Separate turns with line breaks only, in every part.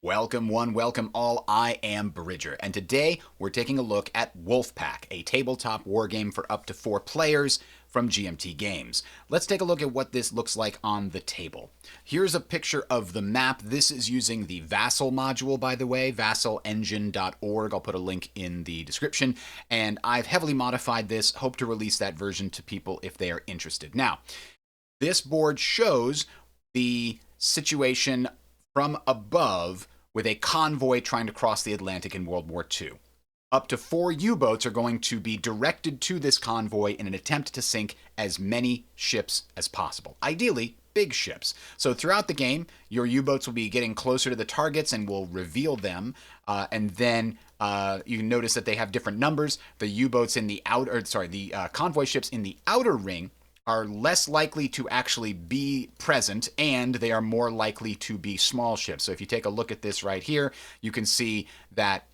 Welcome one, welcome all, I am Bridger, and today we're taking a look at Wolfpack, a tabletop wargame for up to 4 players from GMT Games. Let's take a look at what this looks like on the table. Here's a picture of the map. This is using the Vassal module, by the way, vassalengine.org. I'll put a link in the description, and I've heavily modified this, hope to release that version to people if they are interested. Now, this board shows the situation from above with a convoy trying to cross the Atlantic in World War II. Up to 4 U-boats are going to be directed to this convoy in an attempt to sink as many ships as possible. Ideally, big ships. So throughout the game, your U-boats will be getting closer to the targets and will reveal them. And then you can notice that they have different numbers. The U-boats in the convoy ships in the outer ring are less likely to actually be present, and they are more likely to be small ships. So if you take a look at this right here, you can see that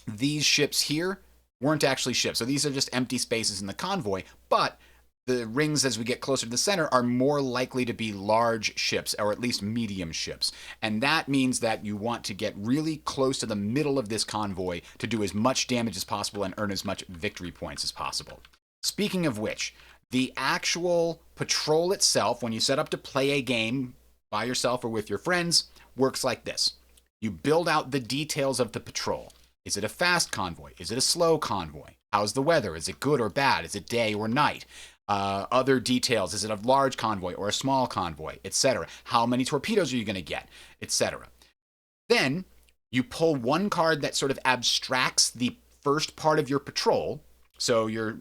these ships here weren't actually ships. So these are just empty spaces in the convoy, but the rings as we get closer to the center are more likely to be large ships, or at least medium ships. And that means that you want to get really close to the middle of this convoy to do as much damage as possible and earn as much victory points as possible. Speaking of which, the actual patrol itself, when you set up to play a game by yourself or with your friends, works like this. You build out the details of the patrol. Is it a fast convoy? Is it a slow convoy? How's the weather? Is it good or bad? Is it day or night? Other details. Is it a large convoy or a small convoy, etc.? How many torpedoes are you going to get, etc.? Then you pull one card that sort of abstracts the first part of your patrol. So your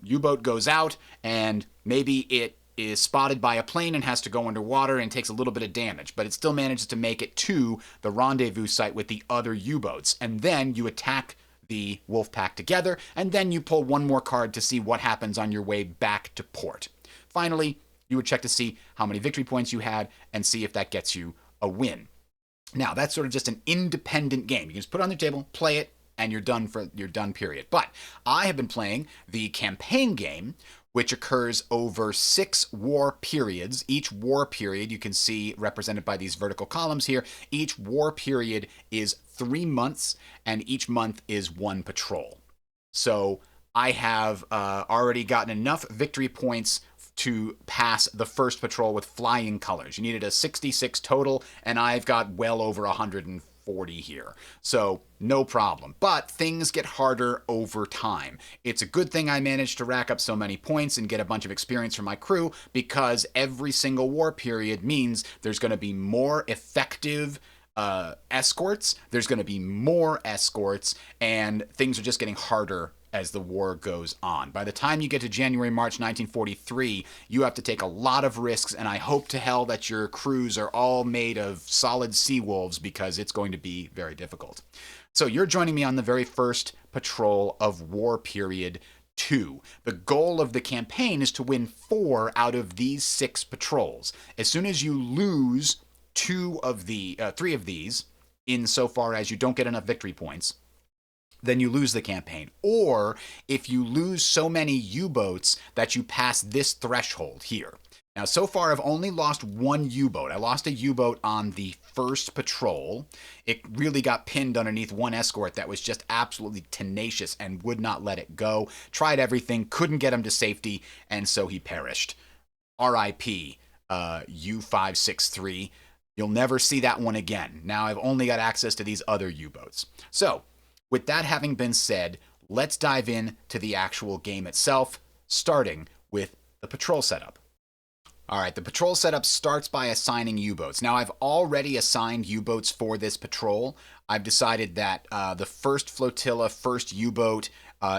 U-boat goes out, and maybe it is spotted by a plane and has to go underwater and takes a little bit of damage, but it still manages to make it to the rendezvous site with the other U-boats. And then you attack the Wolfpack together, and then you pull one more card to see what happens on your way back to port. Finally, you would check to see how many victory points you had and see if that gets you a win. Now, that's sort of just an independent game. You can just put it on the table, play it, and you're done, period. But I have been playing the campaign game, which occurs over 6 war periods. Each war period, you can see represented by these vertical columns here, each war period is 3 months, and each month is 1 patrol. So I have already gotten enough victory points to pass the first patrol with flying colors. You needed a 66 total, and I've got well over 140 here. So no problem. But things get harder over time. It's a good thing I managed to rack up so many points and get a bunch of experience from my crew, because every single war period means there's going to be more effective escorts, there's going to be more escorts, and things are just getting harder as the war goes on. By the time you get to January, March 1943, you have to take a lot of risks, and I hope to hell that your crews are all made of solid sea wolves, because it's going to be very difficult. So you're joining me on the very first patrol of War Period 2. The goal of the campaign is to win 4 out of these 6 patrols. As soon as you lose 3 of these, insofar as you don't get enough victory points, then you lose the campaign. Or if you lose so many U-boats that you pass this threshold here. Now, so far, I've only lost 1 U-boat. I lost a U-boat on the first patrol. It really got pinned underneath 1 escort that was just absolutely tenacious and would not let it go. Tried everything, couldn't get him to safety, and so he perished. R.I.P. U-563. You'll never see that one again. Now I've only got access to these other U-boats. So, with that having been said, let's dive in to the actual game itself, starting with the patrol setup. All right, the patrol setup starts by assigning U-boats. Now, I've already assigned U-boats for this patrol. I've decided that the first flotilla, first U-boat,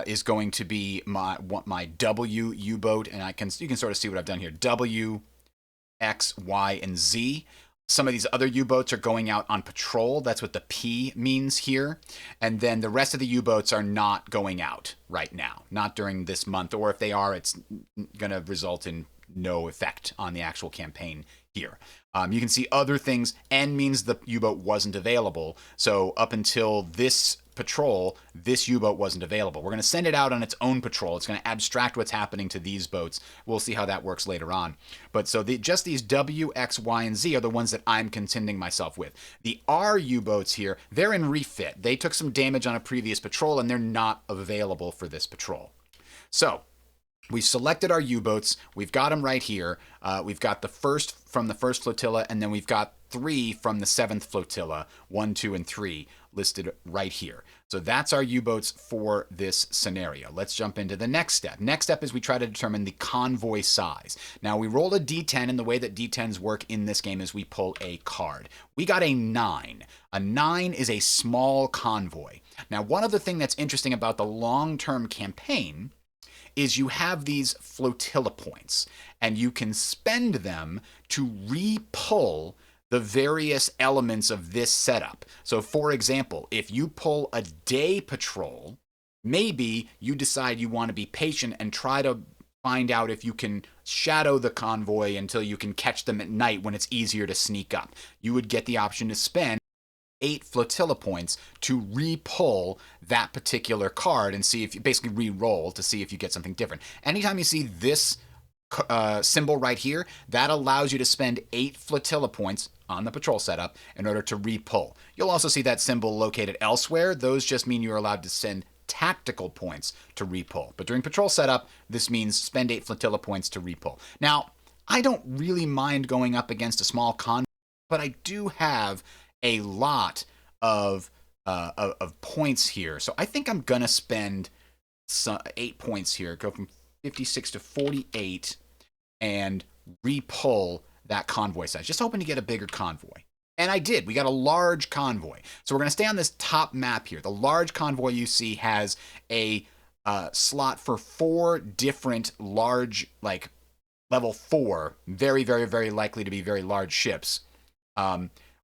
is going to be my W U-boat, and you can sort of see what I've done here. W, X, Y, and Z. Some of these other U-boats are going out on patrol. That's what the P means here. And then the rest of the U-boats are not going out right now. Not during this month. Or if they are, it's going to result in no effect on the actual campaign here. You can see other things. N means the U-boat wasn't available. So up until this patrol, this U-boat wasn't available. We're going to send it out on its own patrol. It's going to abstract what's happening to these boats. We'll see how that works later on. But so just these W, X, Y, and Z are the ones that I'm contending myself with. The R U-boats here, they're in refit. They took some damage on a previous patrol, and they're not available for this patrol. So we've selected our U-boats. We've got them right here. We've got the first from the first flotilla, and then we've got 3 from the 7th flotilla, 1, 2, and 3 listed right here. So that's our U-boats for this scenario. Let's jump into the next step. Next step is we try to determine the convoy size. Now we roll a D10, and the way that D10s work in this game is we pull a card. We got a 9. A 9 is a small convoy. Now one other thing that's interesting about the long-term campaign is you have these flotilla points, and you can spend them to re-pull the various elements of this setup. So for example, if you pull a day patrol, maybe you decide you want to be patient and try to find out if you can shadow the convoy until you can catch them at night when it's easier to sneak up. You would get the option to spend 8 flotilla points to re-pull that particular card and see if you basically re-roll to see if you get something different. Anytime you see this symbol right here, that allows you to spend 8 flotilla points on the patrol setup in order to re-pull. You'll also see that symbol located elsewhere. Those just mean you're allowed to send tactical points to re-pull. But during patrol setup, this means spend 8 flotilla points to re-pull. Now, I don't really mind going up against a small convoy, but I do have a lot of points here. So I think I'm going to spend 8 points here, go from 56 to 48, and re-pull that convoy size. Just hoping to get a bigger convoy. And I did. We got a large convoy. So we're going to stay on this top map here. The large convoy you see has a slot for 4 different large, like level 4, very, very, very likely to be very large ships.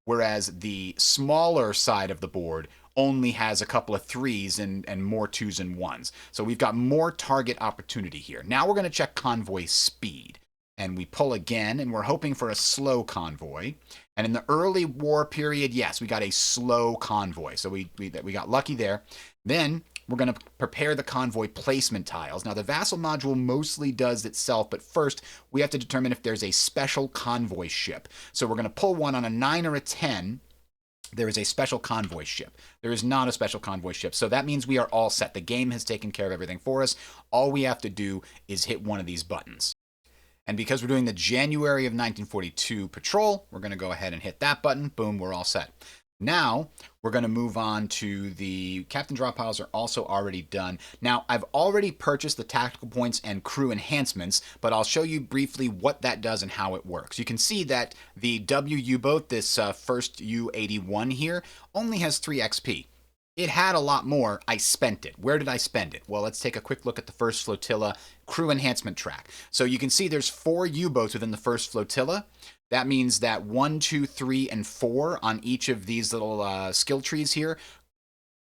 Whereas the smaller side of the board only has a couple of 3s and more 2s and 1s. So we've got more target opportunity here. Now we're going to check convoy speed. And we pull again, and we're hoping for a slow convoy. And in the early war period, yes, we got a slow convoy. So we got lucky there. Then we're going to prepare the convoy placement tiles. Now, the vassal module mostly does itself, but first we have to determine if there's a special convoy ship. So we're going to pull one on a 9 or a 10. There is a special convoy ship. There is not a special convoy ship. So that means we are all set. The game has taken care of everything for us. All we have to do is hit one of these buttons. And because we're doing the January of 1942 patrol, we're going to go ahead and hit that button. Boom, we're all set. Now, we're going to move on to the captain draw piles are also already done. Now, I've already purchased the tactical points and crew enhancements, but I'll show you briefly what that does and how it works. You can see that the W U-boat, this first U-81 here, only has 3 XP. It had a lot more. I spent it. Where did I spend it? Well, let's take a quick look at the first flotilla crew enhancement track. So you can see there's 4 U-boats within the first flotilla. That means that 1, 2, 3, and 4 on each of these little skill trees here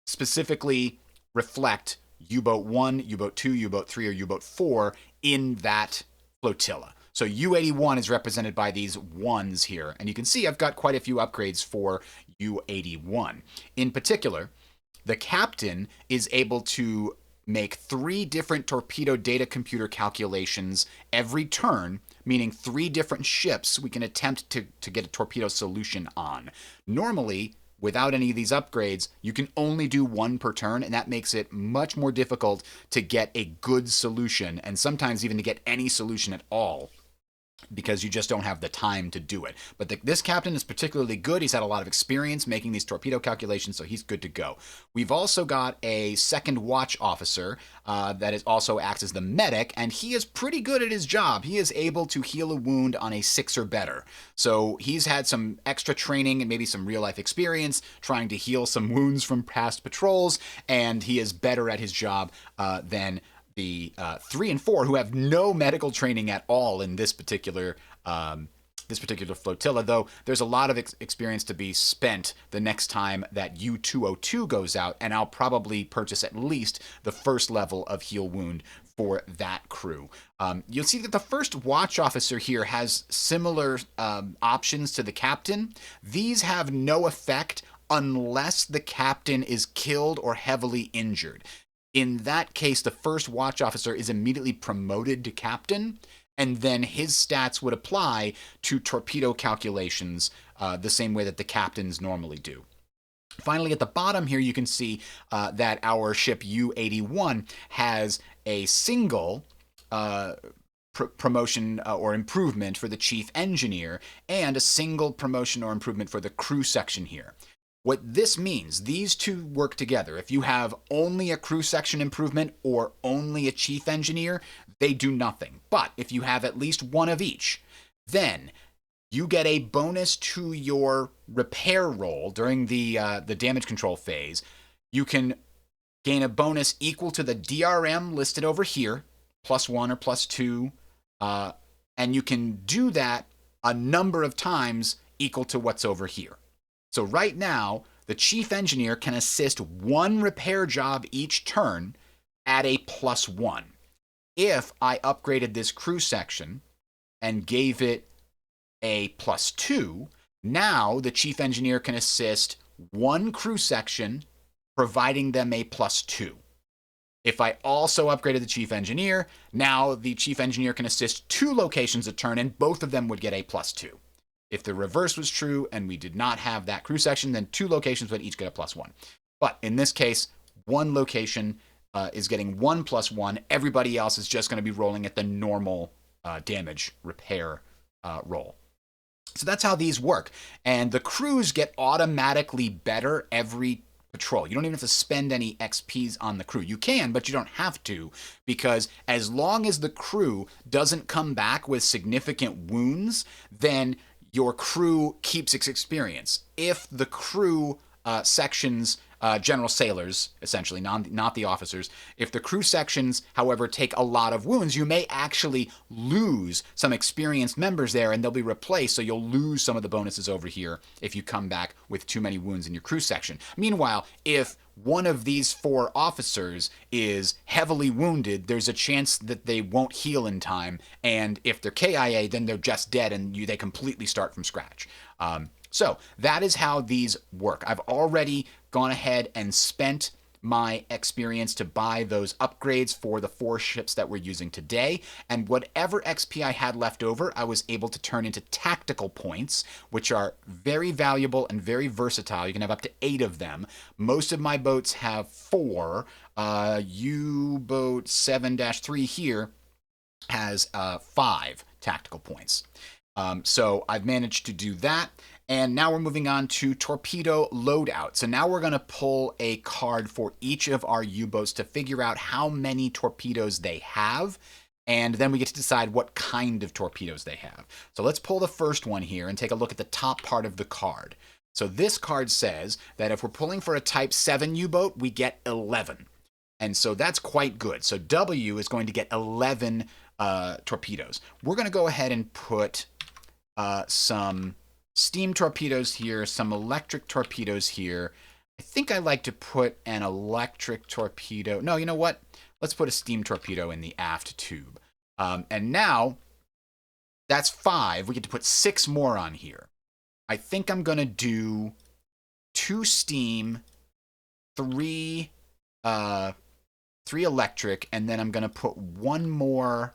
specifically reflect U-boat 1, U-boat 2, U-boat 3, or U-boat 4 in that flotilla. So U-81 is represented by these 1s here. And you can see I've got quite a few upgrades for U-81. In particular, the captain is able to make 3 different torpedo data computer calculations every turn, meaning 3 different ships we can attempt to get a torpedo solution on. Normally, without any of these upgrades, you can only do 1 per turn, and that makes it much more difficult to get a good solution, and sometimes even to get any solution at all, because you just don't have the time to do it. But this captain is particularly good. He's had a lot of experience making these torpedo calculations, so he's good to go. We've also got a second watch officer that also acts as the medic, and he is pretty good at his job. He is able to heal a wound on a 6 or better. So he's had some extra training and maybe some real-life experience trying to heal some wounds from past patrols, and he is better at his job than the 3 and 4, who have no medical training at all in this particular flotilla, though there's a lot of experience to be spent the next time that U-202 goes out, and I'll probably purchase at least the first level of heal wound for that crew. You'll see that the first watch officer here has similar options to the captain. These have no effect unless the captain is killed or heavily injured. In that case, the first watch officer is immediately promoted to captain, and then his stats would apply to torpedo calculations the same way that the captains normally do. Finally, at the bottom here, you can see that our ship U-81 has a single promotion or improvement for the chief engineer and a single promotion or improvement for the crew section here. What this means, these two work together. If you have only a crew section improvement or only a chief engineer, they do nothing. But if you have at least one of each, then you get a bonus to your repair roll during the damage control phase. You can gain a bonus equal to the DRM listed over here, +1 or +2, and you can do that a number of times equal to what's over here. So right now, the chief engineer can assist one repair job each turn at a +1. If I upgraded this crew section and gave it a +2, now the chief engineer can assist one crew section, providing them a +2. If I also upgraded the chief engineer, now the chief engineer can assist 2 locations a turn, and both of them would get a +2. If the reverse was true and we did not have that crew section, then 2 locations would each get a +1. But in this case, one location is getting 1 +1. Everybody else is just going to be rolling at the normal damage repair roll. So that's how these work. And the crews get automatically better every patrol. You don't even have to spend any XPs on the crew. You can, but you don't have to, because as long as the crew doesn't come back with significant wounds, then your crew keeps its experience. If the crew sections, general sailors, essentially, not the officers, if the crew sections, however, take a lot of wounds, you may actually lose some experienced members there, and they'll be replaced, so you'll lose some of the bonuses over here if you come back with too many wounds in your crew section. Meanwhile, if one of these 4 officers is heavily wounded, there's a chance that they won't heal in time, and if they're KIA, then they're just dead, and they completely start from scratch. So that is how these work. I've already gone ahead and spent my experience to buy those upgrades for the 4 ships that we're using today, and whatever XP I had left over, I was able to turn into tactical points, which are very valuable and very versatile. You can have up to 8 of them. Most of my boats have 4. U-boat 7-3 here has 5 tactical points. So I've managed to do that. And now we're moving on to torpedo loadout. So now we're going to pull a card for each of our U-boats to figure out how many torpedoes they have. And then we get to decide what kind of torpedoes they have. So let's pull the first one here and take a look at the top part of the card. So this card says that if we're pulling for a Type 7 U-boat, we get 11. And so that's quite good. So W is going to get 11 torpedoes. We're going to go ahead and put some steam torpedoes here, some electric torpedoes here. I think I like to put an electric torpedo. No, you know what? Let's put a steam torpedo in the aft tube. And now, that's 5. We get to put 6 more on here. I think I'm going to do 2 steam, 3 electric, and then I'm going to put 1 more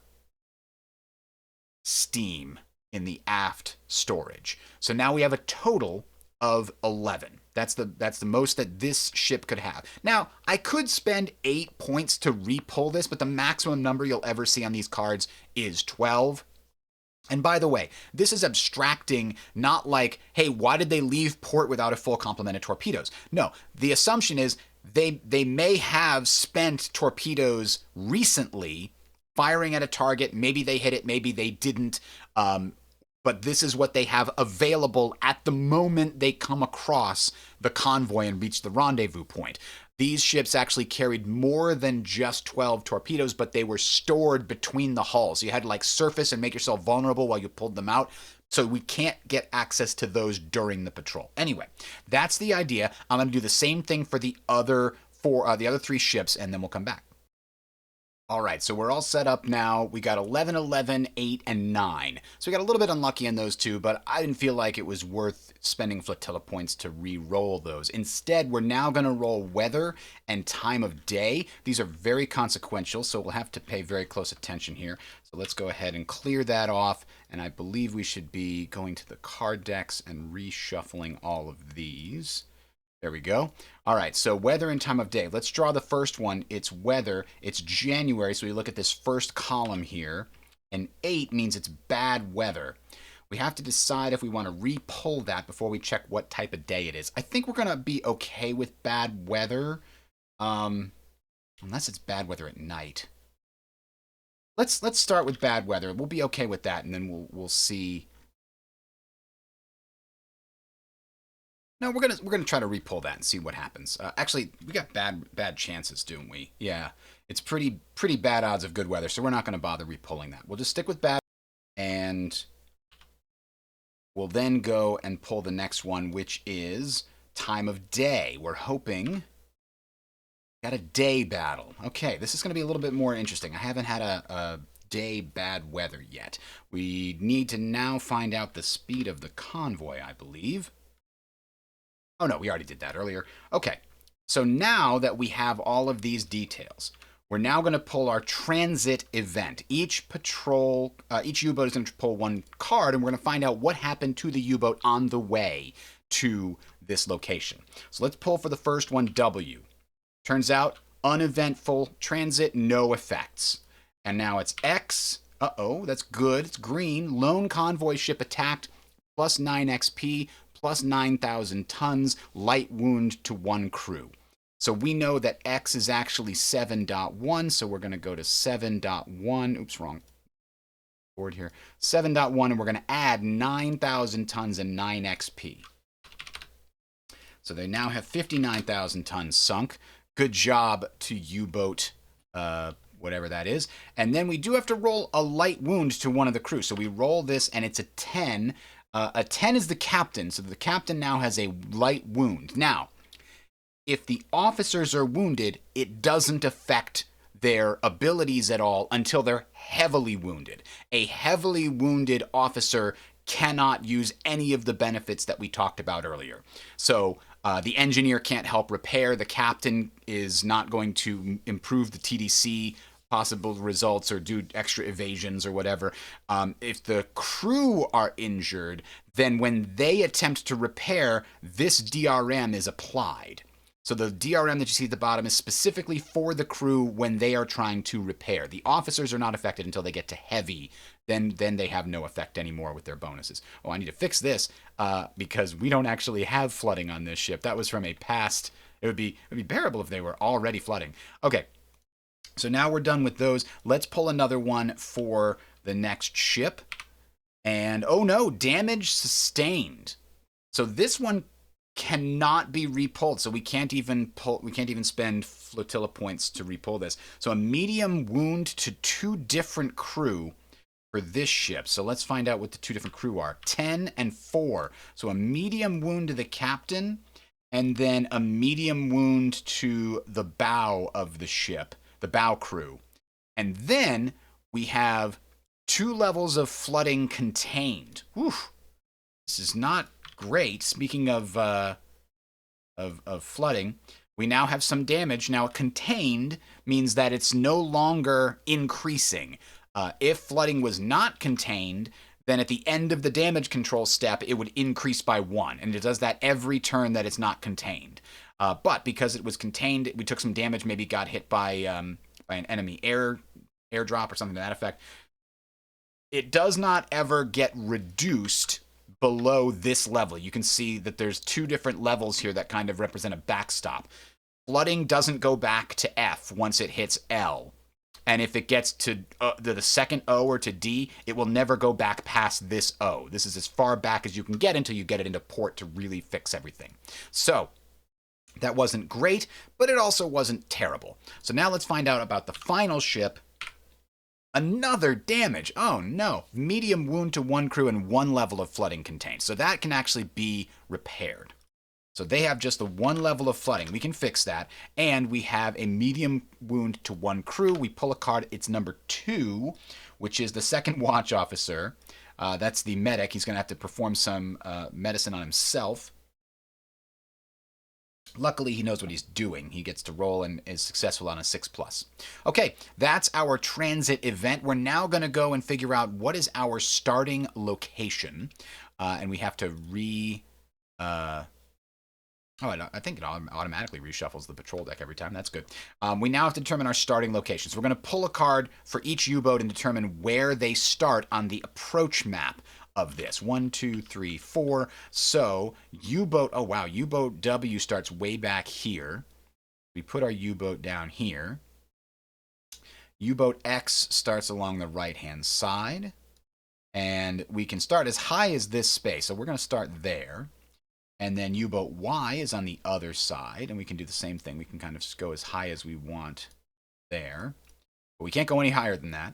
steam in the aft storage. So now we have a total of 11. That's the most that this ship could have. Now, I could spend 8 points to repull this, but the maximum number you'll ever see on these cards is 12. And by the way, this is abstracting, not like, hey, why did they leave port without a full complement of torpedoes? No, the assumption is they may have spent torpedoes recently firing at a target. Maybe they hit it, maybe they didn't. But this is what they have available at the moment they come across the convoy and reach the rendezvous point. These ships actually carried more than just 12 torpedoes, but they were stored between the hulls. You had to surface and make yourself vulnerable while you pulled them out. So we can't get access to those during the patrol. Anyway, that's the idea. I'm going to do the same thing for the other 3 ships, and then we'll come back. All right, so we're all set up now. We got 11, 11, 8, and 9. So we got a little bit unlucky in those two, but I didn't feel like it was worth spending flotilla points to re-roll those. Instead, we're now going to roll weather and time of day. These are very consequential, so we'll have to pay very close attention here. So let's go ahead and clear that off, and I believe we should be going to the card decks and reshuffling all of these. There we go. All right, so weather and time of day. Let's draw the first one. It's weather. It's January, so we look at this first column here. And 8 means it's bad weather. We have to decide if we want to re-pull that before we check what type of day it is. I think we're going to be okay with bad weather, unless it's bad weather at night. Let's start with bad weather. We'll be okay with that, and then we'll see. No, we're gonna try to re-pull that and see what happens. Actually, we got bad chances, don't we? Yeah, it's pretty bad odds of good weather, so we're not gonna bother re-pulling that. We'll just stick with bad, and we'll then go and pull the next one, which is time of day. We're hoping got a day battle. Okay, this is gonna be a little bit more interesting. I haven't had a day bad weather yet. We need to now find out the speed of the convoy, I believe. Oh, no, we already did that earlier. Okay, so now that we have all of these details, we're now going to pull our transit event. Each patrol, each U-boat is going to pull one card, and we're going to find out what happened to the U-boat on the way to this location. So let's pull for the first one, W. Turns out, uneventful transit, no effects. And now it's X. Uh-oh, that's good. It's green. Lone convoy ship attacked, plus 9 XP, plus 9,000 tons, light wound to 1 crew. So we know that X is actually 7.1, so we're going to go to 7.1. Oops, wrong board here. 7.1, and we're going to add 9,000 tons and 9 XP. So they now have 59,000 tons sunk. Good job to U-boat, whatever that is. And then we do have to roll a light wound to one of the crew. So we roll this, and it's a 10. A 10 is the captain, so the captain now has a light wound. Now, if the officers are wounded, it doesn't affect their abilities at all until they're heavily wounded. A heavily wounded officer cannot use any of the benefits that we talked about earlier. So the engineer can't help repair. The captain is not going to improve the TDC possible results or do extra evasions or whatever. If the crew are injured, then when they attempt to repair, this DRM is applied. So the DRM that you see at the bottom is specifically for the crew when they are trying to repair. The officers are not affected until they get to heavy. Then they have no effect anymore with their bonuses. Oh, I need to fix this because we don't actually have flooding on this ship. That was from a past. It would be bearable if they were already flooding. Okay. So now we're done with those. Let's pull another one for the next ship. And oh no, damage sustained. So this one cannot be repulled. So we can't even spend flotilla points to repull this. So a medium wound to 2 different crew for this ship. So let's find out what the 2 different crew are. 10 and 4. So a medium wound to the captain, and then a medium wound to the bow of the ship. The bow crew. And then we have 2 levels of flooding contained. Whew. This is not great. Speaking of flooding, we now have some damage. Now, contained means that it's no longer increasing. If flooding was not contained, then at the end of the damage control step, it would increase by 1. And it does that every turn that it's not contained. But because it was contained, we took some damage, maybe got hit by an enemy airdrop or something to that effect. It does not ever get reduced below this level. You can see that there's 2 different levels here that kind of represent a backstop. Flooding doesn't go back to F once it hits L. And if it gets to the second O or to D, it will never go back past this O. This is as far back as you can get until you get it into port to really fix everything. So that wasn't great, but it also wasn't terrible. So now let's find out about the final ship. Another damage. Oh no. Medium wound to 1 crew and 1 level of flooding contained. So that can actually be repaired. So they have just the 1 level of flooding. We can fix that. And we have a medium wound to 1 crew. We pull a card. It's number 2, which is the second watch officer. That's the medic. He's going to have to perform some medicine on himself. Luckily, he knows what he's doing. He gets to roll and is successful on a 6+. Okay, that's our transit event. We're now going to go and figure out what is our starting location. And we have to I think it automatically reshuffles the patrol deck every time. That's good. We now have to determine our starting location. So we're going to pull a card for each U-boat and determine where they start on the approach map of this. 1, 2, 3, 4. So U-boat, oh wow, U-boat W starts way back here. We put our U-boat down here. U-boat X starts along the right-hand side. And we can start as high as this space. So we're going to start there. And then U-boat Y is on the other side, and we can do the same thing. We can kind of just go as high as we want there. But we can't go any higher than that,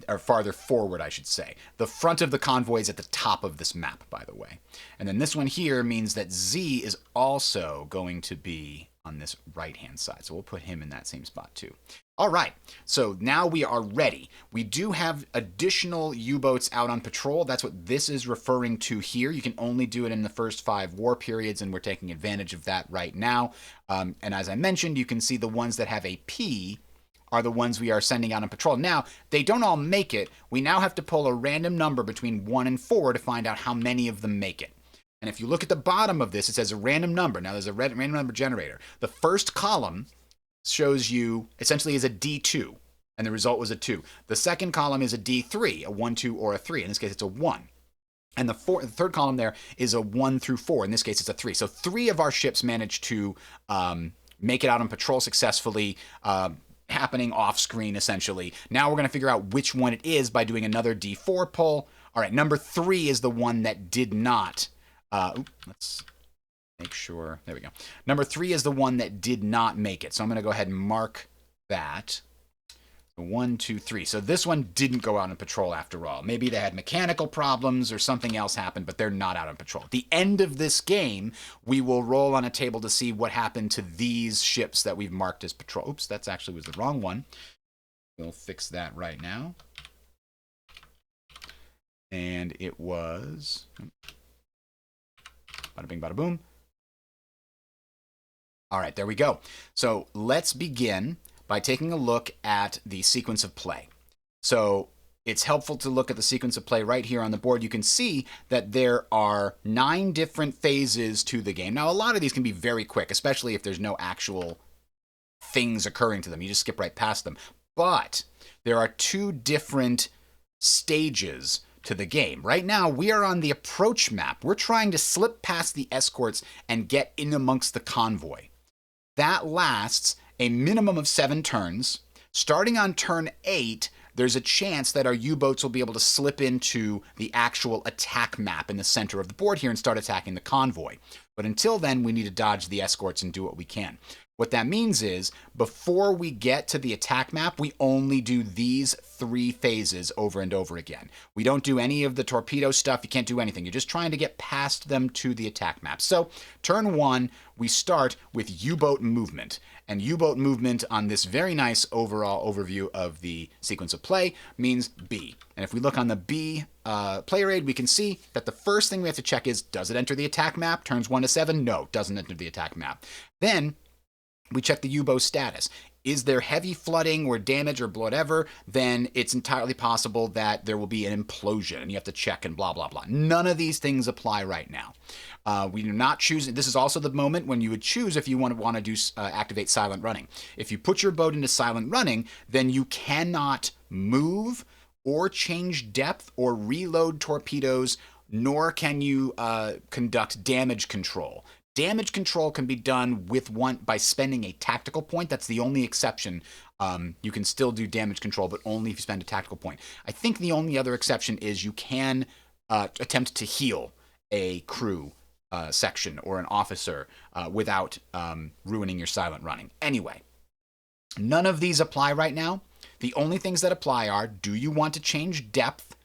or farther forward, I should say. The front of the convoy is at the top of this map, by the way. And then this one here means that Z is also going to be on this right-hand side. So we'll put him in that same spot too. All right, so now we are ready. We do have additional U-boats out on patrol. That's what this is referring to here. You can only do it in the first 5 war periods, and we're taking advantage of that right now. And as I mentioned, you can see the ones that have a P are the ones we are sending out on patrol. Now, they don't all make it. We now have to pull a random number between 1 and 4 to find out how many of them make it. And if you look at the bottom of this, it says a random number. Now, there's a random number generator. The first column shows you essentially is a D2, and the result was a 2. The second column is a D3, a 1, 2, or a 3. In this case, it's a 1. And the third column there is a 1 through 4. In this case, it's a 3. So 3 of our ships managed to make it out on patrol successfully, happening off screen, essentially. Now we're going to figure out which one it is by doing another D4 pull. All right, number 3 is the one that did not. Let's make sure. There we go. Number 3 is the one that did not make it. So I'm going to go ahead and mark that. 1, 2, 3. So this one didn't go out on patrol after all. Maybe they had mechanical problems or something else happened, but they're not out on patrol. At the end of this game, we will roll on a table to see what happened to these ships that we've marked as patrol. Oops, that actually was the wrong one. We'll fix that right now. And it was... Bada bing, bada boom. All right, there we go. So let's begin by taking a look at the sequence of play. So it's helpful to look at the sequence of play right here on the board. You can see that there are 9 different phases to the game. Now, a lot of these can be very quick, especially if there's no actual things occurring to them. You just skip right past them. But there are 2 different stages to the game. Right now, we are on the approach map. We're trying to slip past the escorts and get in amongst the convoy. That lasts a minimum of 7 turns. Starting on turn 8, there's a chance that our U-boats will be able to slip into the actual attack map in the center of the board here and start attacking the convoy. But until then, we need to dodge the escorts and do what we can. What that means is, before we get to the attack map, we only do these 3 phases over and over again. We don't do any of the torpedo stuff. You can't do anything. You're just trying to get past them to the attack map. So, turn 1, we start with U-boat movement. And U-boat movement on this very nice overall overview of the sequence of play means B. And if we look on the B player aid, we can see that the first thing we have to check is, does it enter the attack map? Turns 1 to 7? No, doesn't enter the attack map. Then we check the U-boat status. Is there heavy flooding or damage or whatever? Then it's entirely possible that there will be an implosion and you have to check and blah, blah, blah. None of these things apply right now. We do not choose. This is also the moment when you would choose if you want to do activate silent running. If you put your boat into silent running, then you cannot move or change depth or reload torpedoes, nor can you conduct damage control. Damage control can be done by spending a tactical point. That's the only exception. You can still do damage control, but only if you spend a tactical point. I think the only other exception is you can attempt to heal a crew section or an officer without ruining your silent running. Anyway, none of these apply right now. The only things that apply are, do you want to change depth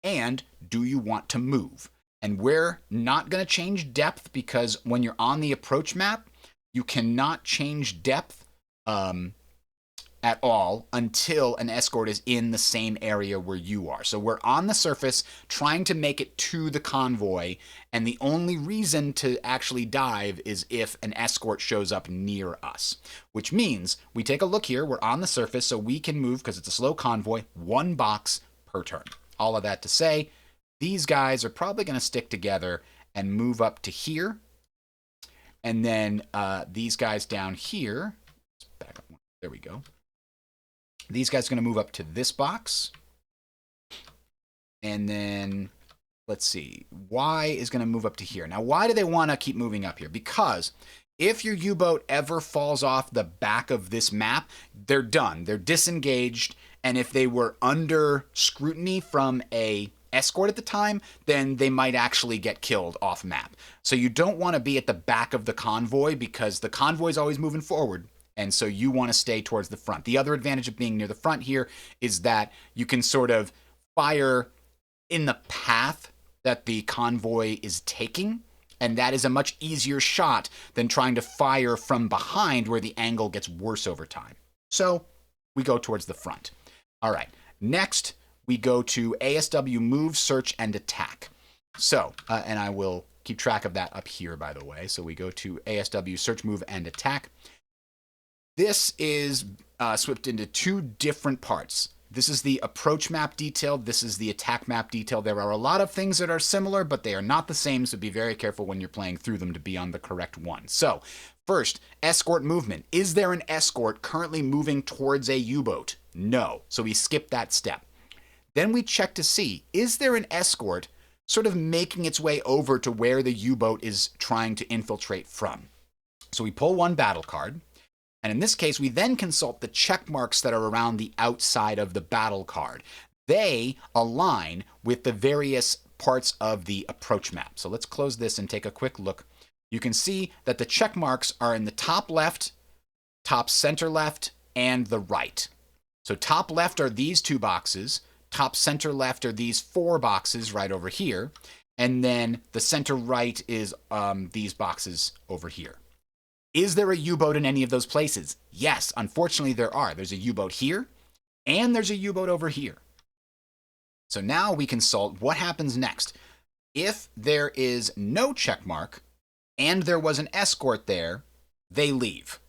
and do you want to move? And we're not going to change depth because when you're on the approach map, you cannot change depth at all until an escort is in the same area where you are. So we're on the surface trying to make it to the convoy, and the only reason to actually dive is if an escort shows up near us, which means we take a look here. We're on the surface, so we can move, because it's a slow convoy, 1 box per turn. All of that to say, these guys are probably going to stick together and move up to here. And then these guys down here, let's back up. There we go. These guys are going to move up to this box. And then, let's see, Y is going to move up to here. Now, why do they want to keep moving up here? Because if your U-boat ever falls off the back of this map, they're done. They're disengaged. And if they were under scrutiny from a escort at the time, then they might actually get killed off map. So you don't want to be at the back of the convoy because the convoy is always moving forward. And so you want to stay towards the front. The other advantage of being near the front here is that you can sort of fire in the path that the convoy is taking. And that is a much easier shot than trying to fire from behind where the angle gets worse over time. So we go towards the front. All right. Next, we go to ASW move, search, and attack. So, and I will keep track of that up here, by the way. So we go to ASW search, move, and attack. This is split into 2 different parts. This is the approach map detail. This is the attack map detail. There are a lot of things that are similar, but they are not the same, so be very careful when you're playing through them to be on the correct one. So, first, escort movement. Is there an escort currently moving towards a U-boat? No. So we skip that step. Then we check to see, is there an escort sort of making its way over to where the U-boat is trying to infiltrate from? So we pull 1 battle card. And in this case, we then consult the check marks that are around the outside of the battle card. They align with the various parts of the approach map. So let's close this and take a quick look. You can see that the check marks are in the top left, top center left, and the right. So top left are these 2 boxes. Top center left are these 4 boxes right over here. And then the center right is these boxes over here. Is there a U-boat in any of those places? Yes, unfortunately there are. There's a U-boat here, and there's a U-boat over here. So now we consult what happens next. If there is no check mark, and there was an escort there, they leave.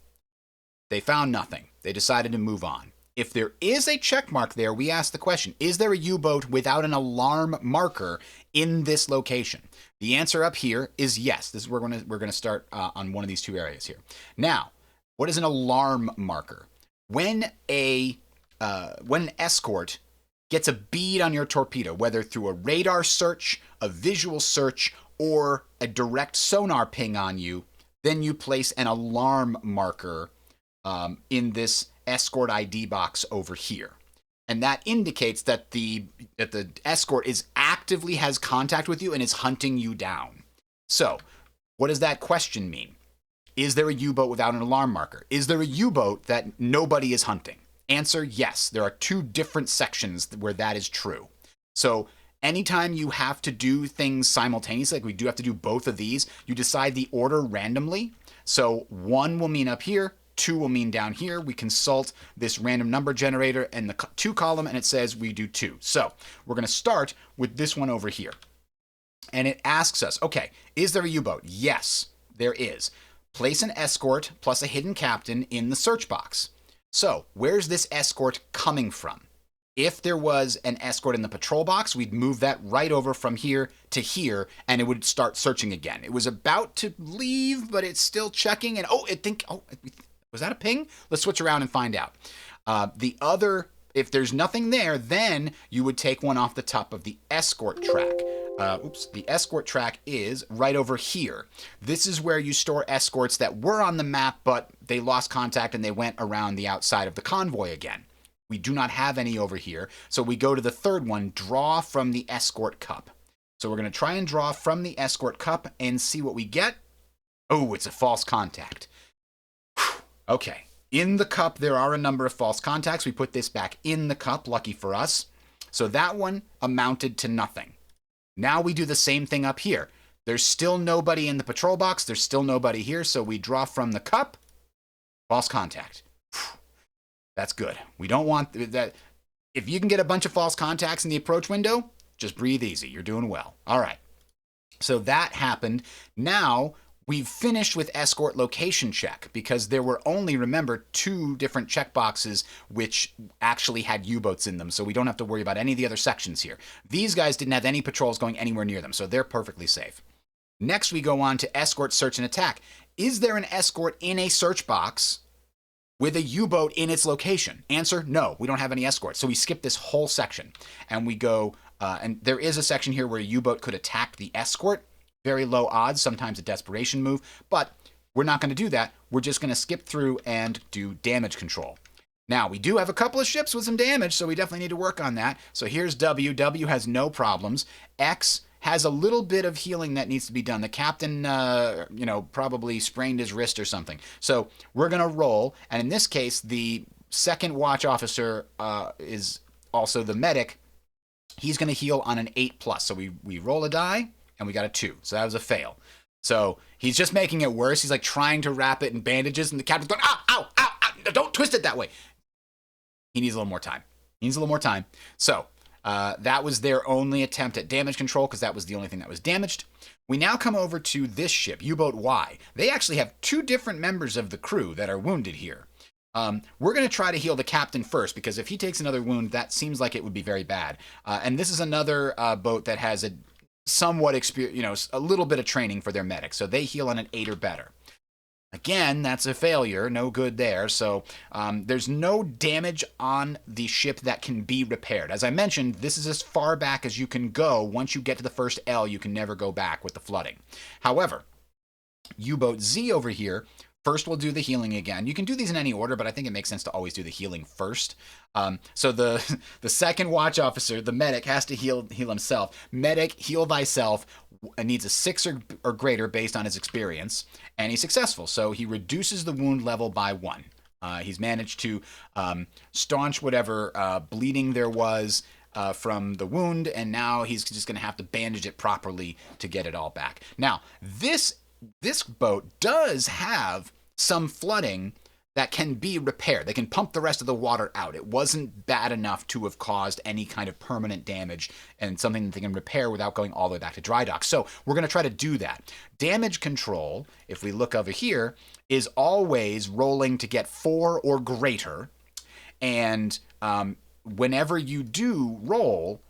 They found nothing. They decided to move on. If there is a check mark there, we ask the question, is there a U-boat without an alarm marker in this location? The answer up here is yes. This is where we're going to start on one of these 2 areas here. Now, what is an alarm marker? When an escort gets a bead on your torpedo, whether through a radar search, a visual search, or a direct sonar ping on you, then you place an alarm marker in this escort ID box over here. And that indicates that the escort actively has contact with you and is hunting you down. So, what does that question mean? Is there a U-boat without an alarm marker? Is there a U-boat that nobody is hunting? Answer, yes. There are 2 different sections where that is true. So, anytime you have to do things simultaneously, like we do have to do both of these, you decide the order randomly. So, 1 will mean up here, 2 will mean down here. We consult this random number generator and the 2 column, and it says we do 2. So we're going to start with this one over here. And it asks us, okay, is there a U-boat? Yes, there is. Place an escort plus a hidden captain in the search box. So where's this escort coming from? If there was an escort in the patrol box, we'd move that right over from here to here, and it would start searching again. It was about to leave, but it's still checking, and was that a ping? Let's switch around and find out. If there's nothing there, then you would take one off the top of the escort track. The escort track is right over here. This is where you store escorts that were on the map, but they lost contact and they went around the outside of the convoy again. We do not have any over here, so we go to the 3rd one, draw from the escort cup. So we're going to try and draw from the escort cup and see what we get. Oh, it's a false contact. Okay, in the cup, there are a number of false contacts. We put this back in the cup, lucky for us. So that one amounted to nothing. Now we do the same thing up here. There's still nobody in the patrol box. There's still nobody here. So we draw from the cup. False contact. That's good. We don't want that. If you can get a bunch of false contacts in the approach window, just breathe easy. You're doing well. All right. So that happened. Now we've finished with escort location check because there were only, remember, 2 different checkboxes which actually had U-boats in them. So we don't have to worry about any of the other sections here. These guys didn't have any patrols going anywhere near them, so they're perfectly safe. Next, we go on to escort, search, and attack. Is there an escort in a search box with a U-boat in its location? Answer, no, we don't have any escorts. So we skip this whole section and we go, and there is a section here where a U-boat could attack the escort. Very low odds, sometimes a desperation move, but we're not going to do that. We're just going to skip through and do damage control. Now, we do have a couple of ships with some damage, so we definitely need to work on that. So here's W. W has no problems. X has a little bit of healing that needs to be done. The captain, probably sprained his wrist or something. So we're going to roll. And in this case, the second watch officer is also the medic. He's going to heal on an 8+. So we roll a die, and we got a 2. So that was a fail. So he's just making it worse. He's like trying to wrap it in bandages, and the captain's going, ow, ow, ow, ow, don't twist it that way. He needs a little more time. So that was their only attempt at damage control because that was the only thing that was damaged. We now come over to this ship, U-Boat Y. They actually have 2 different members of the crew that are wounded here. We're going to try to heal the captain first because if he takes another wound, that seems like it would be very bad. And this is another boat that has a somewhat experience, a little bit of training for their medic. So they heal on an 8 or better. Again, that's a failure. No good there. So there's no damage on the ship that can be repaired. As I mentioned, this is as far back as you can go. Once you get to the first L, you can never go back with the flooding. However, U-Boat Z over here, first we'll do the healing again. You can do these in any order, but I think it makes sense to always do the healing first. So the second watch officer, the medic, has to heal himself. Medic, heal thyself, needs a 6 or greater based on his experience, and he's successful. So he reduces the wound level by 1. He's managed to staunch whatever bleeding there was from the wound, and now he's just going to have to bandage it properly to get it all back. Now, this boat does have some flooding that can be repaired. They can pump the rest of the water out. It wasn't bad enough to have caused any kind of permanent damage and something that they can repair without going all the way back to dry dock. So we're going to try to do that. Damage control, if we look over here, is always rolling to get 4 or greater. And whenever you do roll,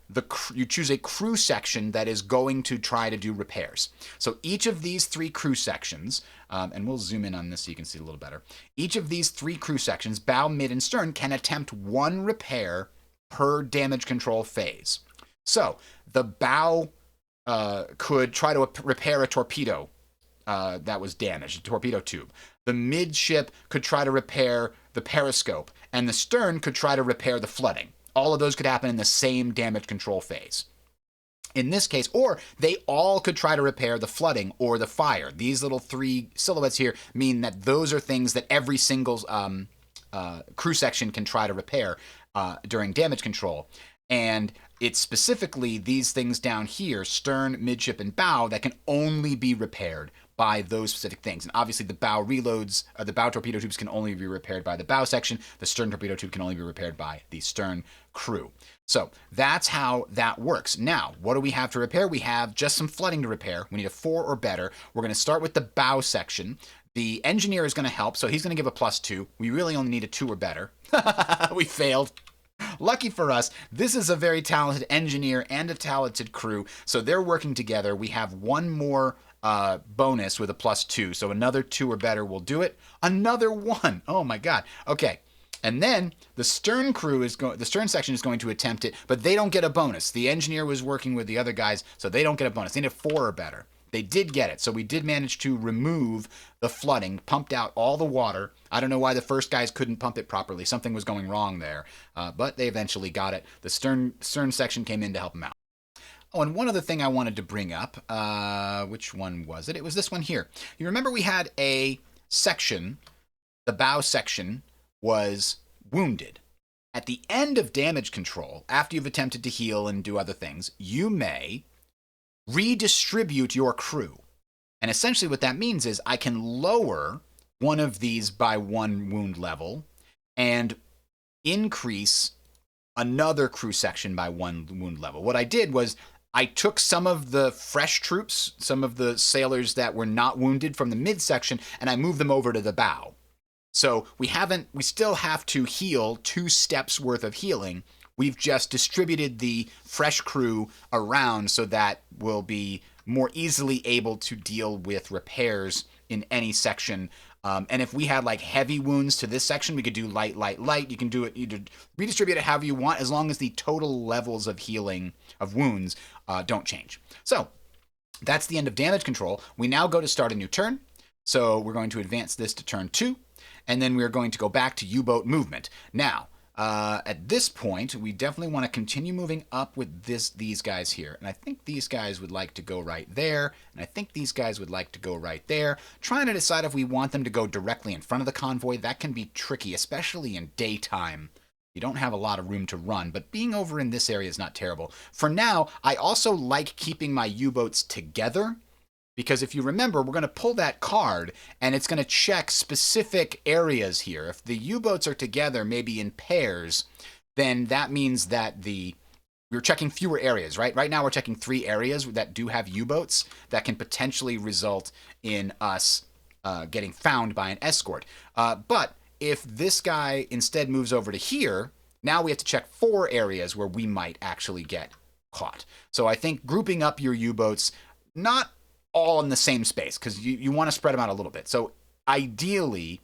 you choose a crew section that is going to try to do repairs. So each of these 3 crew sections, and we'll zoom in on this so you can see a little better. Each of these 3 crew sections, bow, mid, and stern, can attempt 1 repair per damage control phase. So the bow could try to repair a torpedo that was damaged, a torpedo tube. The midship could try to repair the periscope, and the stern could try to repair the flooding. All of those could happen in the same damage control phase. In this case, or they all could try to repair the flooding or the fire. These little 3 silhouettes here mean that those are things that every single crew section can try to repair during damage control. And it's specifically these things down here, stern, midship, and bow, that can only be repaired by those specific things. And obviously the bow reloads, the bow torpedo tubes can only be repaired by the bow section. The stern torpedo tube can only be repaired by the stern crew. So that's how that works. Now, what do we have to repair? We have just some flooding to repair. We need a 4 or better. We're going to start with the bow section. The engineer is going to help, so he's going to give a +2. We really only need a 2 or better. We failed. Lucky for us, this is a very talented engineer and a talented crew, so they're working together. We have 1 more bonus with a +2, so another 2 or better will do it. Another 1. Oh my god. Okay. And then the stern crew the stern section is going to attempt it, but they don't get a bonus. The engineer was working with the other guys, so they don't get a bonus. They need a 4 or better. They did get it, so we did manage to remove the flooding, pumped out all the water. I don't know why the first guys couldn't pump it properly. Something was going wrong there, but they eventually got it. The stern section came in to help them out. Oh, and one other thing I wanted to bring up, which one was it? It was this one here. You remember we had a section, the bow section was wounded. At the end of damage control, after you've attempted to heal and do other things, you may redistribute your crew. And essentially what that means is I can lower one of these by 1 wound level and increase another crew section by 1 wound level. What I did was I took some of the fresh troops, some of the sailors that were not wounded from the midsection, and I moved them over to the bow. So we still have to heal 2 steps worth of healing. We've just distributed the fresh crew around so that we'll be more easily able to deal with repairs in any section. And if we had like heavy wounds to this section, we could do light, light, light. You can do it, either redistribute it however you want, as long as the total levels of healing of wounds don't change. So that's the end of damage control. We now go to start a new turn. So we're going to advance this to turn 2, and then we're going to go back to U-boat movement. Now, at this point, we definitely want to continue moving up with these guys here. And I think these guys would like to go right there. And I think these guys would like to go right there. Trying to decide if we want them to go directly in front of the convoy. That can be tricky, especially in daytime. You don't have a lot of room to run, but being over in this area is not terrible. For now, I also like keeping my U-boats together, because if you remember, we're going to pull that card, and it's going to check specific areas here. If the U-boats are together, maybe in pairs, then that means that we're checking fewer areas, right? Right now we're checking 3 areas that do have U-boats that can potentially result in us getting found by an escort. But if this guy instead moves over to here, now we have to check 4 areas where we might actually get caught. So I think grouping up your U-boats, not all in the same space, because you want to spread them out a little bit. So ideally,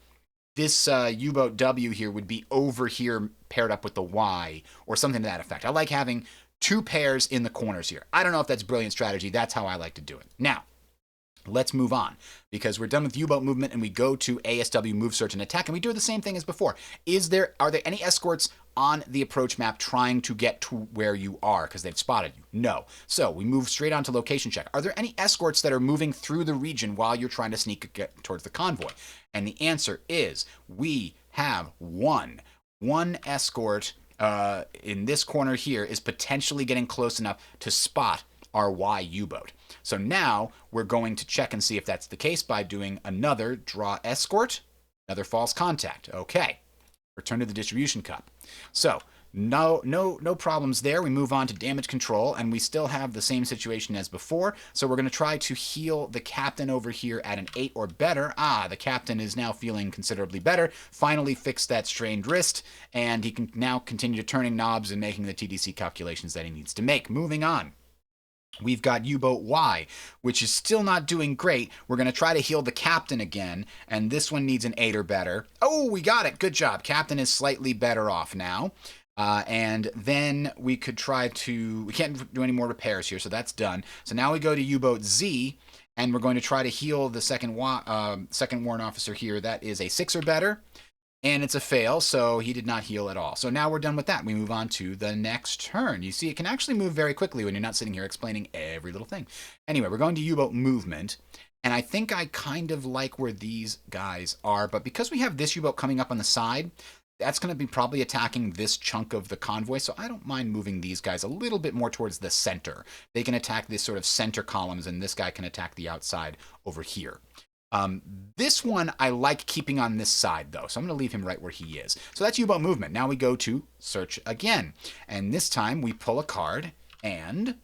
this U-boat W here would be over here paired up with the Y or something to that effect. I like having 2 pairs in the corners here. I don't know if that's brilliant strategy. That's how I like to do it. Now, let's move on, because we're done with U-boat movement and we go to ASW, move, search, and attack, and we do the same thing as before. Are there any escorts on the approach map trying to get to where you are because they've spotted you? No. So we move straight on to location check. Are there any escorts that are moving through the region while you're trying to sneak towards the convoy? And the answer is we have one. One escort in this corner here is potentially getting close enough to spot our Y U-boat. So now we're going to check and see if that's the case by doing another draw escort, another false contact. Okay. Return to the distribution cup. So no problems there. We move on to damage control, and we still have the same situation as before. So we're going to try to heal the captain over here at an 8 or better. The captain is now feeling considerably better. Finally fixed that strained wrist, and he can now continue turning knobs and making the TDC calculations that he needs to make. Moving on. We've got U-boat Y, which is still not doing great. We're going to try to heal the captain again, and this one needs an 8 or better. Oh, we got it. Good job. Captain is slightly better off now. And then we could try to... We can't do any more repairs here, so that's done. So now we go to U-boat Z, and we're going to try to heal the second warrant officer here. That is a 6 or better. And it's a fail, so he did not heal at all. So now we're done with that. We move on to the next turn. You see, it can actually move very quickly when you're not sitting here explaining every little thing. Anyway, we're going to U-boat movement. And I think I kind of like where these guys are. But because we have this U-boat coming up on the side, that's going to be probably attacking this chunk of the convoy. So I don't mind moving these guys a little bit more towards the center. They can attack this sort of center columns, and this guy can attack the outside over here. This one I like keeping on this side, though, so I'm going to leave him right where he is. So that's U-boat movement. Now we go to search again, and this time we pull a card, and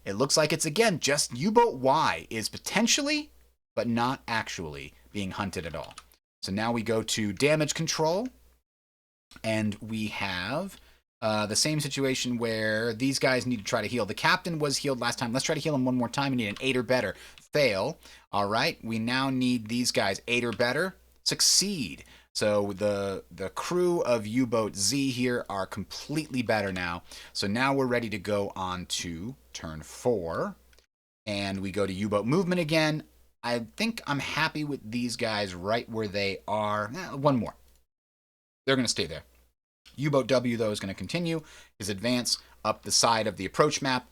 it looks like it's again just U-boat Y is potentially, but not actually, being hunted at all. So now we go to damage control, and we have the same situation where these guys need to try to heal. The captain was healed last time. Let's try to heal him one more time. We need an 8 or better. Fail. All right. We now need these guys 8 or better. Succeed. So the crew of U-boat Z here are completely better now. So now we're ready to go on to turn 4. And we go to U-boat movement again. I think I'm happy with these guys right where they are. One more. They're going to stay there. U-boat W, though, is going to continue his advance up the side of the approach map.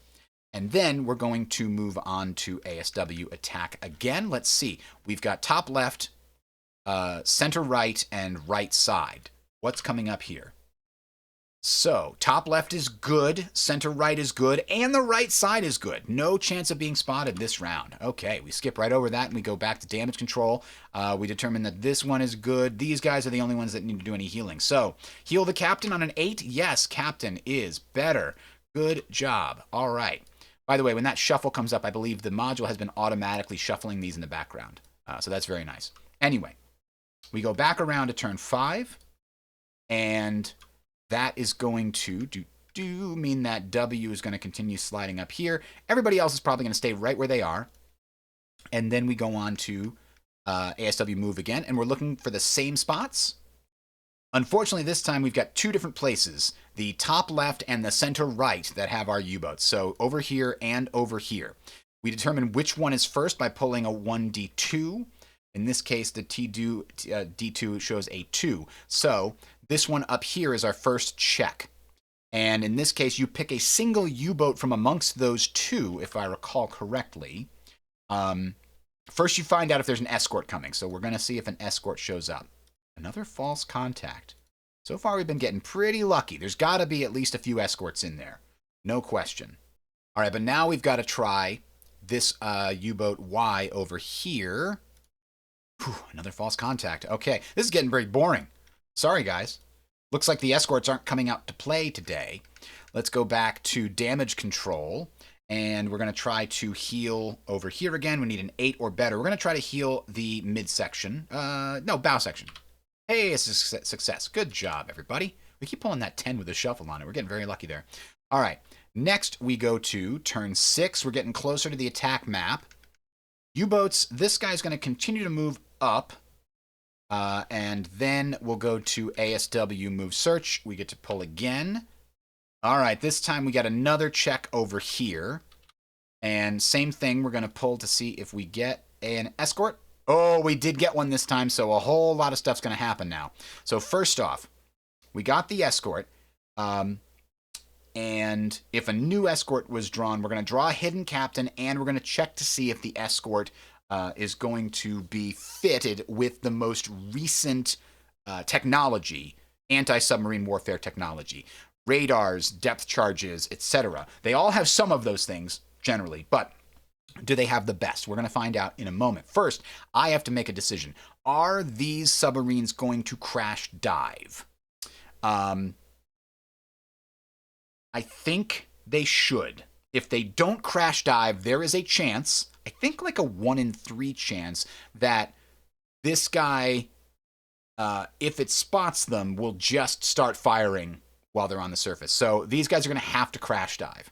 And then we're going to move on to ASW attack again. Let's see. We've got top left, center right, and right side. What's coming up here? So, top left is good, center right is good, and the right side is good. No chance of being spotted this round. Okay, we skip right over that and we go back to damage control. We determine that this one is good. These guys are the only ones that need to do any healing. So, heal the captain on an 8. Yes, captain is better. Good job. All right. By the way, when that shuffle comes up, I believe the module has been automatically shuffling these in the background. So that's very nice. Anyway, we go back around to turn 5, and that is going to mean that W is going to continue sliding up here. Everybody else is probably going to stay right where they are. And then we go on to ASW move again, and we're looking for the same spots. Unfortunately, this time we've got 2 different places, the top left and the center right, that have our U-boats. So over here and over here. We determine which one is first by pulling a 1d2. In this case, the D2 shows a 2. So this one up here is our first check. And in this case, you pick a single U-boat from amongst those 2, if I recall correctly. First, you find out if there's an escort coming. So we're going to see if an escort shows up. Another false contact. So far, we've been getting pretty lucky. There's got to be at least a few escorts in there. No question. All right, but now we've got to try this U-boat Y over here. Whew, another false contact. Okay, this is getting very boring. Sorry, guys. Looks like the escorts aren't coming out to play today. Let's go back to damage control, and we're going to try to heal over here again. We need an 8 or better. We're going to try to heal the midsection. No, bow section. Hey, it's a success. Good job, everybody. We keep pulling that 10 with a shuffle on it. We're getting very lucky there. All right, next we go to turn 6. We're getting closer to the attack map. U-boats, this guy's going to continue to move up. And then we'll go to ASW move search. We get to pull again. All right, this time we got another check over here. And same thing, we're going to pull to see if we get an escort. Oh, we did get one this time, so a whole lot of stuff's going to happen now. So first off, we got the escort. And if a new escort was drawn, we're going to draw a hidden captain, and we're going to check to see if the escort is going to be fitted with the most recent technology, anti-submarine warfare technology. Radars, depth charges, etc. They all have some of those things, generally, but do they have the best? We're going to find out in a moment. First, I have to make a decision. Are these submarines going to crash dive? I think they should. If they don't crash dive, there is a chance, I think like a 1 in 3 chance, that this guy, if it spots them, will just start firing while they're on the surface. So these guys are going to have to crash dive.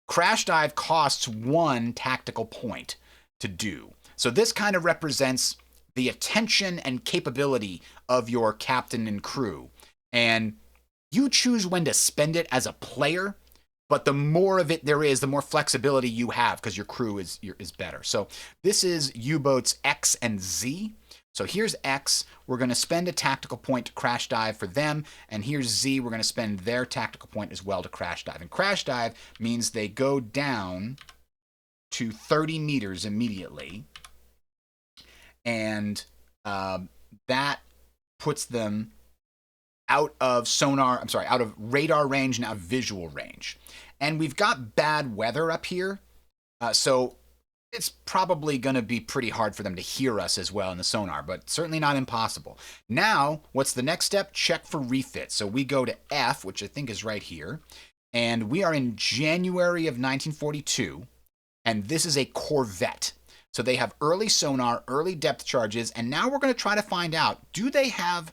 Crash dive costs 1 tactical point to do. So this kind of represents the attention and capability of your captain and crew. And you choose when to spend it as a player, but the more of it there is, the more flexibility you have because your crew is better. So this is U-boats X and Z. So here's X. We're going to spend a tactical point to crash dive for them. And here's Z. We're going to spend their tactical point as well to crash dive. And crash dive means they go down to 30 meters immediately. And that puts them out of out of radar range and out of visual range. And we've got bad weather up here. So it's probably going to be pretty hard for them to hear us as well in the sonar, but certainly not impossible. Now, what's the next step? Check for refit. So we go to F, which I think is right here, and we are in January of 1942, and this is a corvette. So they have early sonar, early depth charges, and now we're going to try to find out, do they have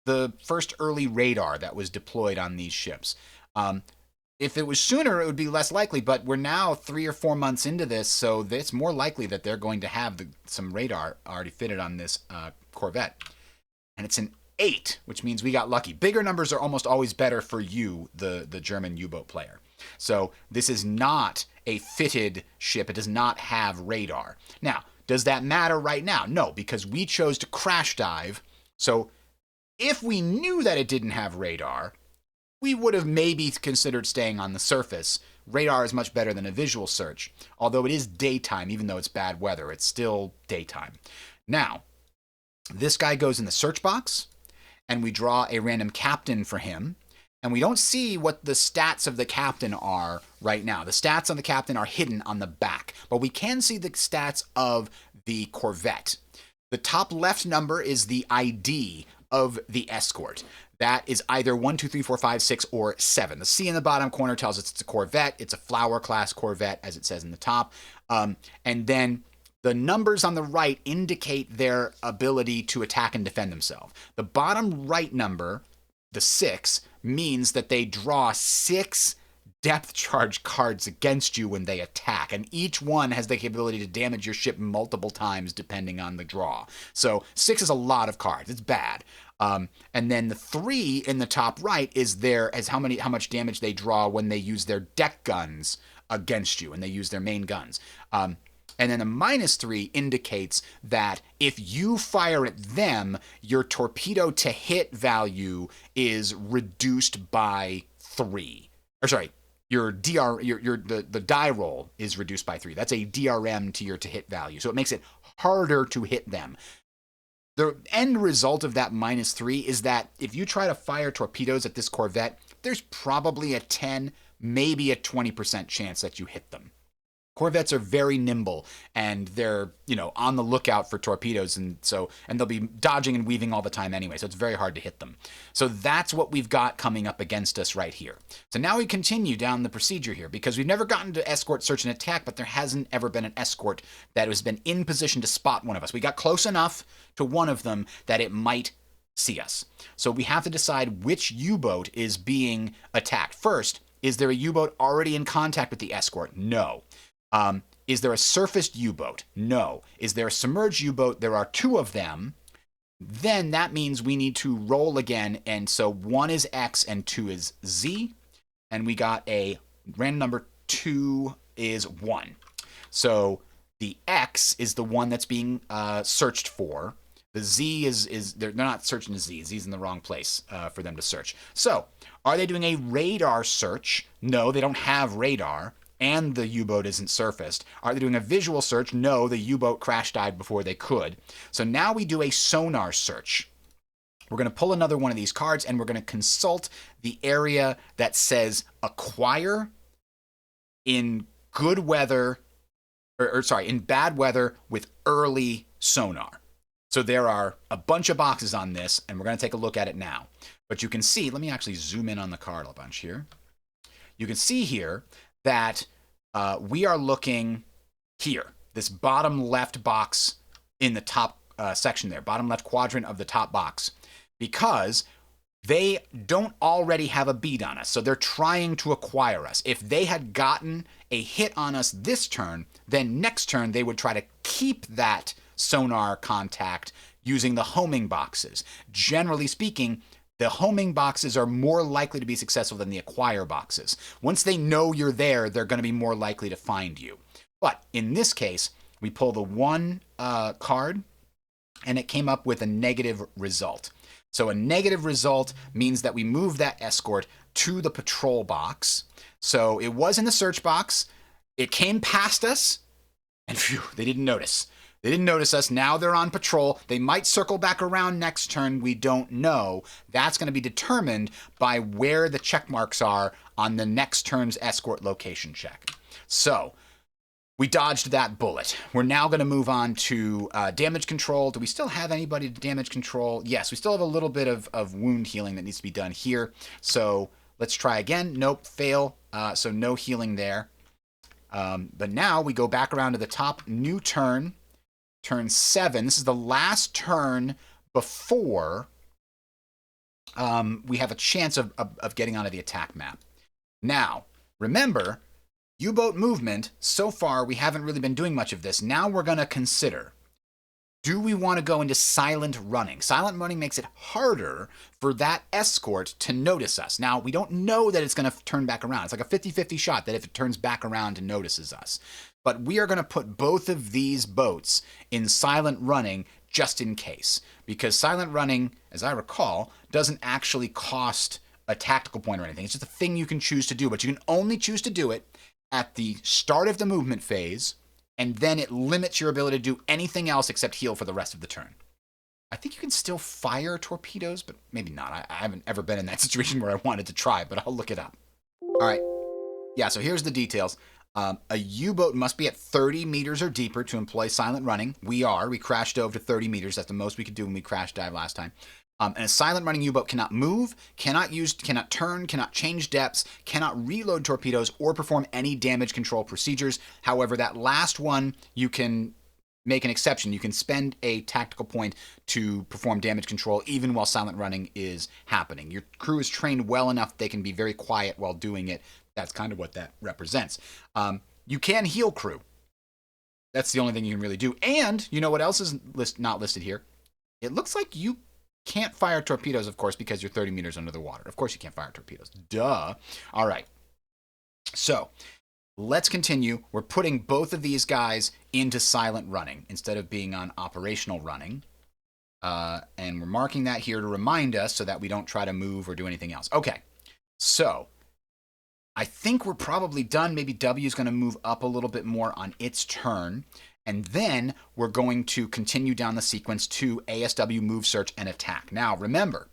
the first early radar that was deployed on these ships? If it was sooner, it would be less likely, but we're now 3 or 4 months into this, so it's more likely that they're going to have some radar already fitted on this corvette. And it's an 8, which means we got lucky. Bigger numbers are almost always better for you, the German U-boat player. So this is not a fitted ship. It does not have radar. Now, does that matter right now? No, because we chose to crash dive. So if we knew that it didn't have radar, we would have maybe considered staying on the surface. Radar is much better than a visual search. Although it is daytime, even though it's bad weather, it's still daytime. Now, this guy goes in the search box, and we draw a random captain for him. And we don't see what the stats of the captain are right now. The stats on the captain are hidden on the back, but we can see the stats of the corvette. The top left number is the ID of the escort. That is either 1, 2, 3, 4, 5, 6, or 7. The C in the bottom corner tells us it's a corvette. It's a flower class corvette, as it says in the top. And then the numbers on the right indicate their ability to attack and defend themselves. The bottom right number, the 6, means that they draw 6 depth charge cards against you when they attack, and each one has the capability to damage your ship multiple times depending on the draw. So 6 is a lot of cards. It's bad. And then the 3 in the top right is how much damage they draw when they use their deck guns against you, and they use their main guns. And then the -3 indicates that if you fire at them, your torpedo to hit value is reduced by 3. Or sorry, the die roll is reduced by 3. That's a DRM to your to hit value. So it makes it harder to hit them. The end result of that -3 is that if you try to fire torpedoes at this corvette, there's probably a 10, maybe a 20% chance that you hit them. Corvettes are very nimble, and they're, on the lookout for torpedoes, and they'll be dodging and weaving all the time anyway, so it's very hard to hit them. So that's what we've got coming up against us right here. So now we continue down the procedure here, because we've never gotten to escort, search, and attack, but there hasn't ever been an escort that has been in position to spot one of us. We got close enough to one of them that it might see us. So we have to decide which U-boat is being attacked. First, is there a U-boat already in contact with the escort? No. Is there a surfaced U-boat? No. Is there a submerged U-boat? There are 2 of them. Then that means we need to roll again, and so 1 is X and 2 is Z. And we got a random number, 2 is 1. So the X is the one that's being searched for. The Z is they're not searching the Z. Z's in the wrong place for them to search. So are they doing a radar search? No, they don't have radar. And the U-boat isn't surfaced. Are they doing a visual search? No, the U-boat crash dive before they could. So now we do a sonar search. We're going to pull another one of these cards, and we're going to consult the area that says acquire in good weather, in bad weather with early sonar. So there are a bunch of boxes on this, and we're going to take a look at it now. But you can see, let me actually zoom in on the card a bunch here. You can see here that we are looking here, this bottom left box in the top section there, bottom left quadrant of the top box, because they don't already have a bead on us, so they're trying to acquire us. If they had gotten a hit on us this turn, then next turn they would try to keep that sonar contact using the homing boxes. Generally speaking, the homing boxes are more likely to be successful than the acquire boxes. Once they know you're there, they're going to be more likely to find you. But in this case, we pull the 1 card, and it came up with a negative result. So a negative result means that we move that escort to the patrol box. So it was in the search box. It came past us, and phew, they didn't notice. They didn't notice us. Now they're on patrol. They might circle back around next turn. We don't know. That's going to be determined by where the check marks are on the next turn's escort location check. So we dodged that bullet. We're now going to move on to damage control. Do we still have anybody to damage control? Yes, we still have a little bit of wound healing that needs to be done here. So let's try again. Nope, fail. So no healing there. But now we go back around to the top. New turn. Turn 7. This is the last turn before we have a chance of getting onto the attack map. Now, remember, U-boat movement, so far we haven't really been doing much of this. Now we're going to consider, do we want to go into silent running? Silent running makes it harder for that escort to notice us. Now, we don't know that it's going to turn back around. It's like a 50-50 shot that if it turns back around and notices us. But we are going to put both of these boats in silent running just in case. Because silent running, as I recall, doesn't actually cost a tactical point or anything. It's just a thing you can choose to do. But you can only choose to do it at the start of the movement phase, and then it limits your ability to do anything else except heal for the rest of the turn. I think you can still fire torpedoes, but maybe not. I haven't ever been in that situation where I wanted to try, but I'll look it up. All right. Yeah, so here's the details. A U-boat must be at 30 meters or deeper to employ silent running. We are. We crashed over to 30 meters. That's the most we could do when we crash dive last time. And a silent running U-boat cannot move, cannot turn, cannot change depths, cannot reload torpedoes, or perform any damage control procedures. However, that last one, you can make an exception. You can spend a tactical point to perform damage control even while silent running is happening. Your crew is trained well enough that they can be very quiet while doing it. That's kind of what that represents. You can heal crew. That's the only thing you can really do. And you know what else is not listed here? It looks like you can't fire torpedoes, of course, because you're 30 meters under the water. Of course you can't fire torpedoes. Duh. All right. So let's continue. We're putting both of these guys into silent running instead of being on operational running. And we're marking that here to remind us so that we don't try to move or do anything else. Okay. So I think we're probably done. Maybe W is going to move up a little bit more on its turn. And then we're going to continue down the sequence to ASW, move, search, and attack. Now, remember,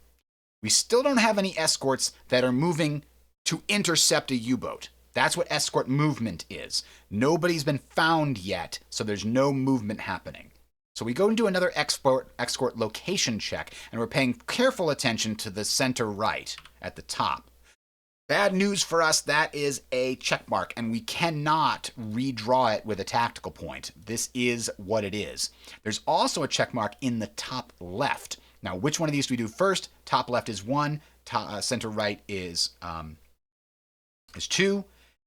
we still don't have any escorts that are moving to intercept a U-boat. That's what escort movement is. Nobody's been found yet, so there's no movement happening. So we go and do another escort location check, and we're paying careful attention to the center right at the top. Bad news for us, that is a check mark, and we cannot redraw it with a tactical point. This is what it is. There's also a check mark in the top left. Now, which one of these do we do first? Top left is 1, center right is 2,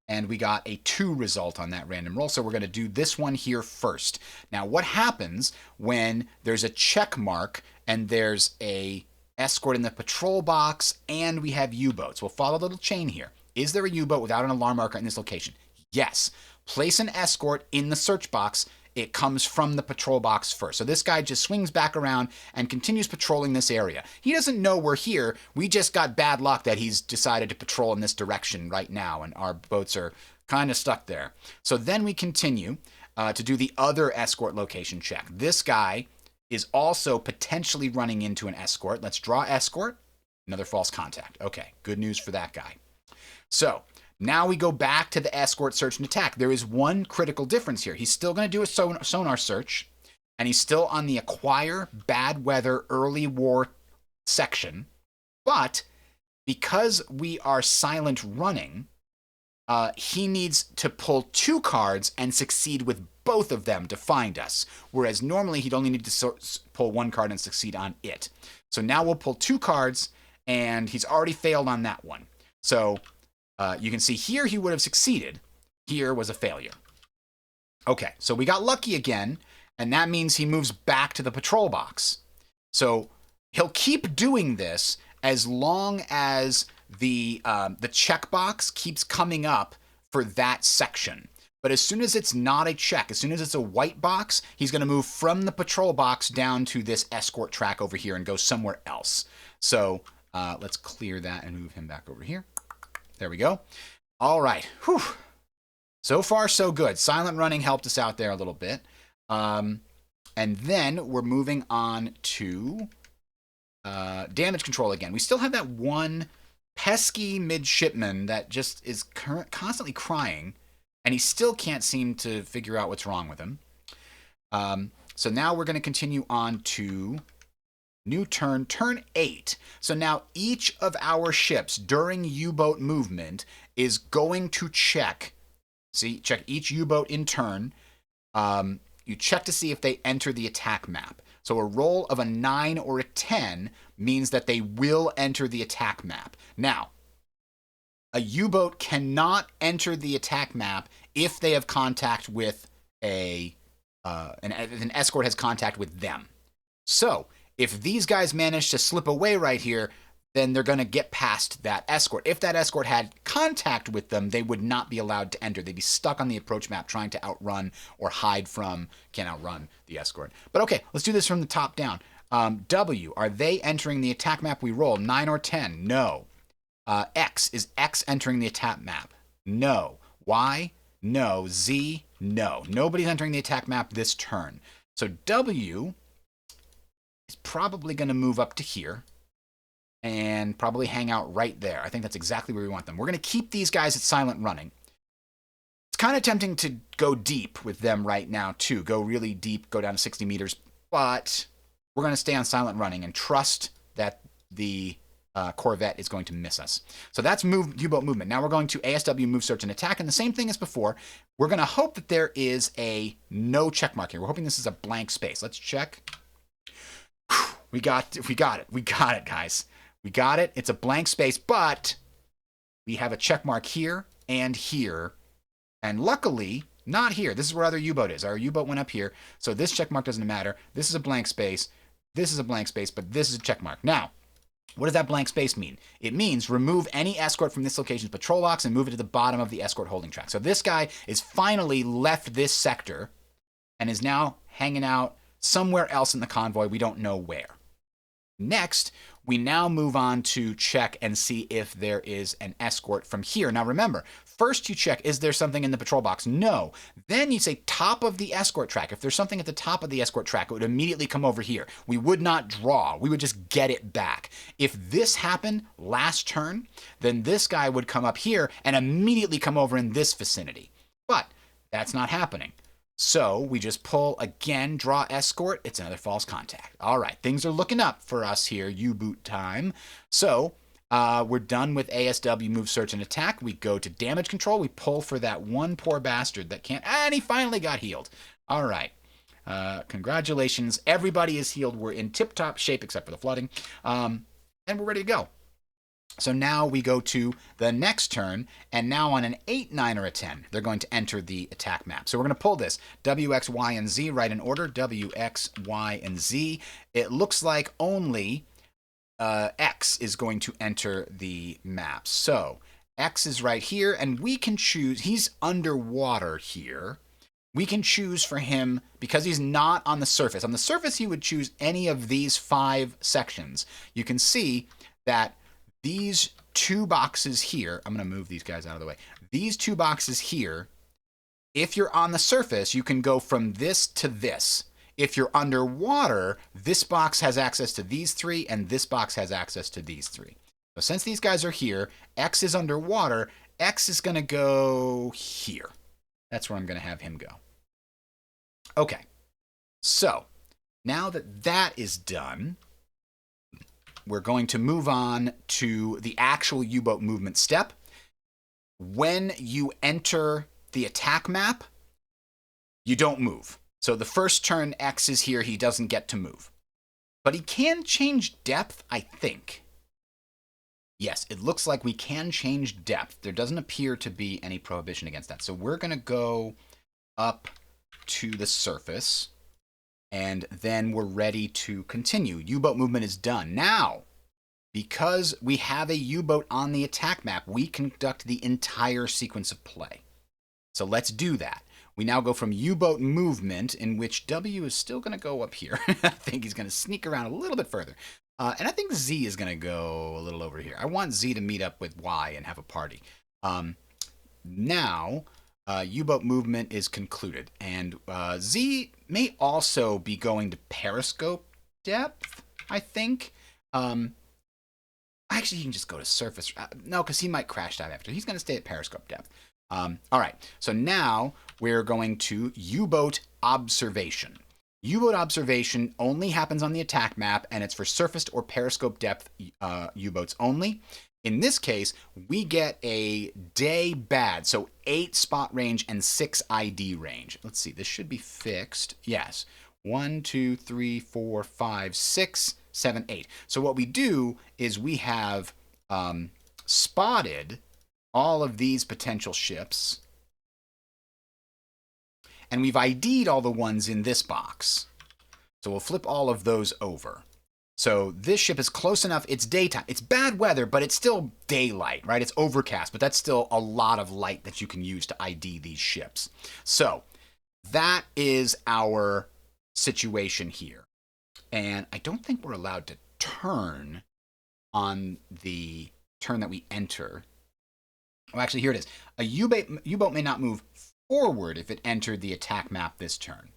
and we got a 2 result on that random roll, so we're going to do this one here first. Now, what happens when there's a check mark and there's a escort in the patrol box, and we have U-boats? We'll follow the little chain here. Is there a U-boat without an alarm marker in this location? Yes. Place an escort in the search box. It comes from the patrol box first. So this guy just swings back around and continues patrolling this area. He doesn't know we're here. We just got bad luck that he's decided to patrol in this direction right now, and our boats are kind of stuck there. So then we continue to do the other escort location check. This guy is also potentially running into an escort. Let's draw escort. Another false contact. Okay, good news for that guy. So now we go back to the escort search and attack. There is one critical difference here. He's still going to do a sonar search, and he's still on the acquire, bad weather, early war section. But because we are silent running, he needs to pull 2 cards and succeed with both of them to find us, whereas normally he'd only need to pull 1 card and succeed on it. So now we'll pull 2 cards, and he's already failed on that one. So you can see here he would have succeeded. Here was a failure. Okay, so we got lucky again, and that means he moves back to the patrol box. So he'll keep doing this as long as the checkbox keeps coming up for that section. But as soon as it's not a check, as soon as it's a white box, he's going to move from the patrol box down to this escort track over here and go somewhere else. So let's clear that and move him back over here. There we go. All right. Whew. So far, so good. Silent running helped us out there a little bit. And then we're moving on to damage control again. We still have that one pesky midshipman that just is constantly crying, and he still can't seem to figure out what's wrong with him. So now we're going to continue on to new turn, turn 8. So now each of our ships during U-boat movement is going to check. See, check each U-boat in turn. You check to see if they enter the attack map. So a roll of a 9 or a 10 means that they will enter the attack map. Now, a U-boat cannot enter the attack map if they have contact with an escort has contact with them. So if these guys manage to slip away right here, then they're going to get past that escort. If that escort had contact with them, they would not be allowed to enter. They'd be stuck on the approach map trying to outrun or hide from, can't outrun the escort. But okay, let's do this from the top down. W, are they entering the attack map we rolled? 9 or 10? No. X, is X entering the attack map? No. Y? No. Z? No. Nobody's entering the attack map this turn. So W He's probably going to move up to here and probably hang out right there. I think that's exactly where we want them. We're going to keep these guys at silent running. It's kind of tempting to go deep with them right now, too. Go really deep, go down to 60 meters. But we're going to stay on silent running and trust that the Corvette is going to miss us. So that's U-boat movement. Now we're going to ASW, move, search, and attack. And the same thing as before. We're going to hope that there is a no check mark here. We're hoping this is a blank space. Let's check. We got it. We got it, guys. We got it. It's a blank space, but we have a check mark here and here. And luckily, not here. This is where our other U-boat is. Our U-boat went up here, so this check mark doesn't matter. This is a blank space. This is a blank space, but this is a check mark. Now, what does that blank space mean? It means remove any escort from this location's patrol box and move it to the bottom of the escort holding track. So this guy is finally left this sector and is now hanging out somewhere else in the convoy. We don't know where. Next, we now move on to check and see if there is an escort from here. Now remember, first you check, is there something in the patrol box? No. Then you say top of the escort track. If there's something at the top of the escort track, it would immediately come over here. We would not draw. We would just get it back. If this happened last turn, then this guy would come up here and immediately come over in this vicinity. But that's not happening. So we just pull again, draw escort. It's another false contact. All right, things are looking up for us here, U-boot time. So we're done with ASW, move, search, and attack. We go to damage control. We pull for that one poor bastard that can't, and he finally got healed. All right, congratulations. Everybody is healed. We're in tip-top shape except for the flooding, and we're ready to go. So now we go to the next turn, and now on an 8, 9, or a 10, they're going to enter the attack map. So we're going to pull this. W, X, Y, and Z, right in order. W, X, Y, and Z. It looks like only X is going to enter the map. So X is right here, and we can choose. He's underwater here. We can choose for him, because he's not on the surface. On the surface, he would choose any of these 5 sections. You can see that these 2 boxes here, I'm going to move these guys out of the way. These 2 boxes here, if you're on the surface, you can go from this to this. If you're underwater, this box has access to these 3, and this box has access to these 3. So since these guys are here, X is underwater, X is going to go here. That's where I'm going to have him go. Okay, so now that that is done, we're going to move on to the actual U-boat movement step. When you enter the attack map, you don't move. So the first turn X is here, he doesn't get to move. But he can change depth, I think. Yes, it looks like we can change depth. There doesn't appear to be any prohibition against that. So we're going to go up to the surface, and then we're ready to continue. U-boat movement is done. Now, because we have a U-boat on the attack map, we conduct the entire sequence of play. So let's do that. We now go from U-boat movement, in which W is still going to go up here. I think he's going to sneak around a little bit further. And I think Z is going to go a little over here. I want Z to meet up with Y and have a party. Now, U-boat movement is concluded. And Z may also be going to periscope depth, I think. Actually, he can just go to surface. No, because he might crash dive after. He's going to stay at periscope depth. All right, so now we're going to U-boat observation. U-boat observation only happens on the attack map, and it's for surfaced or periscope depth U-boats only. In this case, we get a day bad, so 8 spot range and 6 ID range. Let's see, this should be fixed. Yes, 1, 2, 3, 4, 5, 6, 7, 8. So what we do is we have spotted all of these potential ships, and we've ID'd all the ones in this box. So we'll flip all of those over. So this ship is close enough. It's daytime. It's bad weather, but it's still daylight, right? It's overcast, but that's still a lot of light that you can use to ID these ships. So that is our situation here. And I don't think we're allowed to turn on the turn that we enter. Oh, actually, here it is. A U-boat may not move forward if it entered the attack map this turn.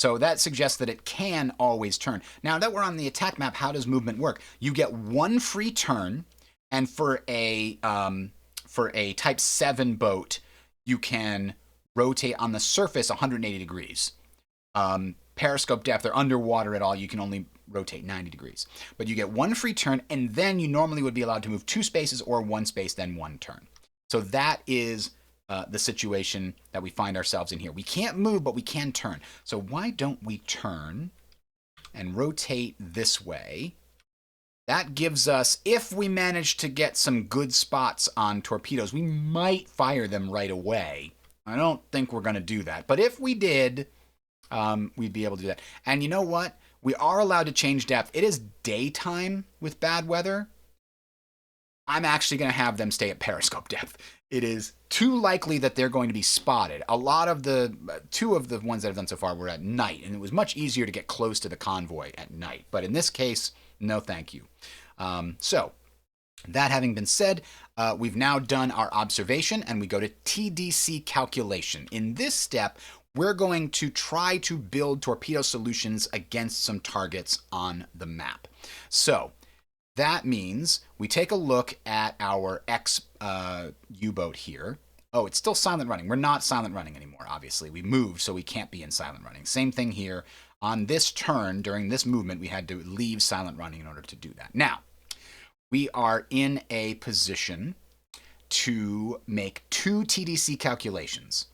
So that suggests that it can always turn. Now that we're on the attack map, how does movement work? You get one free turn, and for a Type 7 boat, you can rotate on the surface 180 degrees. Periscope depth or underwater at all, you can only rotate 90 degrees. But you get one free turn, and then you normally would be allowed to move 2 spaces or 1 space, then 1 turn. So that is the situation that we find ourselves in here. We can't move, but we can turn. So why don't we turn and rotate this way? That gives us, if we manage to get some good spots on torpedoes, we might fire them right away. I don't think we're going to do that. But if we did, we'd be able to do that. And you know what? We are allowed to change depth. It is daytime with bad weather. I'm actually going to have them stay at periscope depth. It is too likely that they're going to be spotted. A lot of the, 2 of the ones that I've done so far were at night, and it was much easier to get close to the convoy at night. But in this case, no thank you. So, that having been said, we've now done our observation, and we go to TDC calculation. In this step, we're going to try to build torpedo solutions against some targets on the map. So, that means we take a look at our X U-boat here. Oh, it's still silent running. We're not silent running anymore, obviously. We moved, so we can't be in silent running. Same thing here. On this turn, during this movement, we had to leave silent running in order to do that. Now, we are in a position to make 2 TDC calculations.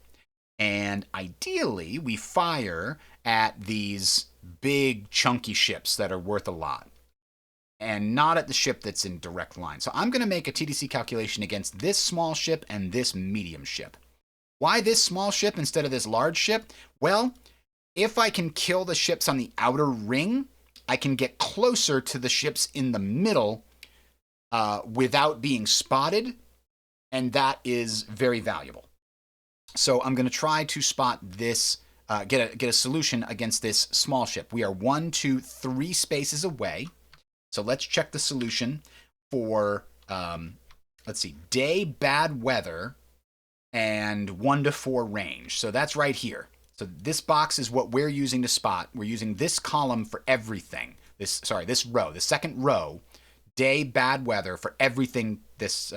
And ideally, we fire at these big, chunky ships that are worth a lot, and not at the ship that's in direct line. So I'm going to make a TDC calculation against this small ship and this medium ship. Why this small ship instead of this large ship? Well, if I can kill the ships on the outer ring, I can get closer to the ships in the middle without being spotted, and that is very valuable. So I'm going to try to spot this, get a solution against this small ship. We are 1, 2, 3 spaces away. So let's check the solution for, let's see, day, bad weather, and 1 to 4 range. So that's right here. So this box is what we're using to spot. We're using this column for everything. This row, the second row, day, bad weather for everything this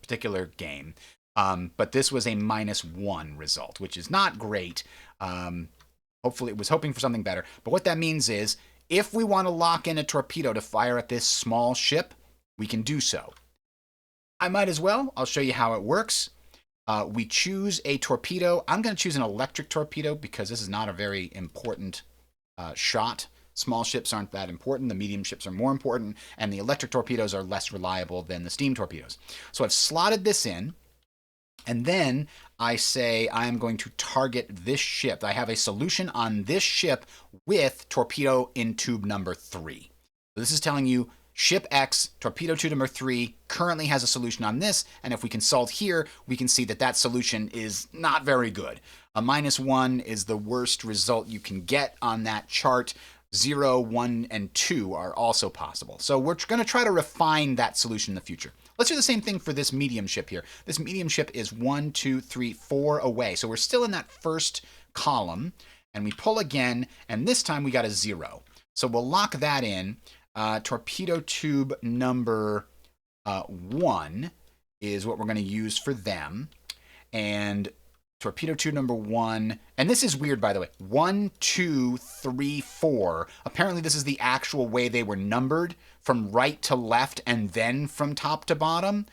particular game. But this was a -1 result, which is not great. Hopefully, it was hoping for something better. But what that means is, if we want to lock in a torpedo to fire at this small ship, we can do so. I might as well. I'll show you how it works. We choose a torpedo. I'm going to choose an electric torpedo because this is not a very important shot. Small ships aren't that important. The medium ships are more important. And the electric torpedoes are less reliable than the steam torpedoes. So I've slotted this in. And then I say I'm going to target this ship. I have a solution on this ship with torpedo in tube number 3. So this is telling you ship X, torpedo tube number 3, currently has a solution on this. And if we consult here, we can see that that solution is not very good. A -1 is the worst result you can get on that chart. 0, 1, and 2 are also possible. So we're going to try to refine that solution in the future. Let's do the same thing for this medium ship here. This medium ship is 1, 2, 3, 4 away. So we're still in that first column. And we pull again, and this time we got a 0. So we'll lock that in. Torpedo tube number 1 is what we're going to use for them. And torpedo tube number 1, and this is weird, by the way. 1, 2, 3, 4. Apparently this is the actual way they were numbered, from right to left and then from top to bottom.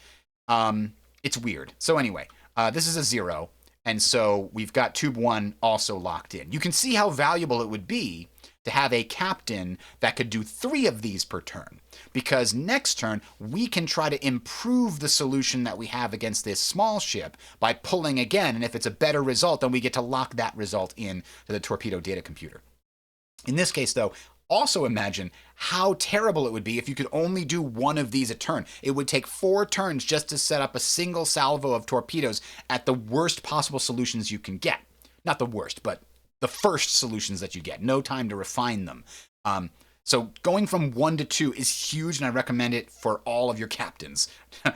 It's weird. So anyway, this is a 0, and so we've got tube 1 also locked in. You can see how valuable it would be to have a captain that could do 3 of these per turn, because next turn we can try to improve the solution that we have against this small ship by pulling again, and if it's a better result, then we get to lock that result in to the torpedo data computer. In this case, though, also imagine how terrible it would be if you could only do 1 of these a turn. It would take 4 turns just to set up a single salvo of torpedoes at the worst possible solutions you can get. Not the worst, but the first solutions that you get. No time to refine them. So going from 1 to 2 is huge, and I recommend it for all of your captains.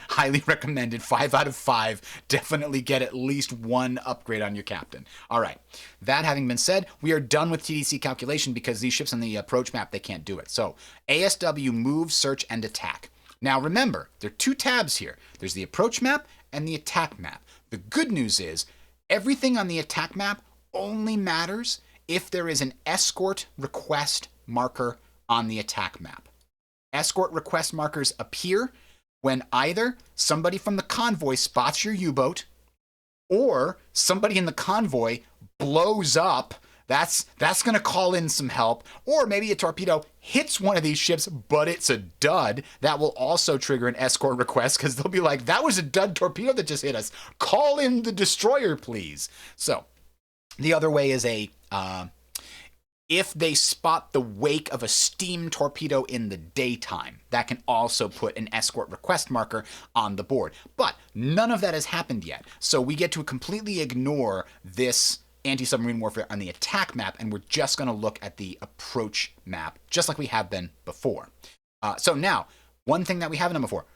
Highly recommended. 5 out of 5. Definitely get at least 1 upgrade on your captain. All right. That having been said, we are done with TDC calculation because these ships on the approach map, they can't do it. So ASW, move, search, and attack. Now remember, there are 2 tabs here. There's the approach map and the attack map. The good news is everything on the attack map only matters if there is an escort request marker on the attack map. Escort request markers appear when either somebody from the convoy spots your U-boat or somebody in the convoy blows up. That's going to call in some help. Or maybe a torpedo hits one of these ships, but it's a dud. That will also trigger an escort request because they'll be like, that was a dud torpedo that just hit us. Call in the destroyer, please. So the other way is if they spot the wake of a steam torpedo in the daytime, that can also put an escort request marker on the board. But none of that has happened yet. So we get to completely ignore this anti-submarine warfare on the attack map, and we're just going to look at the approach map, just like we have been before. So now, one thing that we haven't done before,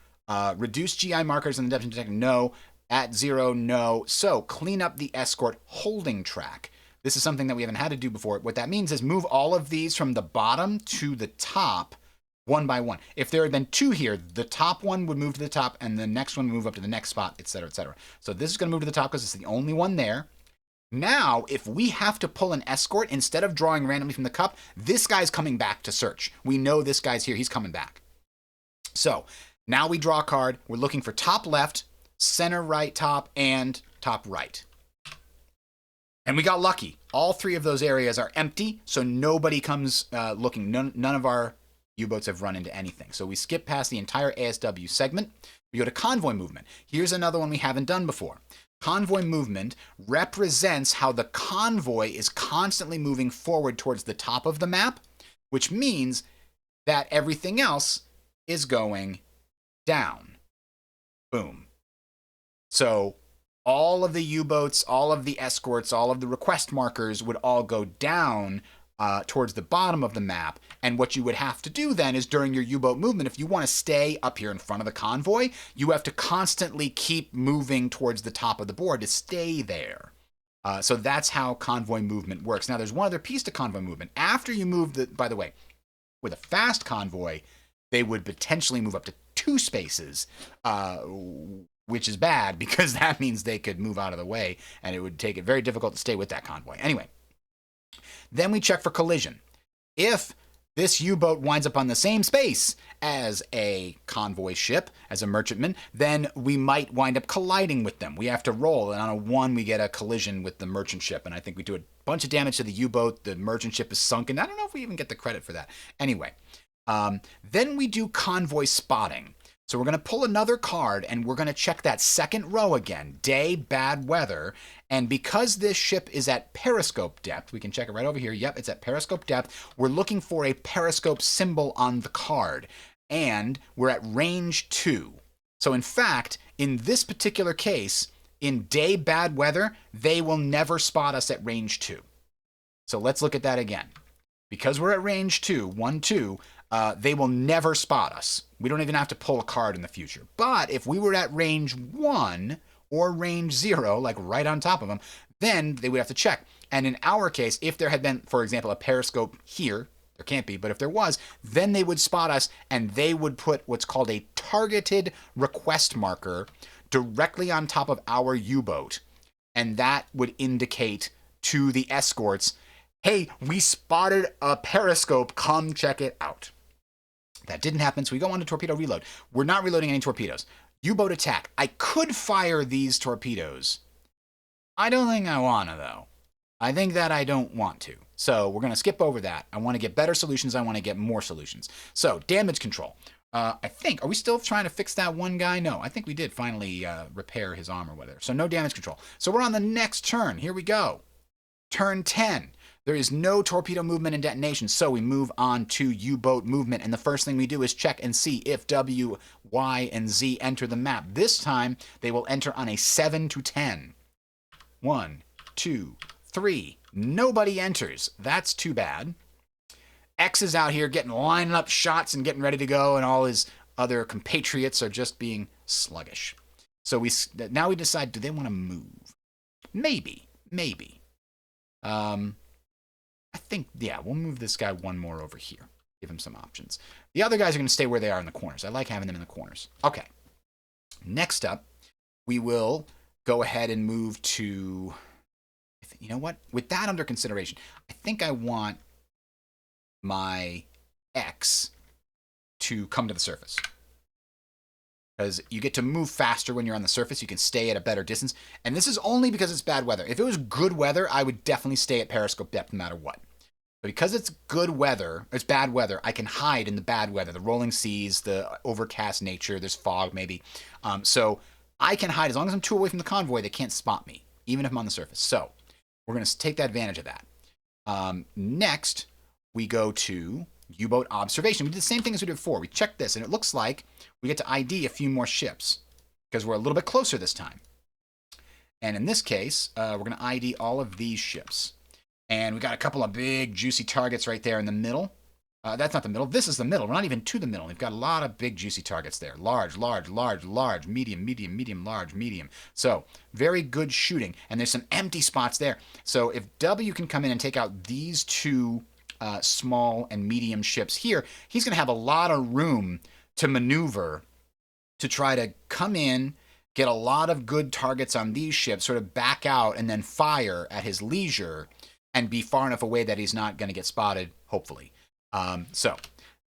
reduce GI markers in the depth detector, no. At 0, no. So clean up the escort holding track. This is something that we haven't had to do before. What that means is move all of these from the bottom to the top one by one. If there had been 2 here, the top one would move to the top and the next one would move up to the next spot, etc., etc. So this is going to move to the top because it's the only one there. Now, if we have to pull an escort, instead of drawing randomly from the cup, this guy's coming back to search. We know this guy's here. He's coming back. So now we draw a card. We're looking for top left, center right top, and top right. And we got lucky. All 3 of those areas are empty, so nobody comes looking. None of our U-boats have run into anything. So we skip past the entire ASW segment. We go to convoy movement. Here's another one we haven't done before. Convoy movement represents how the convoy is constantly moving forward towards the top of the map, which means that everything else is going down. Boom. So all of the U-boats, all of the escorts, all of the request markers would all go down towards the bottom of the map. And what you would have to do then is during your U-boat movement, if you want to stay up here in front of the convoy, you have to constantly keep moving towards the top of the board to stay there. So that's how convoy movement works. Now, there's one other piece to convoy movement. After you move by the way, with a fast convoy, they would potentially move up to 2 spaces, which is bad because that means they could move out of the way and it would take it very difficult to stay with that convoy. Anyway, then we check for collision. If this U-boat winds up on the same space as a convoy ship, as a merchantman, then we might wind up colliding with them. We have to roll, and on a 1, we get a collision with the merchant ship, and I think we do a bunch of damage to the U-boat. The merchant ship is sunken. I don't know if we even get the credit for that. Anyway, then we do convoy spotting. So we're going to pull another card, and we're going to check that second row again, day, bad weather. And because this ship is at periscope depth, we can check it right over here. Yep, it's at periscope depth. We're looking for a periscope symbol on the card, and we're at range 2. So in fact, in this particular case, in day, bad weather, they will never spot us at range 2. So let's look at that again. Because we're at range 2, 1, 2, they will never spot us. We don't even have to pull a card in the future. But if we were at range 1 or range 0, like right on top of them, then they would have to check. And in our case, if there had been, for example, a periscope here, there can't be, but if there was, then they would spot us and they would put what's called a targeted request marker directly on top of our U-boat. And that would indicate to the escorts, hey, we spotted a periscope, come check it out. That didn't happen, so we go on to torpedo reload. We're not reloading any torpedoes. U-boat attack. I could fire these torpedoes. I don't think I want to, though. I think that I don't want to. So we're going to skip over that. I want to get better solutions. I want to get more solutions. So damage control. I think, are we still trying to fix that one guy? No, I think we did finally repair his arm or whatever. So no damage control. So we're on the next turn. Here we go. Turn 10. There is no torpedo movement and detonation, so we move on to U-boat movement. And the first thing we do is check and see if W, Y, and Z enter the map. This time, they will enter on a 7 to 10. 1, 2, 3. Nobody enters. That's too bad. X is out here lining up shots and getting ready to go, and all his other compatriots are just being sluggish. So now we decide, do they want to move? Maybe. I think, yeah, we'll move this guy one more over here. Give him some options. The other guys are going to stay where they are in the corners. I like having them in the corners. Okay. Next up, we will go ahead and move to... You know what? With that under consideration, I think I want my X to come to the surface. Because you get to move faster when you're on the surface. You can stay at a better distance. And this is only because it's bad weather. If it was good weather, I would definitely stay at periscope depth no matter what. But because it's good weather, it's bad weather, I can hide in the bad weather. The rolling seas, the overcast nature, there's fog maybe. So I can hide. As long as I'm 2 away from the convoy, they can't spot me, even if I'm on the surface. So we're going to take that advantage of that. Next, we go to U-boat observation. We did the same thing as we did before. We checked this, and it looks like we get to ID a few more ships because we're a little bit closer this time. And in this case, we're going to ID all of these ships. And we got a couple of big, juicy targets right there in the middle. That's not the middle. This is the middle. We're not even to the middle. We've got a lot of big, juicy targets there. Large, large, large, large, medium, medium, medium, large, medium. So very good shooting. And there's some empty spots there. So if W can come in and take out these two small and medium ships here, he's going to have a lot of room to maneuver to try to come in, get a lot of good targets on these ships, sort of back out and then fire at his leisure and be far enough away that he's not going to get spotted, hopefully. So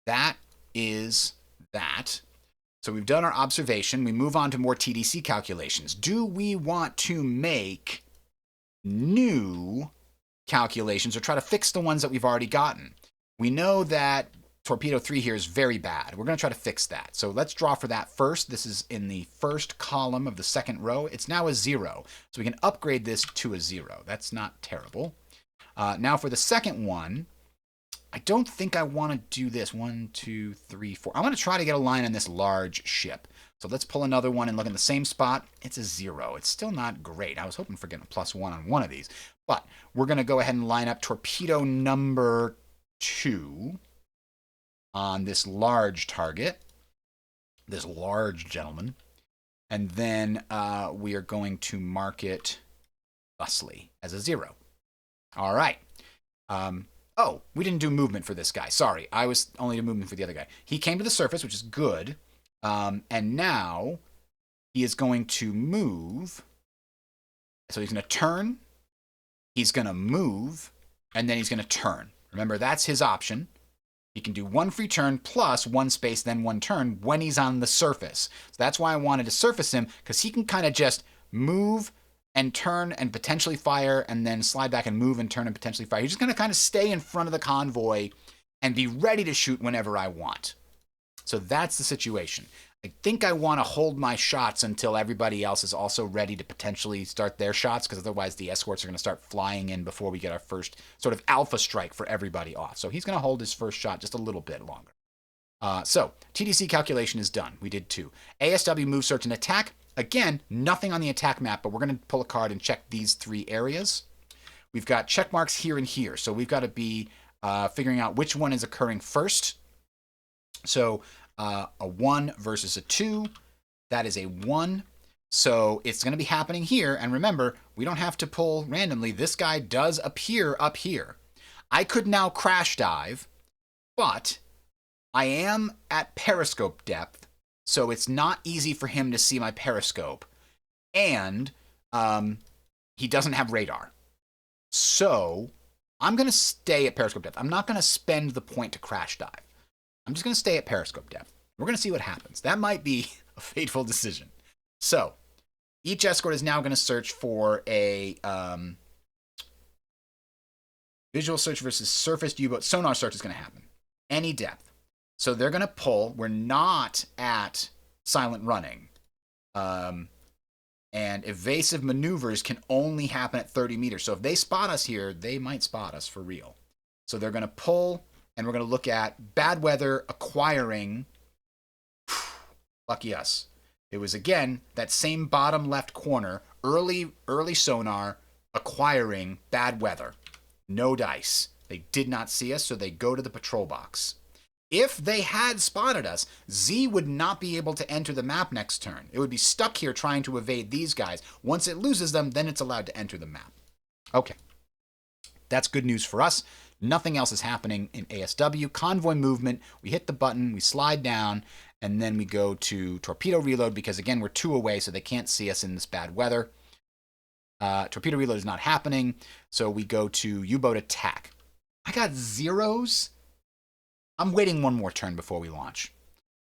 that is that. So we've done our observation. We move on to more TDC calculations. Do we want to make new calculations or try to fix the ones that we've already gotten? We know that Torpedo 3 here is very bad. We're going to try to fix that. So let's draw for that first. This is in the first column of the second row. It's now a 0. So we can upgrade this to a 0. That's not terrible. Now for the second one, I don't think I want to do this. 1, 2, 3, 4. I want to try to get a line on this large ship. So let's pull another one and look in the same spot. It's a 0. It's still not great. I was hoping for getting a +1 on one of these. But we're going to go ahead and line up torpedo number 2 on this large target, this large gentleman. And then we are going to mark it thusly as a 0. All right. Oh, we didn't do movement for this guy. Sorry, I was only doing movement for the other guy. He came to the surface, which is good. And now he is going to move. So he's going to turn. He's going to move. And then he's going to turn. Remember, that's his option. He can do 1 free turn plus 1 space, then 1 turn when he's on the surface. So that's why I wanted to surface him, because he can kind of just move and turn and potentially fire and then slide back and move and turn and potentially fire. He's just going to kind of stay in front of the convoy and be ready to shoot whenever I want. So that's the situation. I think I want to hold my shots until everybody else is also ready to potentially start their shots, because otherwise the escorts are going to start flying in before we get our first sort of alpha strike for everybody off. So he's going to hold his first shot just a little bit longer. So TDC calculation is done. We did 2. ASW move, search, and attack. Again, nothing on the attack map, but we're going to pull a card and check these 3 areas. We've got check marks here and here, so we've got to be figuring out which one is occurring first. So a 1 versus a 2, that is a 1. So it's going to be happening here, and remember, we don't have to pull randomly. This guy does appear up here. I could now crash dive, but I am at periscope depth, so it's not easy for him to see my periscope. And he doesn't have radar. So I'm going to stay at periscope depth. I'm not going to spend the point to crash dive. I'm just going to stay at periscope depth. We're going to see what happens. That might be a fateful decision. So each escort is now going to search for a visual search versus surface U-boat. Sonar search is going to happen. Any depth. So they're going to pull. We're not at silent running. And evasive maneuvers can only happen at 30 meters. So if they spot us here, they might spot us for real. So they're going to pull, and we're going to look at bad weather acquiring. Lucky us. It was, again, that same bottom left corner, early sonar acquiring bad weather. No dice. They did not see us, so they go to the patrol box. If they had spotted us, Z would not be able to enter the map next turn. It would be stuck here trying to evade these guys. Once it loses them, then it's allowed to enter the map. Okay. That's good news for us. Nothing else is happening in ASW. Convoy movement, we hit the button, we slide down, and then we go to torpedo reload because, again, we're 2 away, so they can't see us in this bad weather. Torpedo reload is not happening, so we go to U-boat attack. I got zeros. I'm waiting one more turn before we launch.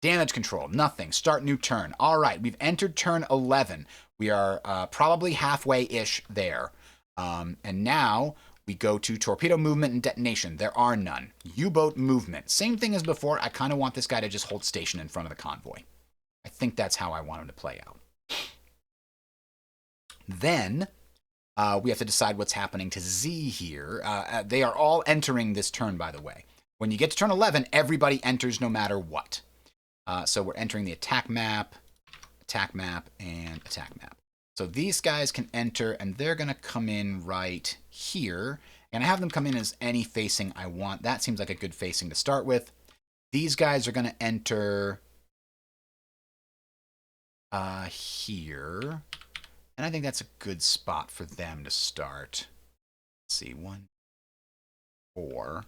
Damage control, nothing. Start new turn. All right, we've entered turn 11. We are probably halfway-ish there. And now we go to torpedo movement and detonation. There are none. U-boat movement. Same thing as before. I kind of want this guy to just hold station in front of the convoy. I think that's how I want him to play out. Then we have to decide what's happening to Z here. They are all entering this turn, by the way. When you get to turn 11, everybody enters no matter what. So we're entering the attack map, and attack map. So these guys can enter, and they're going to come in right here. And I have them come in as any facing I want. That seems like a good facing to start with. These guys are going to enter here. And I think that's a good spot for them to start. Let's see, 1, 4.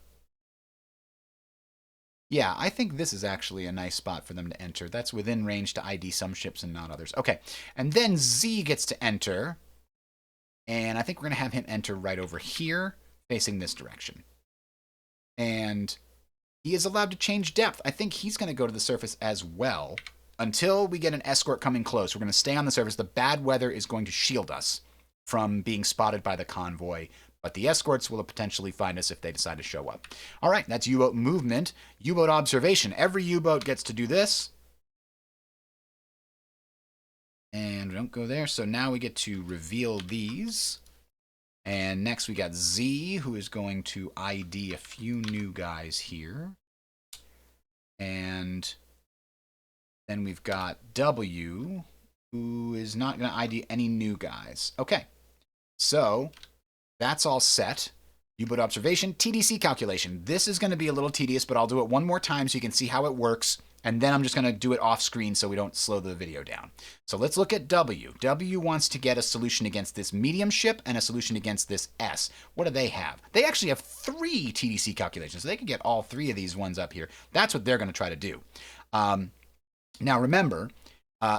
Yeah, I think this is actually a nice spot for them to enter. That's within range to ID some ships and not others. Okay, and then Z gets to enter. And I think we're going to have him enter right over here, facing this direction. And he is allowed to change depth. I think he's going to go to the surface as well. Until we get an escort coming close, we're going to stay on the surface. The bad weather is going to shield us from being spotted by the convoy. But the escorts will potentially find us if they decide to show up. All right, that's U-boat movement. U-boat observation. Every U-boat gets to do this. And we don't go there. So now we get to reveal these. And next we got Z, who is going to ID a few new guys here. And then we've got W, who is not going to ID any new guys. Okay, so that's all set. U-boat observation, TDC calculation. This is going to be a little tedious, but I'll do it one more time so you can see how it works. And then I'm just going to do it off screen so we don't slow the video down. So let's look at W. W wants to get a solution against this medium ship and a solution against this S. What do they have? They actually have 3 TDC calculations. So they can get all 3 of these ones up here. That's what they're going to try to do. Now remember,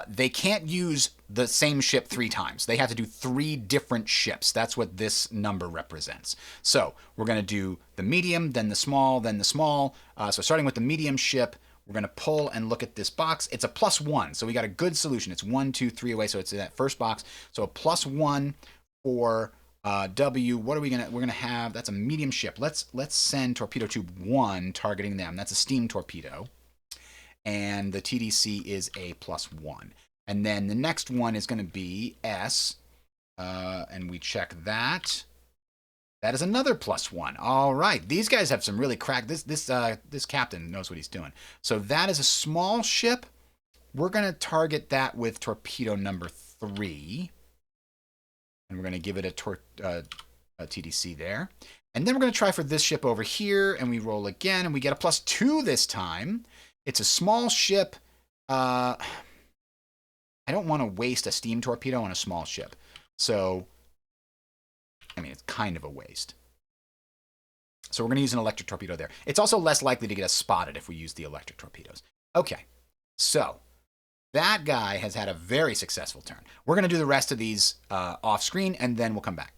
they can't use the same ship 3 times. They have to do 3 different ships. That's what this number represents. So we're going to do the medium, then the small, then the small. So starting with the medium ship, we're going to pull and look at this box. It's a +1, so we got a good solution. It's 1, 2, 3 away, so it's in that first box. So a +1 for W. What are we gonna? We're gonna have. That's a medium ship. Let's send torpedo tube 1 targeting them. That's a steam torpedo. And the TDC is a +1. And then the next one is going to be S, and we check that. That is another +1. All right, these guys have some really this captain knows what he's doing. So that is a small ship. We're going to target that with torpedo number 3, and we're going to give it a TDC there. And then we're going to try for this ship over here, and we roll again, and we get a +2 this time. It's a small ship. I don't want to waste a steam torpedo on a small ship. So, I mean, it's kind of a waste. So we're going to use an electric torpedo there. It's also less likely to get us spotted if we use the electric torpedoes. Okay, so that guy has had a very successful turn. We're going to do the rest of these off screen, and then we'll come back.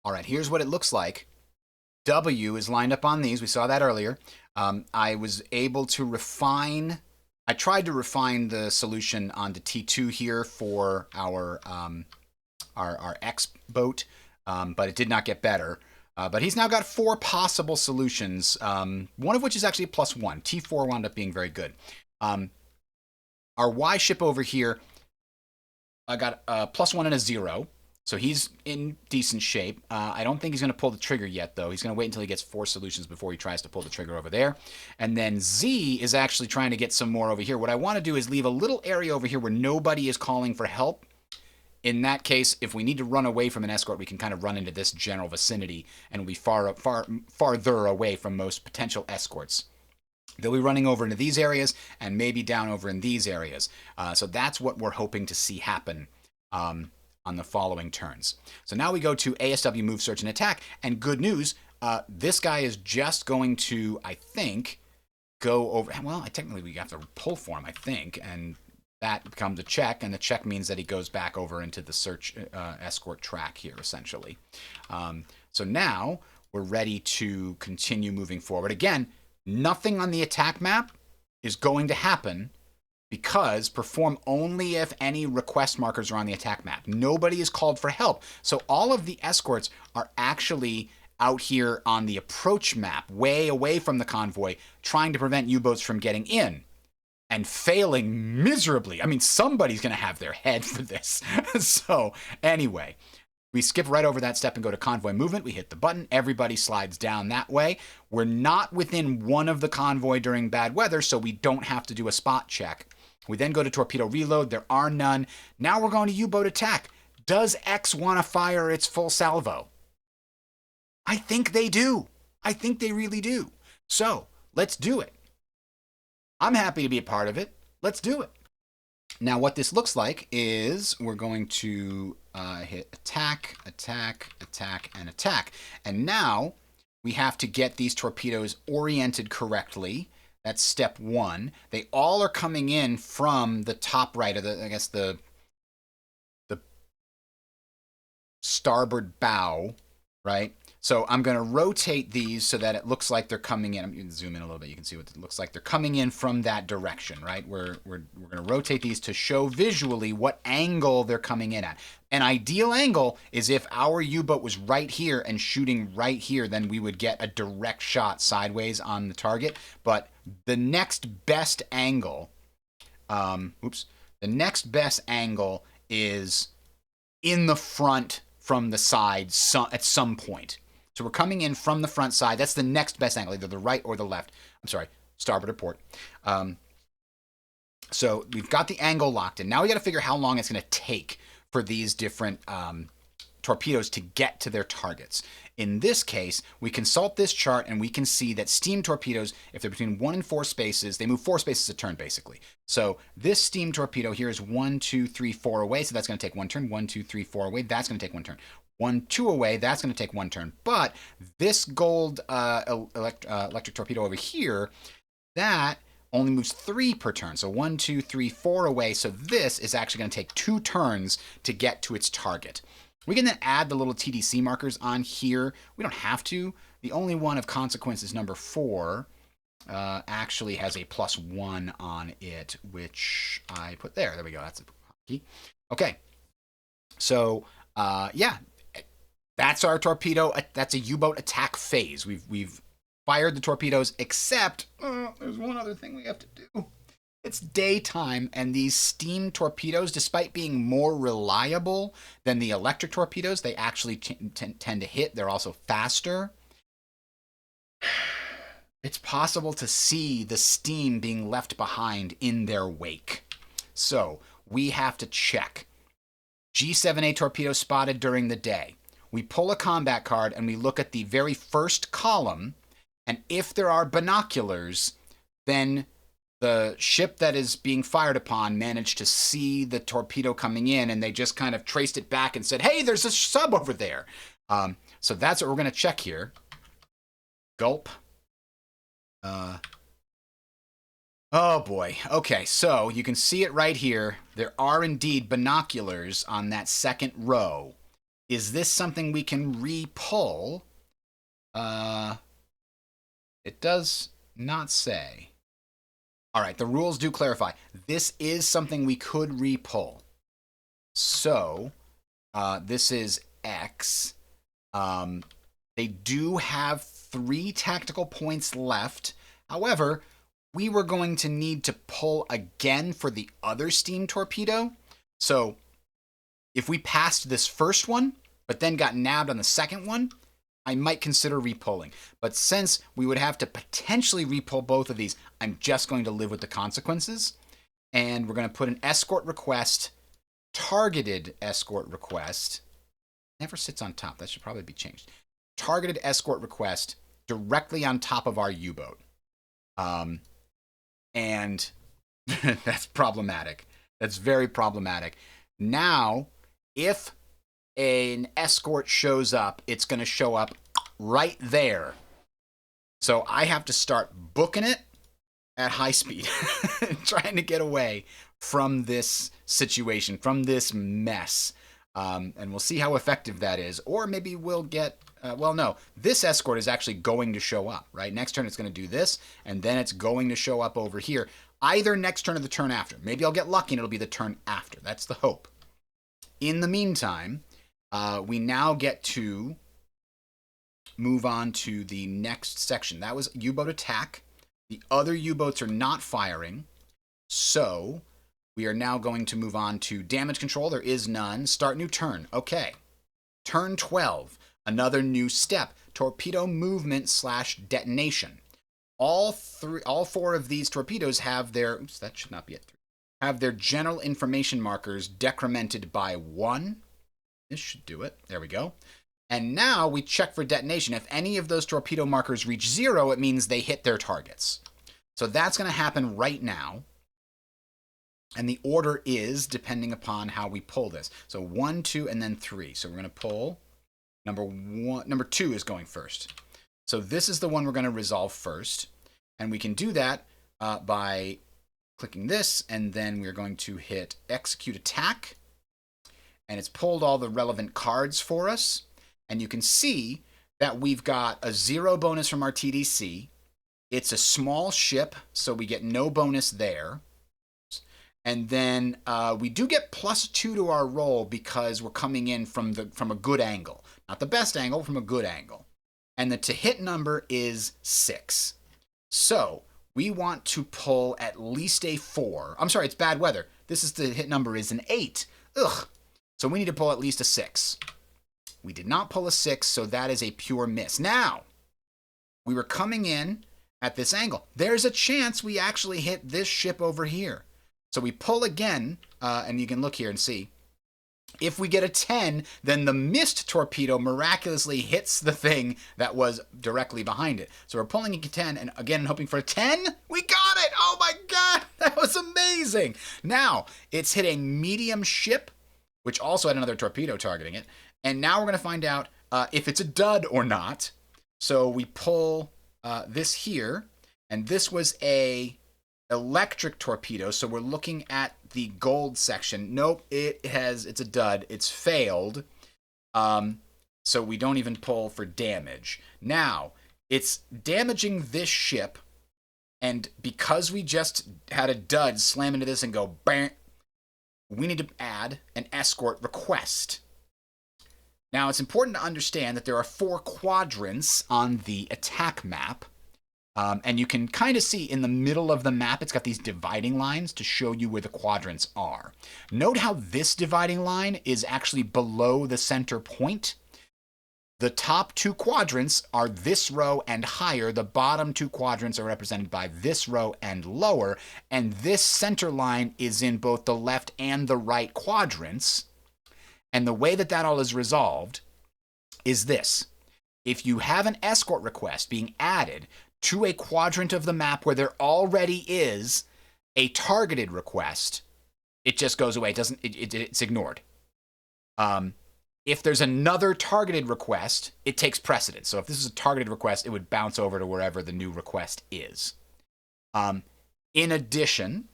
All right, here's what it looks like. W is lined up on these. We saw that earlier. I was able to refine. I tried to refine the solution onto T2 here for our X boat, but it did not get better. But he's now got 4 possible solutions, one of which is actually a +1. T4 wound up being very good. Our Y ship over here, I got a +1 and a 0. So he's in decent shape. I don't think he's going to pull the trigger yet, though. He's going to wait until he gets 4 solutions before he tries to pull the trigger over there. And then Z is actually trying to get some more over here. What I want to do is leave a little area over here where nobody is calling for help In that case, if we need to run away from an escort, we can kind of run into this general vicinity and we'll be farther away from most potential escorts. They'll be running over into these areas and maybe down over in these areas. So that's what we're hoping to see happen on the following turns. So now we go to ASW move, search, and attack. And good news, this guy is just going to, I think, go over. Well, technically we have to pull for him, I think, and that becomes a check, and the check means that he goes back over into the search escort track here, essentially. So now we're ready to continue moving forward. Again, nothing on the attack map is going to happen because perform only if any request markers are on the attack map. Nobody is called for help. So all of the escorts are actually out here on the approach map, way away from the convoy, trying to prevent U-boats from getting in and failing miserably. I mean, somebody's going to have their head for this. So anyway, we skip right over that step and go to convoy movement. We hit the button. Everybody slides down that way. We're not within one of the convoy during bad weather, so we don't have to do a spot check. We then go to torpedo reload. There are none. Now we're going to U-boat attack. Does X want to fire its full salvo? I think they do. I think they really do. So let's do it. I'm happy to be a part of it. Let's do it. Now what this looks like is we're going to hit attack, attack, attack, and attack. And now we have to get these torpedoes oriented correctly. That's step one. They all are coming in from the top right of the starboard bow, right? So I'm going to rotate these so that it looks like they're coming in. I'm going to zoom in a little bit. You can see what it looks like. They're coming in from that direction, right? We're going to rotate these to show visually what angle they're coming in at. An ideal angle is if our U-boat was right here and shooting right here, then we would get a direct shot sideways on the target. But the next best angle, the next best angle is in the front from the side at some point. So we're coming in from the front side. That's the next best angle, either the right or the left. I'm sorry, starboard or port. So we've got the angle locked in. Now we got to figure how long it's going to take for these different torpedoes to get to their targets. In this case, we consult this chart and we can see that steam torpedoes, if they're between 1 and 4 spaces, they move 4 spaces a turn, basically. So this steam torpedo here is 1, 2, 3, 4 away, so that's going to take 1 turn. 1, 2, 3, 4 away, that's going to take 1 turn. 1, 2 away, that's going to take 1 turn. But this gold electric torpedo over here, that only moves 3 per turn. So 1, 2, 3, 4 away. So this is actually going to take 2 turns to get to its target. We can then add the little TDC markers on here. We don't have to. The only one of consequence is number 4. Actually has a +1 on it, which I put there. There we go. That's a key. Okay. So, yeah. That's our torpedo. That's a U-boat attack phase. We've fired the torpedoes, except there's one other thing we have to do. It's daytime, and these steam torpedoes, despite being more reliable than the electric torpedoes, they actually tend to hit. They're also faster. It's possible to see the steam being left behind in their wake. So we have to check. G7A torpedo spotted during the day. We pull a combat card and we look at the very first column, and if there are binoculars, then the ship that is being fired upon managed to see the torpedo coming in, and they just kind of traced it back and said, hey, there's a sub over there. So that's what we're going to check here. Gulp. Oh boy. Okay, so you can see it right here. There are indeed binoculars on that second row. Is this something we can re-pull? It does not say. All right, the rules do clarify. This is something we could re-pull. So, this is X. They do have 3 tactical points left. However, we were going to need to pull again for the other steam torpedo. So, if we passed this first one, but then got nabbed on the second one, I might consider repulling. But since we would have to potentially repull both of these, I'm just going to live with the consequences. And we're going to put an escort request targeted escort request. Never sits on top. That should probably be changed. Targeted escort request directly on top of our U-boat. And that's problematic. That's very problematic. Now, if an escort shows up, it's going to show up right there. So I have to start booking it at high speed, trying to get away from this situation, from this mess. And we'll see how effective that is. Or maybe we'll get, well, no, this escort is actually going to show up, right? Next turn it's going to do this, and then it's going to show up over here. Either next turn or the turn after. Maybe I'll get lucky and it'll be the turn after. That's the hope. In the meantime, we now get to move on to the next section. That was U-boat attack. The other U-boats are not firing. So we are now going to move on to damage control. There is none. Start new turn. Okay. Turn 12. Another new step. Torpedo movement / detonation. All four of these torpedoes have their, oops, that should not be at 3, have their general information markers decremented by 1. This should do it. There we go. And now we check for detonation. If any of those torpedo markers reach 0, it means they hit their targets. So that's going to happen right now. And the order is depending upon how we pull this. So 1, 2, and then 3. So we're going to pull number 2 is going first. So this is the one we're going to resolve first. And we can do that by clicking this, and then we're going to hit execute attack. And it's pulled all the relevant cards for us. And you can see that we've got a 0 bonus from our TDC. It's a small ship, so we get no bonus there. And then we do get +2 to our roll because we're coming in from a good angle. Not the best angle, from a good angle. And the to-hit number is 6. So we want to pull at least a 4. I'm sorry, it's bad weather. This is the hit number is an 8. Ugh. So we need to pull at least a 6. We did not pull a 6, so that is a pure miss. Now, we were coming in at this angle. There's a chance we actually hit this ship over here. So we pull again, and you can look here and see. If we get a 10, then the missed torpedo miraculously hits the thing that was directly behind it. So we're pulling a 10, and again, hoping for a 10. We got it! Oh my god! That was amazing! Now, it's hit a medium ship, which also had another torpedo targeting it. And now we're going to find out if it's a dud or not. So we pull this here, and this was a electric torpedo, so we're looking at the gold section. Nope, it's a dud. It's failed. So we don't even pull for damage. Now, it's damaging this ship, and because we just had a dud slam into this and go bang, we need to add an escort request. Now, it's important to understand that there are 4 quadrants on the attack map. And you can kind of see in the middle of the map, it's got these dividing lines to show you where the quadrants are. Note how this dividing line is actually below the center point. The top 2 quadrants are this row and higher. The bottom 2 quadrants are represented by this row and lower. And this center line is in both the left and the right quadrants. And the way that all is resolved is this. If you have an escort request being added to a quadrant of the map where there already is a targeted request, it just goes away. It's ignored. If there's another targeted request, it takes precedence. So if this is a targeted request, it would bounce over to wherever the new request is. In addition,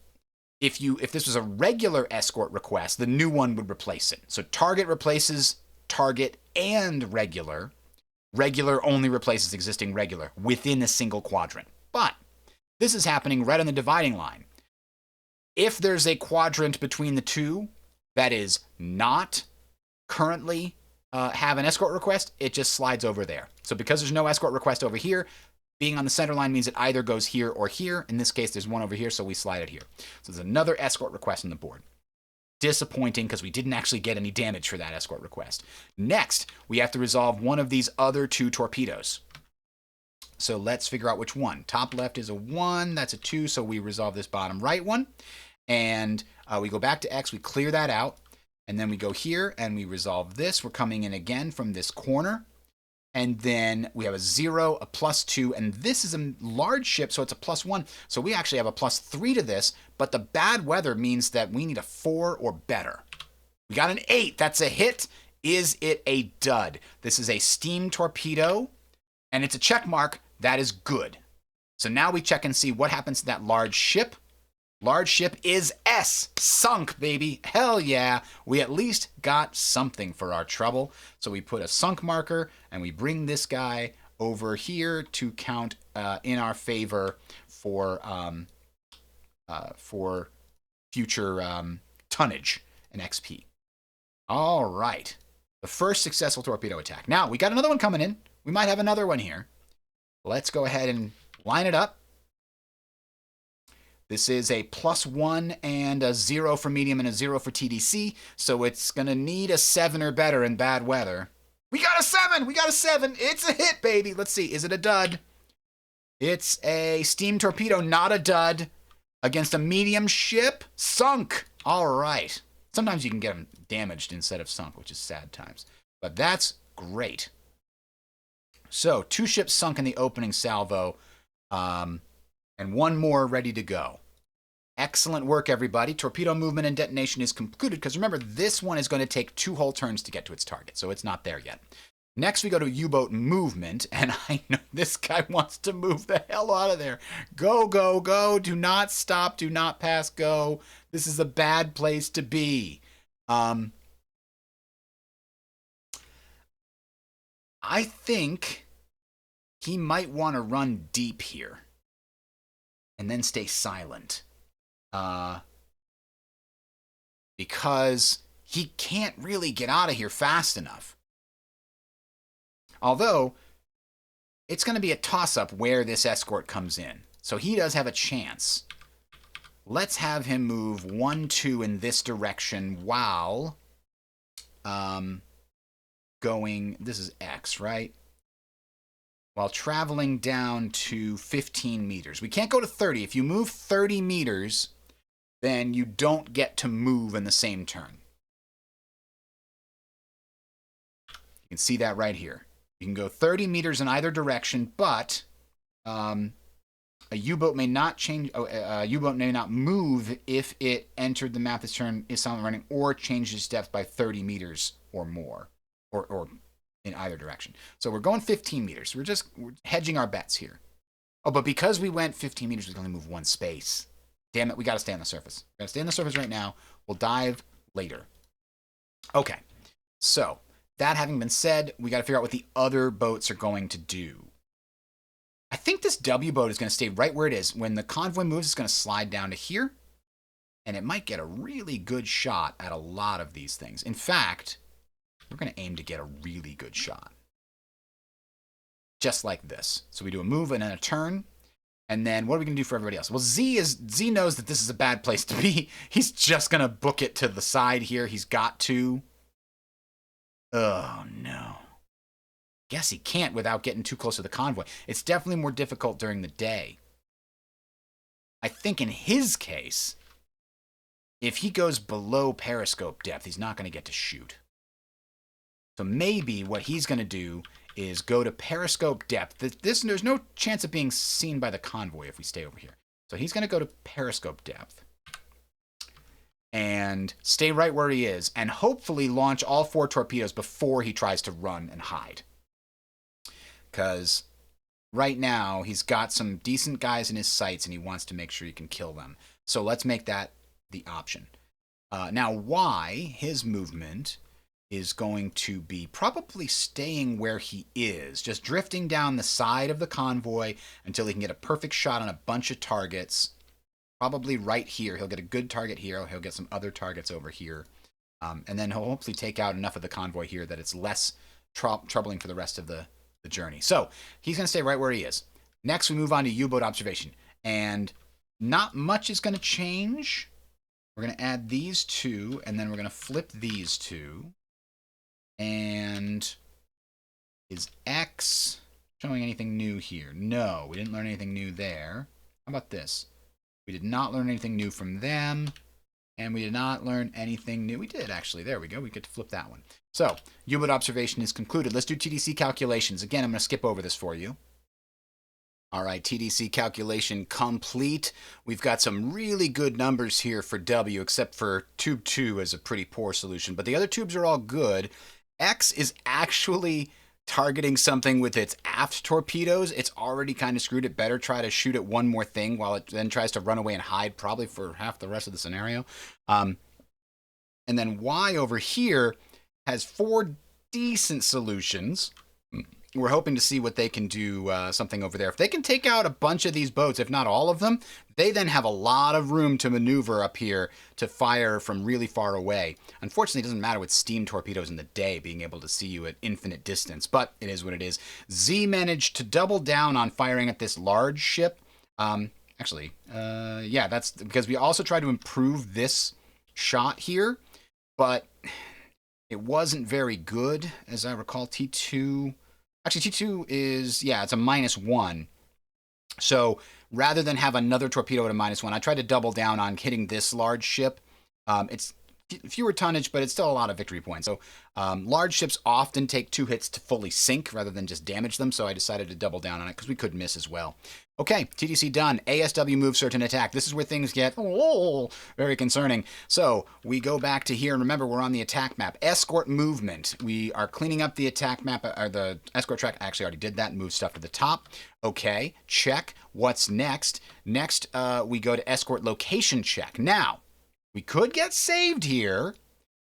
if this was a regular escort request, the new one would replace it. So target replaces target and regular. Regular only replaces existing regular within a single quadrant. But this is happening right on the dividing line. If there's a quadrant between the two that is not currently have an escort request, it just slides over there. So because there's no escort request over here, being on the center line means it either goes here or here. In this case, there's one over here, so we slide it here. So there's another escort request on the board. Disappointing because we didn't actually get any damage for that escort request. Next, we have to resolve one of these other 2 torpedoes. So let's figure out which one. Top left is a 1, that's a 2, so we resolve this bottom right one. And we go back to X, we clear that out. And then we go here and we resolve this. We're coming in again from this corner. And then we have a 0, a +2, and this is a large ship, so it's a +1. So we actually have a +3 to this, but the bad weather means that we need a 4 or better. We got an 8. That's a hit. Is it a dud? This is a steam torpedo, and it's a check mark. That is good. So now we check and see what happens to that large ship. Large ship is S. Sunk, baby. Hell yeah. We at least got something for our trouble. So we put a sunk marker, and we bring this guy over here to count in our favor for future tonnage and XP. All right. The first successful torpedo attack. Now, we got another one coming in. We might have another one here. Let's go ahead and line it up. This is a +1 and a 0 for medium and a 0 for TDC, so it's going to need a 7 or better in bad weather. We got a 7! We got a 7! It's a hit, baby! Let's see. Is it a dud? It's a steam torpedo, not a dud. Against a medium ship? Sunk! All right. Sometimes you can get them damaged instead of sunk, which is sad times. But that's great. So, 2 ships sunk in the opening salvo, and 1 more ready to go. Excellent work, everybody. Torpedo movement and detonation is concluded, because remember, this one is going to take 2 whole turns to get to its target, so it's not there yet. Next, we go to U-boat movement, and I know this guy wants to move the hell out of there. Go, go, go. Do not stop. Do not pass go. This is a bad place to be. I think he might want to run deep here and then stay silent. Because he can't really get out of here fast enough. Although, it's going to be a toss-up where this escort comes in. So he does have a chance. Let's have him move 1, 2 in this direction while going... This is X, right? While traveling down to 15 meters. We can't go to 30. If you move 30 meters, then you don't get to move in the same turn. You can see that right here. You can go 30 meters in either direction, but a U-boat may not change. A U-boat may not move if it entered the map this turn, is silent running, or changes depth by 30 meters or more, or in either direction. So we're going 15 meters. We're hedging our bets here. Oh, but because we went 15 meters, we can only move 1 space. Damn it, we got to stay on the surface. We got to stay on the surface right now. We'll dive later. Okay, so that having been said, we got to figure out what the other boats are going to do. I think this W boat is going to stay right where it is. When the convoy moves, it's going to slide down to here, and it might get a really good shot at a lot of these things. In fact, we're going to aim to get a really good shot. Just like this. So we do a move and then a turn. And then what are we going to do for everybody else? Well, Z knows that this is a bad place to be. He's just going to book it to the side here. He's got to. Oh, no. Guess he can't without getting too close to the convoy. It's definitely more difficult during the day. I think in his case, if he goes below periscope depth, he's not going to get to shoot. So maybe what he's going to do is go to periscope depth. There's no chance of being seen by the convoy if we stay over here. So he's going to go to periscope depth and stay right where he is and hopefully launch all 4 torpedoes before he tries to run and hide. Because right now he's got some decent guys in his sights and he wants to make sure he can kill them. So let's make that the option. Now, Y, his movement is going to be probably staying where he is, just drifting down the side of the convoy until he can get a perfect shot on a bunch of targets. Probably right here. He'll get a good target here. He'll get some other targets over here. And then he'll hopefully take out enough of the convoy here that it's less troubling for the rest of the journey. So he's going to stay right where he is. Next, we move on to U-boat observation. And not much is going to change. We're going to add these 2, and then we're going to flip these 2. And is X showing anything new here? No, we didn't learn anything new there. How about this? We did not learn anything new from them. And we did not learn anything new. We did, actually. There we go. We get to flip that one. So, U-boat observation is concluded. Let's do TDC calculations. Again, I'm going to skip over this for you. All right, TDC calculation complete. We've got some really good numbers here for W, except for tube 2 is a pretty poor solution. But the other tubes are all good. X is actually targeting something with its aft torpedoes. It's already kind of screwed. It better try to shoot at one more thing while it then tries to run away and hide, probably for half the rest of the scenario. And then Y over here has 4 decent solutions. We're hoping to see what they can do, something over there. If they can take out a bunch of these boats, if not all of them, they then have a lot of room to maneuver up here to fire from really far away. Unfortunately, it doesn't matter with steam torpedoes in the day, being able to see you at infinite distance, but it is what it is. Z managed to double down on firing at this large ship. Yeah, that's because we also tried to improve this shot here, but it wasn't very good, as I recall. T2... Actually, T2 is, yeah, it's a -1. So rather than have another torpedo at a -1, I tried to double down on hitting this large ship. It's fewer tonnage, but it's still a lot of victory points. So large ships often take 2 hits to fully sink rather than just damage them. So I decided to double down on it because we could miss as well. Okay, TDC done. ASW move certain attack. This is where things get very concerning. So we go back to here, and remember, we're on the attack map. Escort movement. We are cleaning up the attack map, or the escort track. I actually already did that and moved stuff to the top. Okay, check. What's next? Next, we go to escort location check. Now, we could get saved here,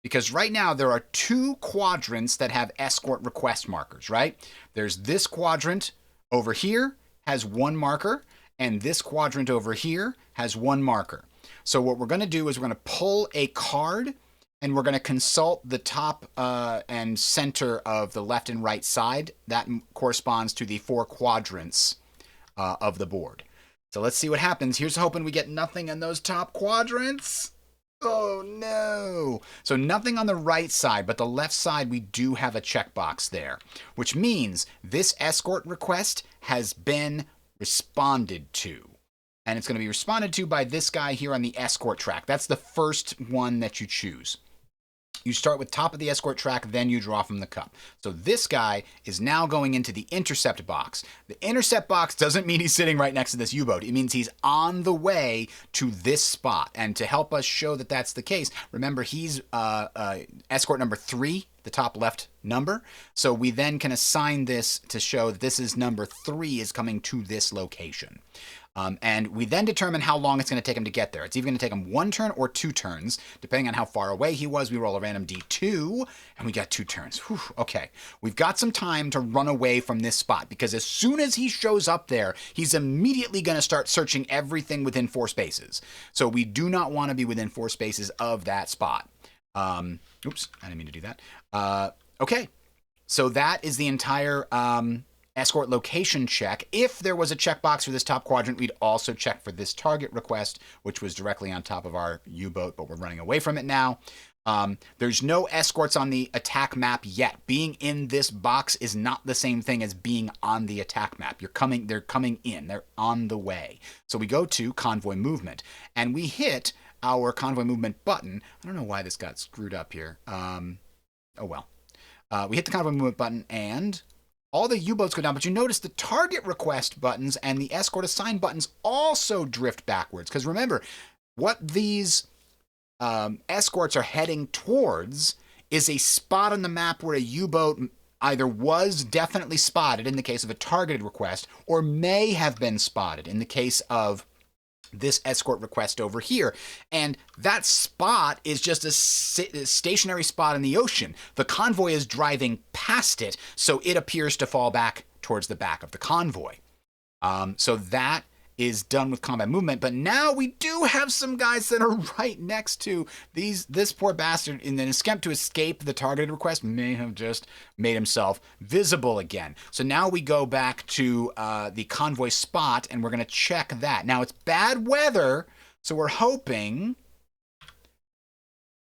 because right now there are 2 quadrants that have escort request markers, right? There's this quadrant over here, has 1 marker, and this quadrant over here has 1 marker. So what we're going to do is we're going to pull a card, and we're going to consult the top and center of the left and right side. That corresponds to the 4 quadrants of the board. So let's see what happens. Here's hoping we get nothing in those top quadrants. Oh, no. So nothing on the right side, but the left side, we do have a checkbox there, which means this escort request has been responded to. And it's going to be responded to by this guy here on the escort track. That's the first one that you choose. You start with top of the escort track, then you draw from the cup. So this guy is now going into the intercept box. The intercept box doesn't mean he's sitting right next to this U-boat. It means he's on the way to this spot. And to help us show that that's the case, remember he's escort number 3, the top left number. So we then can assign this to show that this is number 3 is coming to this location. And we then determine how long it's going to take him to get there. It's either going to take him 1 turn or 2 turns, depending on how far away he was. We roll a random D2, and we got 2 turns. Whew, okay, we've got some time to run away from this spot, because as soon as he shows up there, he's immediately going to start searching everything within 4 spaces. So we do not want to be within 4 spaces of that spot. Oops, I didn't mean to do that. Okay, so that is the entire... escort location check. If there was a checkbox for this top quadrant, we'd also check for this target request, which was directly on top of our U-boat, but we're running away from it now. There's no escorts on the attack map yet. Being in this box is not the same thing as being on the attack map. They're coming in. They're on the way. So we go to convoy movement, and we hit our convoy movement button. I don't know why this got screwed up here. Oh well. We hit the convoy movement button, and all the U-boats go down, but you notice the target request buttons and the escort assign buttons also drift backwards. Because remember, what these escorts are heading towards is a spot on the map where a U-boat either was definitely spotted in the case of a targeted request, or may have been spotted in the case of this escort request over here. And that spot is just a stationary spot in the ocean. The convoy is driving past it, so it appears to fall back towards the back of the convoy. So that is done with combat movement, but now we do have some guys that are right next to this poor bastard. In an attempt to escape the targeted request, may have just made himself visible again. So now we go back to the convoy spot, and we're going to check that. Now it's bad weather, so we're hoping...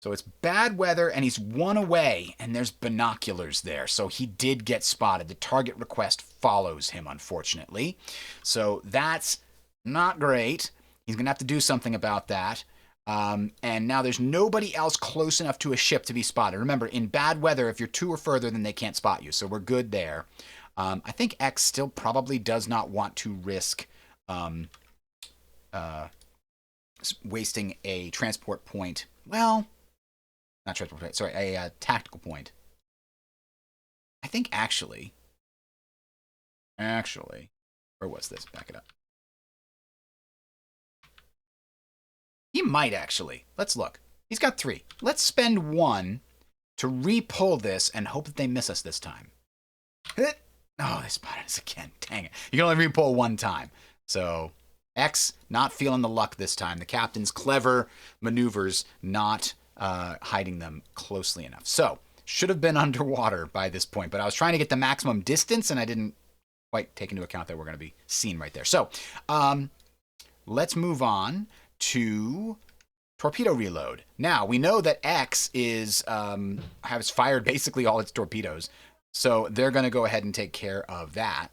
So it's bad weather, and he's 1 away, and there's binoculars there. So he did get spotted. The target request follows him, unfortunately. So that's not great. He's going to have to do something about that. And now there's nobody else close enough to a ship to be spotted. Remember, in bad weather, if you're 2 or further, then they can't spot you. So we're good there. I think X still probably does not want to risk wasting a transport point. Well, not transport point. Sorry, a tactical point. I think actually, or what's this? Back it up. He might actually. Let's look. He's got 3. Let's spend 1 to re-pull this and hope that they miss us this time. Oh, they spotted us again. Dang it. You can only re-pull 1 time. So, X not feeling the luck this time. The captain's clever maneuvers not hiding them closely enough. So, should have been underwater by this point, but I was trying to get the maximum distance, and I didn't quite take into account that we're going to be seen right there. So, let's move on to torpedo reload. Now, we know that X has fired basically all its torpedoes, so they're going to go ahead and take care of that.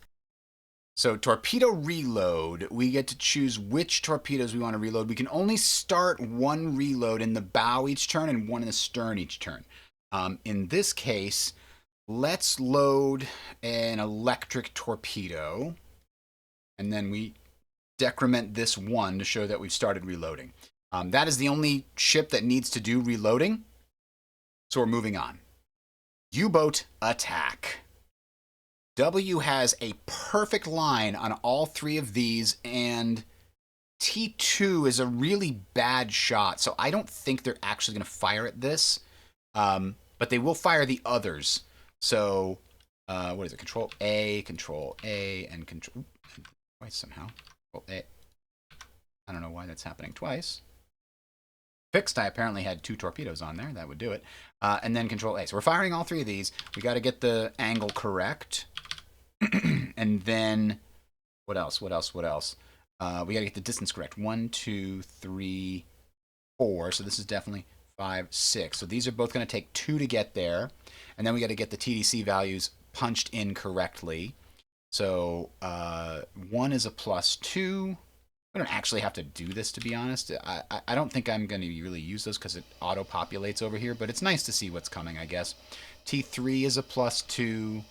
So torpedo reload, we get to choose which torpedoes we want to reload. We can only start 1 reload in the bow each turn and 1 in the stern each turn. In this case, let's load an electric torpedo, and then we decrement this 1 to show that we've started reloading. That is the only ship that needs to do reloading, so we're moving on. U-boat attack. W has a perfect line on all 3 of these, and T2 is a really bad shot, so I don't think they're actually going to fire at this, but they will fire the others. So, what is it? Control A, and Control... Twice somehow. Control A. I don't know why that's happening twice. Fixed, I apparently had 2 torpedoes on there. That would do it. And then Control A. So we're firing all 3 of these. We got to get the angle correct. And then, what else? We got to get the distance correct. 1, 2, 3, 4. So this is definitely 5, 6. So these are both going to take 2 to get there. And then we got to get the TDC values punched in correctly. So 1 is a +2. We don't actually have to do this, to be honest. I don't think I'm going to really use those because it auto-populates over here, but it's nice to see what's coming, I guess. T3 is a +2.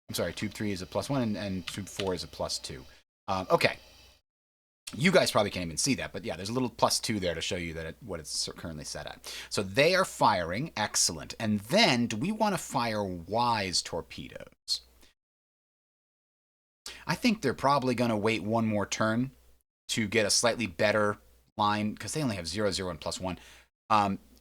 I'm sorry, Tube 3 is a +1, and Tube 4 is a +2. Okay. You guys probably can't even see that, but yeah, there's a little +2 there to show you that what it's currently set at. So they are firing. Excellent. And then, do we want to fire Y's torpedoes? I think they're probably going to wait 1 more turn to get a slightly better line, because they only have 0, 0, and +1.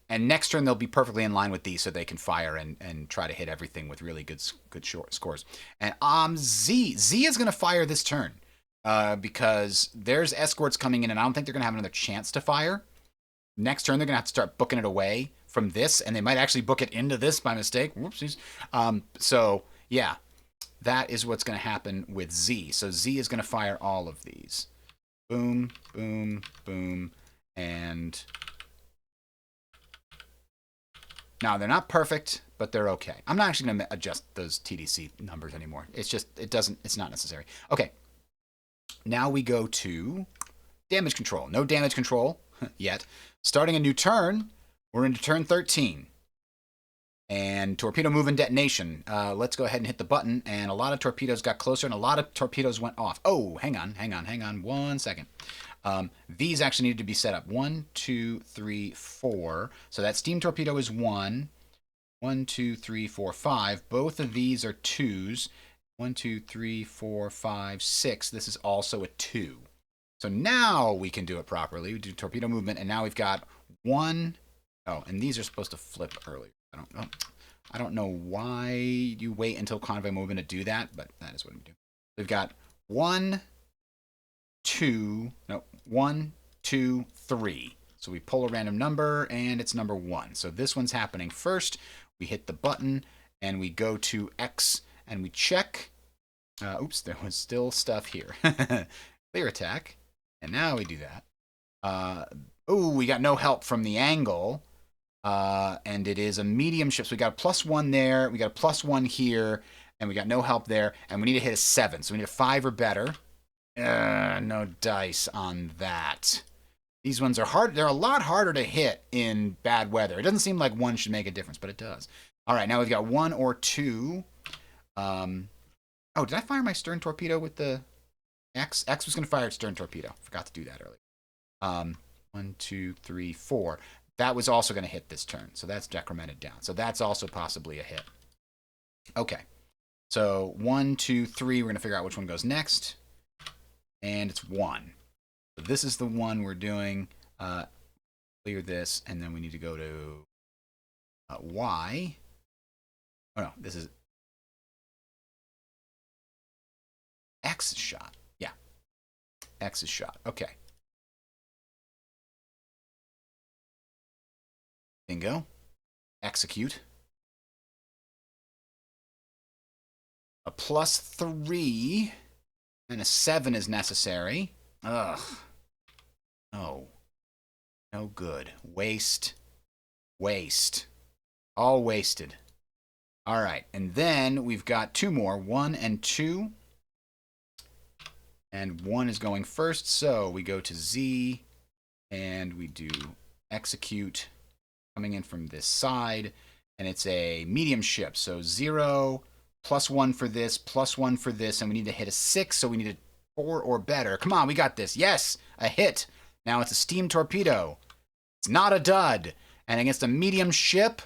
And next turn, they'll be perfectly in line with these, so they can fire and try to hit everything with really good short scores. And Z is going to fire this turn, because there's escorts coming in, and I don't think they're going to have another chance to fire. Next turn, they're going to have to start booking it away from this, and they might actually book it into this by mistake. Whoopsies. So, yeah, that is what's going to happen with Z. So Z is going to fire all of these. Boom, boom, boom, and... Now, they're not perfect, but they're okay. I'm not actually going to adjust those TDC numbers anymore. It's just, it's not necessary. Okay. Now we go to damage control. No damage control yet. Starting a new turn, we're into turn 13. And torpedo move and detonation. Let's go ahead and hit the button. And a lot of torpedoes got closer, and a lot of torpedoes went off. Oh, hang on 1 second. These actually need to be set up. 1, 2, 3, 4. So that steam torpedo is 1. 1, 2, 3, 4, 5. Both of these are 2s. 1, 2, 3, 4, 5, 6. This is also a 2. So now we can do it properly. We do torpedo movement, and now we've got 1. Oh, and these are supposed to flip earlier. I don't know why you wait until convoy movement to do that, but that is what we do. We've got 1, 2, 3. So we pull a random number, and it's number 1. So this one's happening first. We hit the button, and we go to X, and we check. Oops, there was still stuff here. Clear attack. And now we do that. Oh, we got no help from the angle. And it is a medium ship. So we got a +1 there. We got a +1 here. And we got no help there. And we need to hit a 7. So we need a 5 or better. No dice on that. These ones are hard. They're a lot harder to hit in bad weather. It doesn't seem like one should make a difference, but it does. All right, now we've got 1 or 2. Oh, did I fire my stern torpedo with the X? X was going to fire its stern torpedo. Forgot to do that earlier. 1, 2, 3, 4. That was also going to hit this turn, so that's decremented down. So that's also possibly a hit. Okay, so 1, 2, 3. We're going to figure out which one goes next, and it's 1. So this is the one we're doing. Clear this, and then we need to go to Y. Oh no, this is X is shot. Yeah, X is shot. Okay. Bingo. Execute. A +3 and a 7 is necessary. Ugh. No. No good. Waste. Waste. All wasted. All right. And then we've got 2 more. 1 and 2. And 1 is going first. So we go to Z. And we do execute. Coming in from this side. And it's a medium ship. So 0, +1 for this, +1 for this. And we need to hit a 6. So we need a 4 or better. Come on, we got this. Yes, a hit. Now it's a steam torpedo. It's not a dud. And against a medium ship,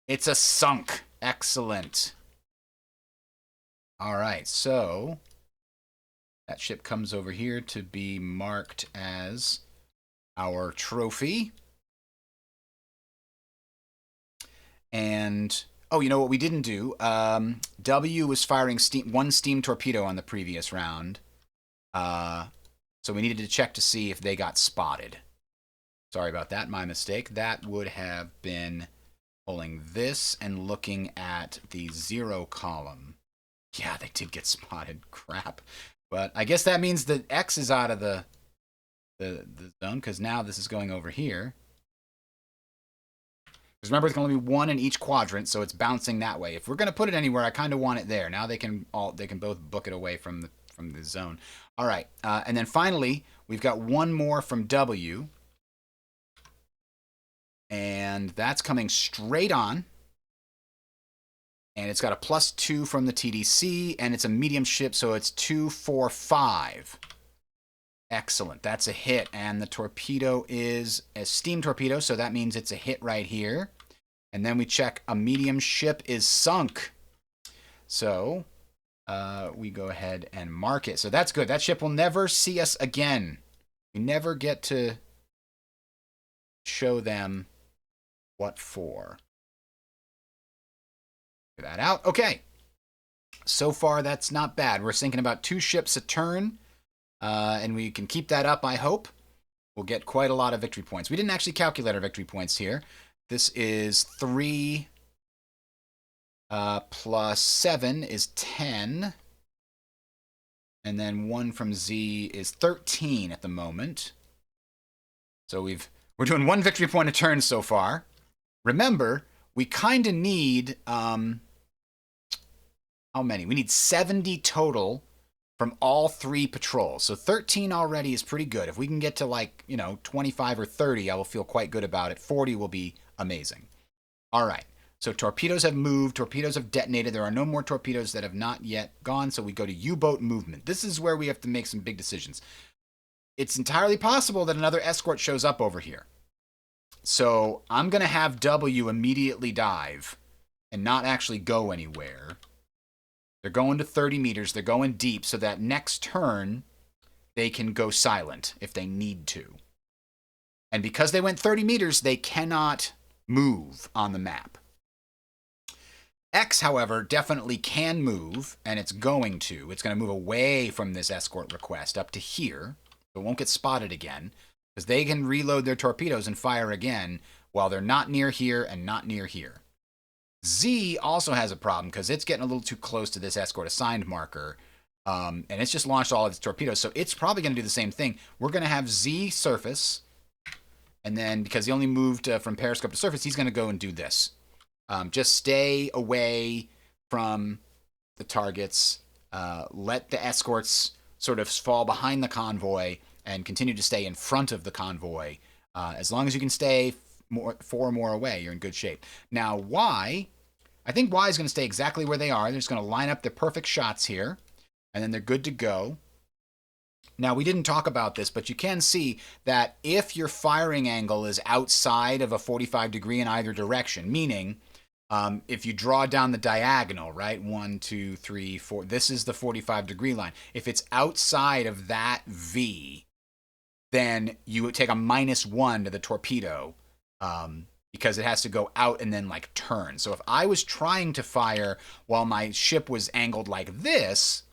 it's a sunk. Excellent. All right, so that ship comes over here to be marked as our trophy. And, oh, you know what we didn't do? W was firing 1 steam torpedo on the previous round. So we needed to check to see if they got spotted. Sorry about that, my mistake. That would have been pulling this and looking at the 0 column. Yeah, they did get spotted. Crap. But I guess that means that X is out of the zone, because now this is going over here. Because remember, it's going to be 1 in each quadrant, so it's bouncing that way. If we're going to put it anywhere, I kind of want it there. Now they can both book it away from the zone. All right, and then finally, we've got 1 more from W. And that's coming straight on. And it's got a +2 from the TDC, and it's a medium ship, so it's 2, 4, 5. Excellent. That's a hit. And the torpedo is a steam torpedo, so that means it's a hit right here. And then we check a medium ship is sunk. So we go ahead and mark it. So that's good. That ship will never see us again. We never get to show them what for. Figure that out. Okay. So far, that's not bad. We're sinking about 2 ships a turn. And we can keep that up, I hope. We'll get quite a lot of victory points. We didn't actually calculate our victory points here. This is 3 plus 7 is 10. And then 1 from Z is 13 at the moment. So we're doing 1 victory point a turn so far. Remember, we kind of need, how many? We need 70 total from all 3 patrols. So 13 already is pretty good. If we can get to 25 or 30, I will feel quite good about it. 40 will be amazing. All right. So torpedoes have moved. Torpedoes have detonated. There are no more torpedoes that have not yet gone. So we go to U-boat movement. This is where we have to make some big decisions. It's entirely possible that another escort shows up over here. So I'm going to have W immediately dive and not actually go anywhere. They're going to 30 meters. They're going deep so that next turn they can go silent if they need to. And because they went 30 meters, they cannot move on the map. X, however, definitely can move, and it's going to. It's going to move away from this escort request up to here. So it won't get spotted again, because they can reload their torpedoes and fire again while they're not near here and not near here. Z also has a problem because it's getting a little too close to this escort assigned marker, and it's just launched all of its torpedoes, so it's probably going to do the same thing. We're going to have Z surface, and then because he only moved from periscope to surface, he's going to go and do this. Just stay away from the targets, let the escorts sort of fall behind the convoy, and continue to stay in front of the convoy. As long as you can stay 4 or more away, you're in good shape. Now, Y, I think Y is going to stay exactly where they are. They're just going to line up the perfect shots here, and then they're good to go. Now, we didn't talk about this, but you can see that if your firing angle is outside of a 45 degree in either direction, meaning if you draw down the diagonal, right, 1, 2, 3, 4, this is the 45 degree line. If it's outside of that V, then you take a -1 to the torpedo because it has to go out and then like turn. So if I was trying to fire while my ship was angled like this,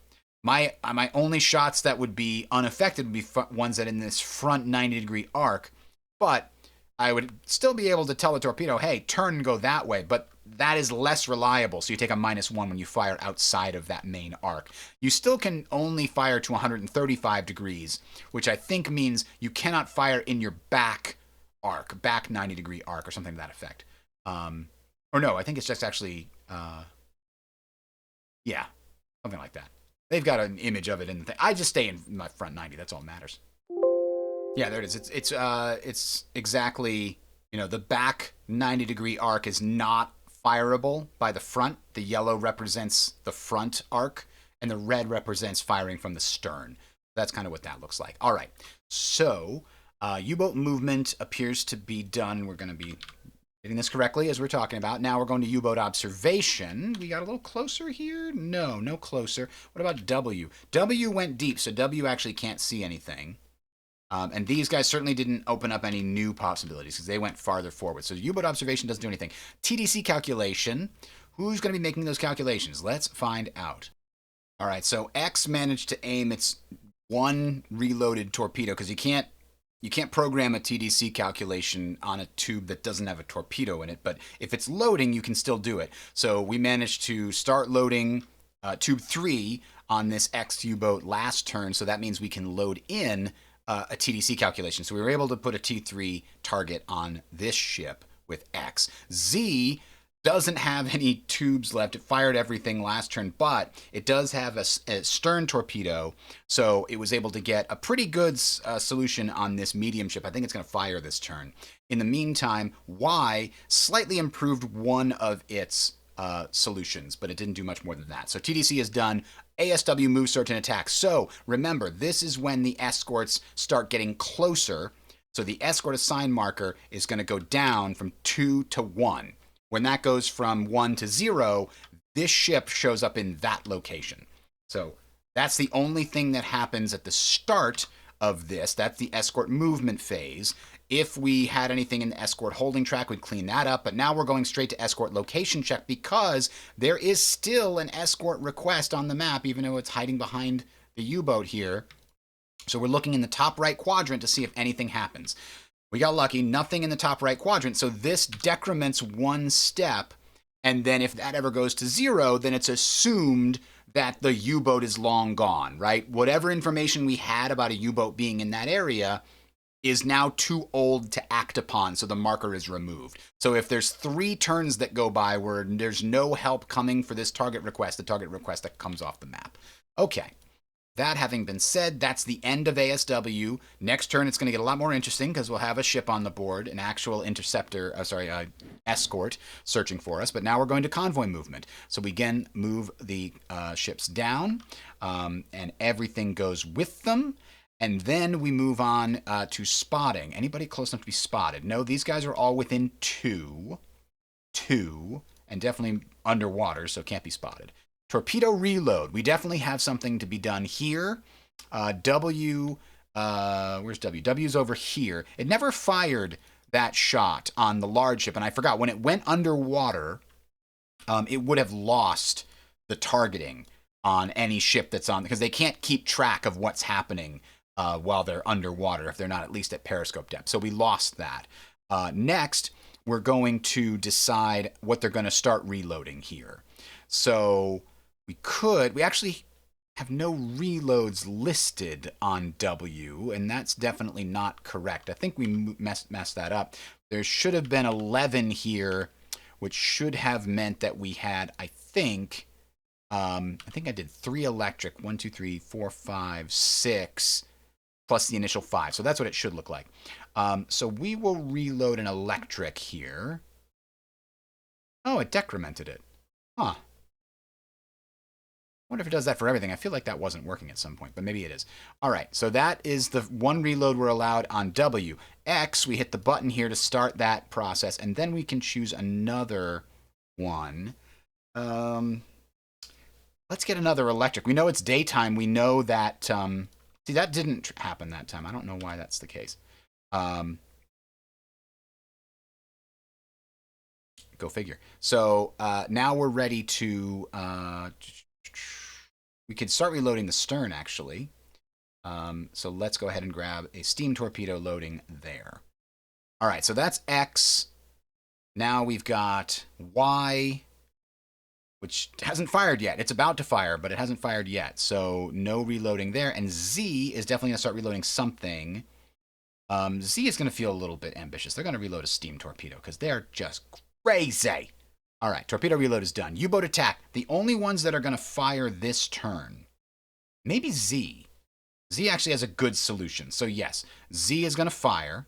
my only shots that would be unaffected would be ones that in this front 90-degree arc, but I would still be able to tell the torpedo, hey, turn and go that way, but that is less reliable, so you take a -1 when you fire outside of that main arc. You still can only fire to 135 degrees, which I think means you cannot fire in your back arc, back 90-degree arc, or something to that effect. Or no, I think it's just actually, yeah, something like that. They've got an image of it in the thing. I just stay in my front 90. That's all that matters. Yeah, there it is. It's exactly, the back 90-degree arc is not fireable by the front. The yellow represents the front arc, and the red represents firing from the stern. That's kind of what that looks like. All right. So U-boat movement appears to be done. We're going to be getting this correctly as we're talking about. Now we're going to U-boat observation. We got a little closer here? No closer. What about W? W went deep, so W actually can't see anything. And these guys certainly didn't open up any new possibilities because they went farther forward. So U-boat observation doesn't do anything. TDC calculation. Who's going to be making those calculations? Let's find out. All right, so X managed to aim its one reloaded torpedo because you can't program a TDC calculation on a tube that doesn't have a torpedo in it, but if it's loading, you can still do it. So we managed to start loading tube 3 on this X U-boat last turn, so that means we can load in a TDC calculation. So we were able to put a T3 target on this ship with X. Z doesn't have any tubes left. It fired everything last turn, but it does have a stern torpedo, so it was able to get a pretty good solution on this medium ship. I think it's going to fire this turn. In the meantime, Y slightly improved one of its solutions, but it didn't do much more than that. So TDC is done. ASW moves certain attacks. So remember, this is when the escorts start getting closer. So the escort assign marker is going to go down from 2 to 1. When that goes from 1 to 0, this ship shows up in that location. So that's the only thing that happens at the start of this. That's the escort movement phase. If we had anything in the escort holding track, we'd clean that up. But now we're going straight to escort location check because there is still an escort request on the map, even though it's hiding behind the U-boat here. So we're looking in the top right quadrant to see if anything happens. We got lucky, nothing in the top right quadrant, so this decrements one step, and then if that ever goes to 0, then it's assumed that the U-boat is long gone, right? Whatever information we had about a U-boat being in that area is now too old to act upon, so the marker is removed. So if there's 3 turns that go by where there's no help coming for this target request, the target request that comes off the map. Okay. That having been said, that's the end of ASW. Next turn, it's going to get a lot more interesting because we'll have a ship on the board, an actual interceptor, escort searching for us. But now we're going to convoy movement. So we again move the ships down, and everything goes with them. And then we move on to spotting. Anybody close enough to be spotted? No, these guys are all within 2, and definitely underwater, so can't be spotted. Torpedo reload. We definitely have something to be done here. Where's W? W's over here. It never fired that shot on the large ship, and I forgot. When it went underwater, it would have lost the targeting on any ship that's on, because they can't keep track of what's happening while they're underwater if they're not at least at periscope depth. So we lost that. Next, we're going to decide what they're going to start reloading here. So we actually have no reloads listed on W, and that's definitely not correct. I think we messed that up. There should have been 11 here, which should have meant that we had, I think I did 3 electric, 1, 2, 3, 4, 5, 6. plus the initial 5. So that's what it should look like. So we will reload an electric here. Oh, it decremented it. Huh. I wonder if it does that for everything. I feel like that wasn't working at some point, but maybe it is. All right, so that is the one reload we're allowed on W. X, we hit the button here to start that process, and then we can choose another one. Let's get another electric. We know it's daytime. We know that... see, that didn't happen that time. I don't know why that's the case. Go figure. So now we're ready to... we could start reloading the stern, actually. So let's go ahead and grab a steam torpedo loading there. All right, so that's X. Now we've got Y, which hasn't fired yet. It's about to fire, but it hasn't fired yet. So no reloading there. And Z is definitely going to start reloading something. Z is going to feel a little bit ambitious. They're going to reload a steam torpedo because they're just crazy. All right, torpedo reload is done. U-boat attack. The only ones that are going to fire this turn, maybe Z. Z actually has a good solution. So yes, Z is going to fire.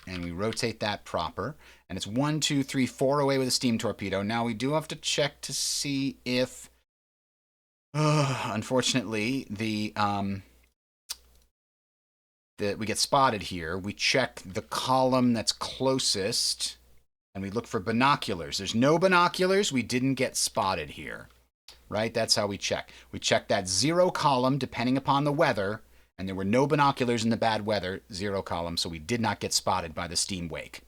And we rotate that proper. And it's 1, 2, 3, 4 away with a steam torpedo. Now we do have to check to see if, unfortunately, we get spotted here. We check the column that's closest, and we look for binoculars. There's no binoculars. We didn't get spotted here, right? That's how we check. We check that 0 column, depending upon the weather, and there were no binoculars in the bad weather, 0 column, so we did not get spotted by the steam wake.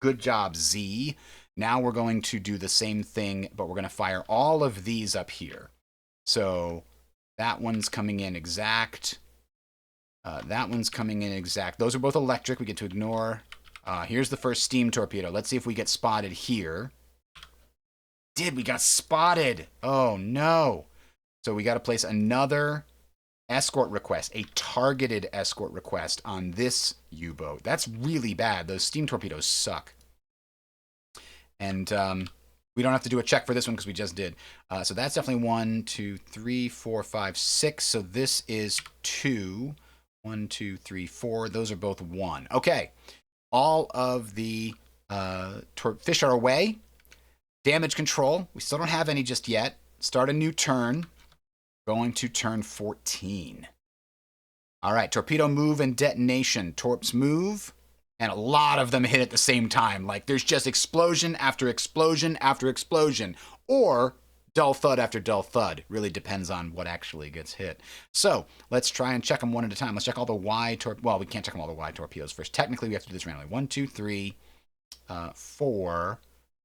Good job, Z. Now we're going to do the same thing, but we're going to fire all of these up here. So that one's coming in exact. That one's coming in exact. Those are both electric. We get to ignore. Here's the first steam torpedo. Let's see if we get spotted here. We got spotted. Oh, no. So we got to place another escort request, a targeted escort request on this U-boat. That's really bad. Those steam torpedoes suck. And we don't have to do a check for this one because we just did. So that's definitely 1, 2, 3, 4, 5, 6. So this is 2. 1, 2, 3, 4. Those are both 1. Okay. All of the fish are away. Damage control. We still don't have any just yet. Start a new turn. Going to turn 14. All right. Torpedo move and detonation. Torps move. And a lot of them hit at the same time. Like there's just explosion after explosion after explosion. Or dull thud after dull thud. Really depends on what actually gets hit. So let's try and check them one at a time. Let's check all the Y torpedoes. Well, we can't check them all the Y torpedoes first. Technically, we have to do this randomly. 1, 2, 3, 4,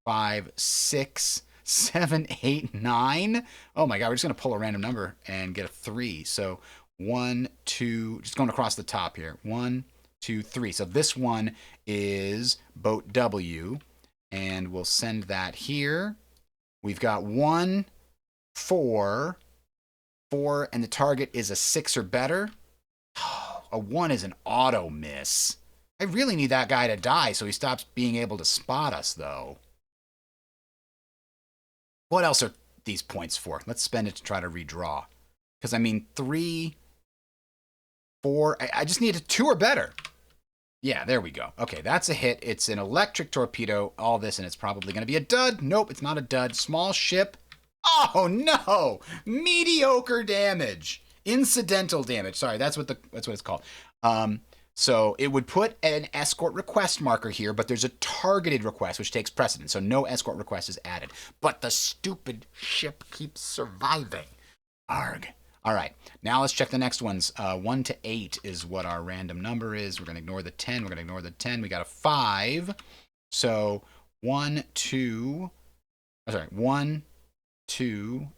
5, 6, 7, 8, 9. Oh my God, we're just going to pull a random number and get a 3. So 1, 2, just going across the top here. 1, 2, 3. So this one is boat W, and we'll send that here. We've got 1, 4, 4, and the target is a 6 or better. Oh, a 1 is an auto miss. I really need that guy to die so he stops being able to spot us, though. What else are these points for? Let's spend it to try to redraw. Because, I mean, 3, 4... I just need a 2 or better. Yeah, there we go. Okay, that's a hit. It's an electric torpedo, all this, and it's probably going to be a dud. Nope, it's not a dud. Small ship. Oh, no! Mediocre damage. Incidental damage. Sorry, that's what it's called. So it would put an escort request marker here, but there's a targeted request, which takes precedence. So no escort request is added. But the stupid ship keeps surviving. Arg. All right, now let's check the next ones. 1 to 8 is what our random number is. We're going to ignore the 10. We're going to ignore the 10. We got a 5. So 1, 2,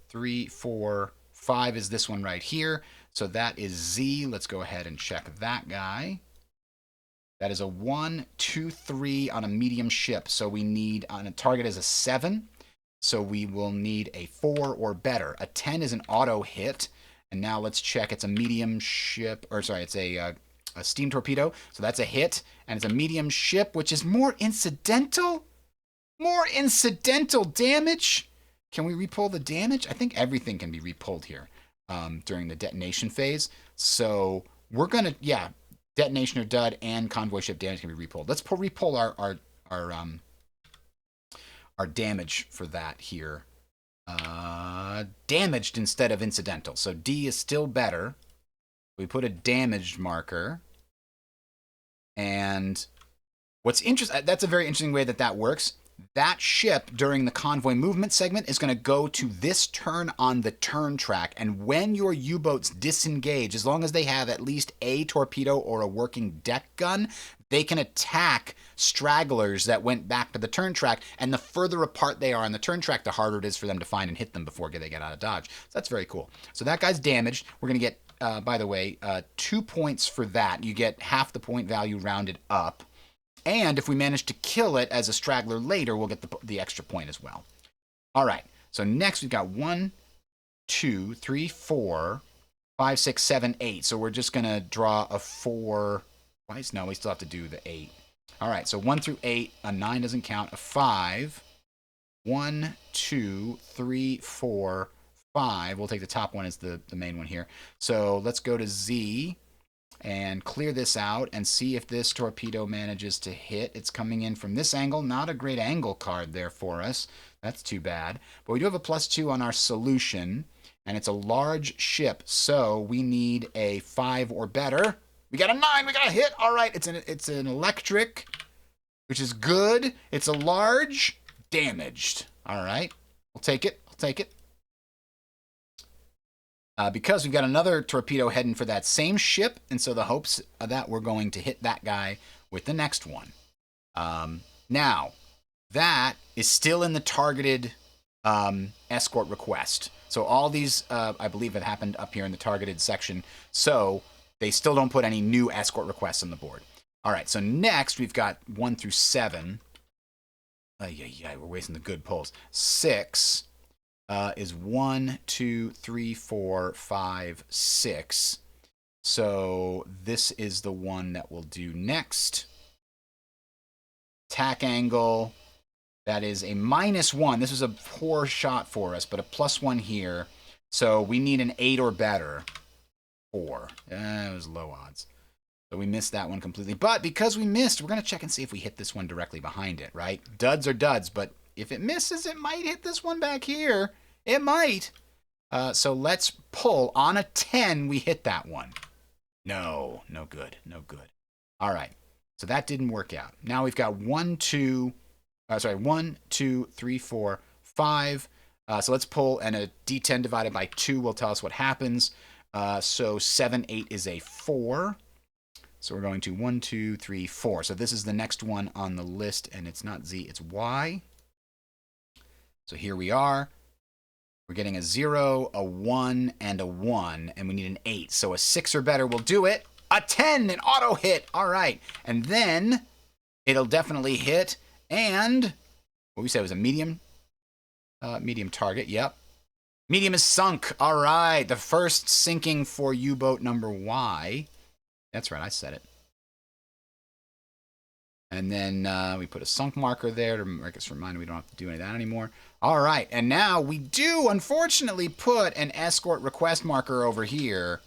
3, 4, 5 is this one right here. So that is Z. Let's go ahead and check that guy. That is a 1, 2, 3 on a medium ship. So we need, on a target is a 7. So we will need a 4 or better. A 10 is an auto hit. And now let's check. It's a medium ship, or sorry, it's a steam torpedo. So that's a hit. And it's a medium ship, which is more incidental. More incidental damage. Can we repull the damage? I think everything can be repulled here. during the detonation phase. So we're going to, yeah, detonation or dud and convoy ship damage can be repulled. Let's repull our damage for that here. Damaged instead of incidental. So D is still better. We put a damaged marker. And what's interesting, that's a very interesting way that works. That ship during the convoy movement segment is going to go to this turn on the turn track. And when your U-boats disengage, as long as they have at least a torpedo or a working deck gun, they can attack stragglers that went back to the turn track. And the further apart they are on the turn track, the harder it is for them to find and hit them before they get out of dodge. So that's very cool. So that guy's damaged. We're going to get, by the way, 2 points for that. You get half the point value rounded up. And if we manage to kill it as a straggler later, we'll get the extra point as well. All right. So next we've got 1, 2, 3, 4, 5, 6, 7, 8. So we're just going to draw a 4. No, we still have to do the 8. All right. So 1 through 8. A 9 doesn't count. A 5. 1, 2, 3, 4, 5. We'll take the top one as the main one here. So let's go to Z. And clear this out and see if this torpedo manages to hit. It's coming in from this angle. Not a great angle card there for us. That's too bad. But we do have a +2 on our solution. And it's a large ship. So we need a 5 or better. We got a 9. We got a hit. All right. It's an electric, which is good. It's a large. Damaged. All right. We'll take it. I'll take it. Because we've got another torpedo heading for that same ship, and so the hopes are that we're going to hit that guy with the next one. Now, that is still in the targeted escort request. So all these, I believe, have happened up here in the targeted section, so they still don't put any new escort requests on the board. All right, so next we've got 1 through 7. We're wasting the good pulls. 6. Is 1, 2, 3, 4, 5, 6. So this is the one that we'll do next. Attack angle. That is a -1. This was a poor shot for us, but a +1 here. So we need an 8 or better. 4. It was low odds. So we missed that one completely. But because we missed, we're going to check and see if we hit this one directly behind it, right? Duds are duds, but if it misses, it might hit this one back here. It might. So let's pull. On a 10, we hit that one. No good. No good. All right. So that didn't work out. Now we've got 1, 2, 3, 4, 5. So let's pull, and a D10 divided by 2 will tell us what happens. So 7, 8 is a 4. So we're going to 1, 2, 3, 4. So this is the next one on the list, and it's not Z, it's Y. So here we are. We're getting a 0, a 1, and a 1, and we need an 8. So a 6 or better will do it. A 10, an auto hit. All right. And then it'll definitely hit. And what we said was a medium target. Yep. Medium is sunk. All right. The first sinking for U-boat number Y. That's right. I said it. And then we put a sunk marker there to make us remind we don't have to do any of that anymore. All right, and now we do, unfortunately, put an escort request marker over here.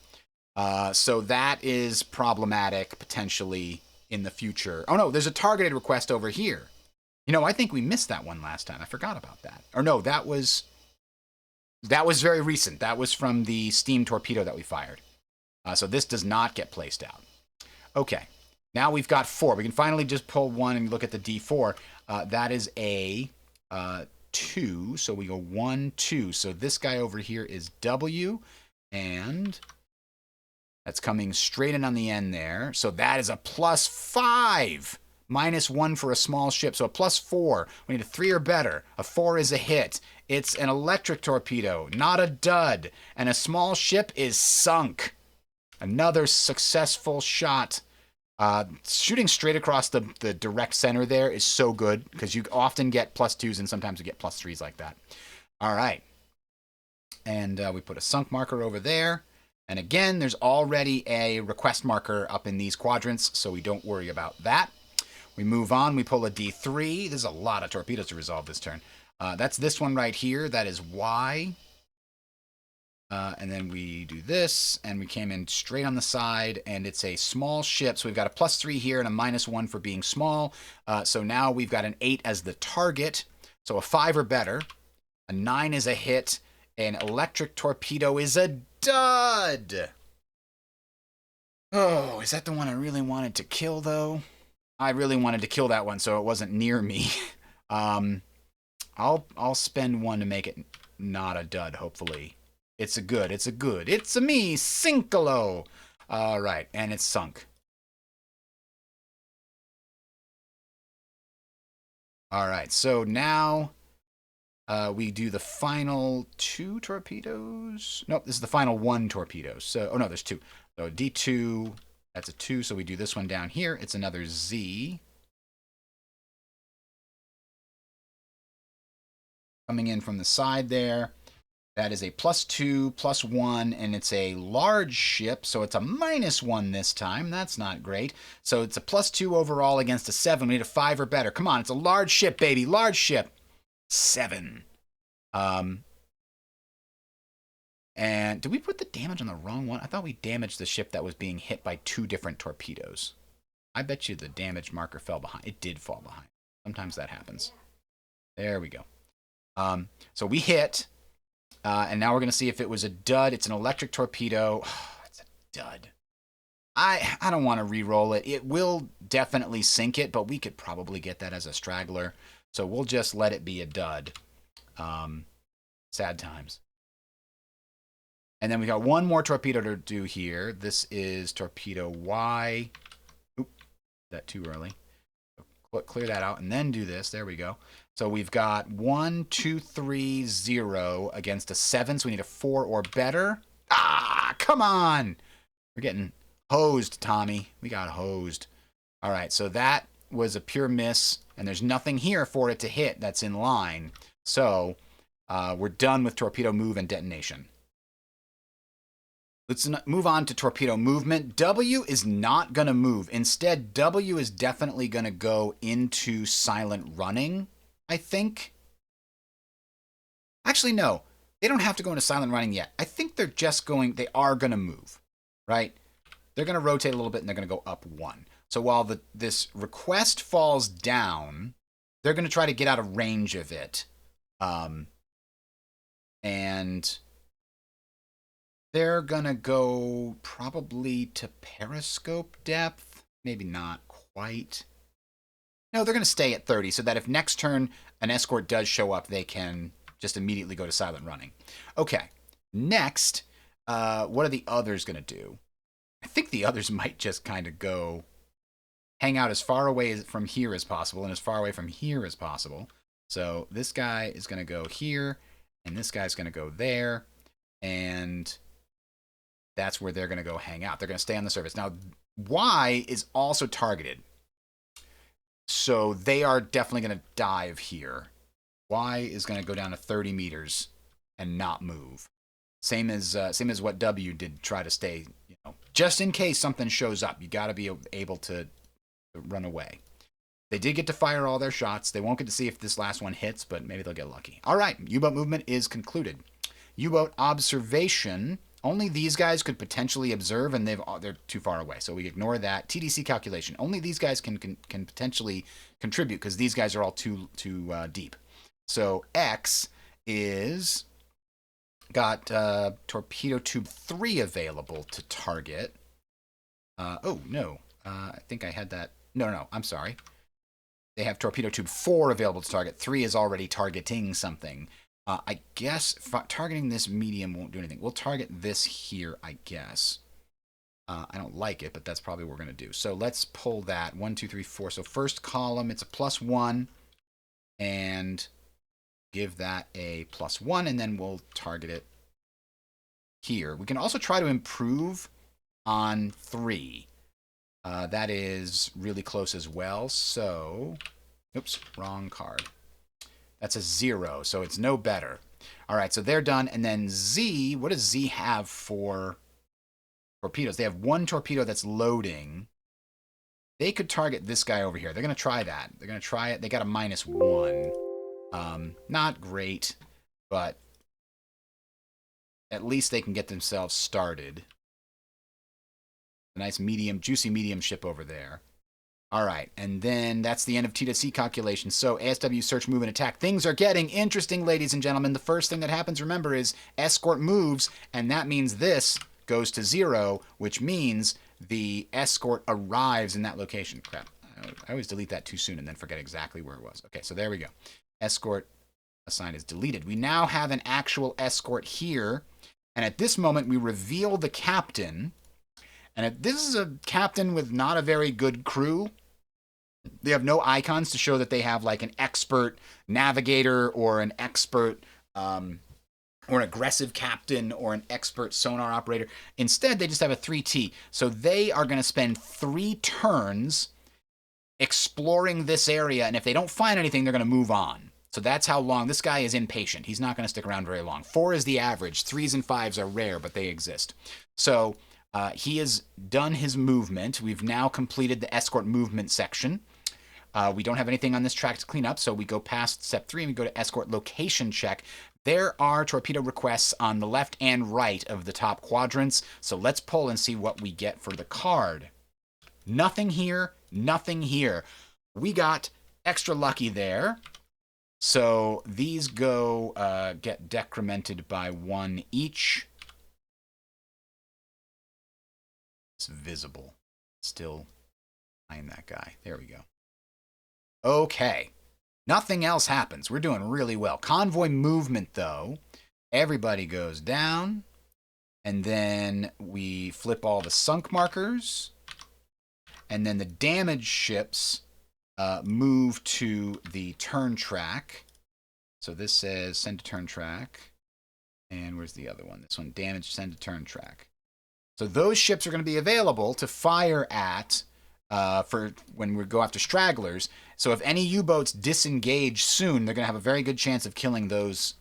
So that is problematic, potentially, in the future. Oh, no, there's a targeted request over here. You know, I think we missed that one last time. I forgot about that. Or no, that was very recent. That was from the steam torpedo that we fired. So this does not get placed out. Okay. Now we've got 4. We can finally just pull 1 and look at the D4. That is a 2. So we go 1, 2. So this guy over here is W. And that's coming straight in on the end there. So that is a +5. -1 for a small ship. So a +4. We need a 3 or better. A 4 is a hit. It's an electric torpedo, not a dud. And a small ship is sunk. Another successful shot. Shooting straight across the direct center there is so good because you often get +2s and sometimes you get +3s like that. All right. And we put a sunk marker over there. And again, there's already a request marker up in these quadrants, so we don't worry about that. We move on. We pull a D3. There's a lot of torpedoes to resolve this turn. That's this one right here. That is Y. And then we do this, and we came in straight on the side, and it's a small ship. So we've got a +3 here and a -1 for being small. So now we've got an 8 as the target. So a 5 or better. A 9 is a hit. An electric torpedo is a dud. Oh, is that the one I really wanted to kill, though? I really wanted to kill that one, so it wasn't near me. I'll spend 1 to make it not a dud, hopefully. It's a good. It's a me, Cincolo. All right, and it's sunk. All right, so now we do the final 2 torpedoes. Nope, this is the final 1 torpedo. So, oh no, there's 2. So D2, that's a 2. So we do this one down here. It's another Z. Coming in from the side there. That is a +2, +1, and it's a large ship, so it's a -1 this time. That's not great. So it's a +2 overall against a 7. We need a 5 or better. Come on, it's a large ship, baby. Large ship. 7. And did we put the damage on the wrong one? I thought we damaged the ship that was being hit by 2 different torpedoes. I bet you the damage marker fell behind. It did fall behind. Sometimes that happens. There we go. So we hit... and now we're going to see if it was a dud. It's an electric torpedo. It's a dud. I don't want to re-roll it. It will definitely sink it, but we could probably get that as a straggler. So we'll just let it be a dud. Sad times. And then we got 1 more torpedo to do here. This is torpedo Y. Oop, that too early. Clear that out and then do this. There we go. So we've got 1, 2, 3, 0 against a 7. So we need a 4 or better. Ah, come on. We're getting hosed, Tommy. We got hosed. All right, so that was a pure miss. And there's nothing here for it to hit that's in line. So we're done with torpedo move and detonation. Let's move on to torpedo movement. W is not going to move. Instead, W is definitely going to go into silent running, I think. Actually, no. They don't have to go into silent running yet. I think they are going to move, right? They're going to rotate a little bit, and they're going to go up 1. So while this request falls down, they're going to try to get out of range of it. And... they're going to go probably to periscope depth. Maybe not quite. No, they're going to stay at 30 so that if next turn an escort does show up, they can just immediately go to silent running. Okay, next, what are the others going to do? I think the others might just kind of go hang out as far away from here as possible and as far away from here as possible. So this guy is going to go here, and this guy's going to go there, and... that's where they're going to go hang out. They're going to stay on the surface. Now, Y is also targeted. So they are definitely going to dive here. Y is going to go down to 30 meters and not move. Same as what W did, try to stay, just in case something shows up. You got to be able to run away. They did get to fire all their shots. They won't get to see if this last one hits, but maybe they'll get lucky. All right, U-boat movement is concluded. U-boat observation... only these guys could potentially observe, and they're too far away, so we ignore that. TDC calculation. Only these guys can potentially contribute, because these guys are all too deep. So X is got torpedo tube 3 available to target. Oh, no. I think I had that. No, I'm sorry. They have torpedo tube 4 available to target. 3 is already targeting something. I guess targeting this medium won't do anything. We'll target this here, I guess. I don't like it, but that's probably what we're going to do. So let's pull that. 1, 2, 3, 4. So first column, it's a +1. And give that a +1, and then we'll target it here. We can also try to improve on 3. That is really close as well. So, oops, wrong card. That's a 0, so it's no better. All right, so they're done. And then Z, what does Z have for torpedoes? They have 1 torpedo that's loading. They could target this guy over here. They're going to try that. They're going to try it. They got a -1. Not great, but at least they can get themselves started. A nice medium, juicy medium ship over there. All right, and then that's the end of T-C calculation. So ASW, search, move, and attack. Things are getting interesting, ladies and gentlemen. The first thing that happens, remember, is escort moves, and that means this goes to 0, which means the escort arrives in that location. Crap, I always delete that too soon and then forget exactly where it was. Okay, so there we go. Escort assign is deleted. We now have an actual escort here, and at this moment, we reveal the captain. And this is a captain with not a very good crew. They have no icons to show that they have like an expert navigator or an expert or an aggressive captain or an expert sonar operator. Instead, they just have a 3T. So they are going to spend 3 turns exploring this area, and if they don't find anything, they're going to move on. So that's how long. This guy is impatient. He's not going to stick around very long. 4 is the average. 3s and 5s are rare, but they exist. So he has done his movement. We've now completed the escort movement section. We don't have anything on this track to clean up, so we go past step 3 and we go to escort location check. There are torpedo requests on the left and right of the top quadrants, so let's pull and see what we get for the card. Nothing here, nothing here. We got extra lucky there, so these go get decremented by 1 each. It's visible. Still behind that guy. There we go. Okay. Nothing else happens. We're doing really well. Convoy movement, though. Everybody goes down. And then we flip all the sunk markers. And then the damaged ships move to the turn track. So this says send to turn track. And where's the other one? This one, damage, send to turn track. So those ships are going to be available to fire at for when we go after stragglers. So if any U-boats disengage soon, they're going to have a very good chance of killing those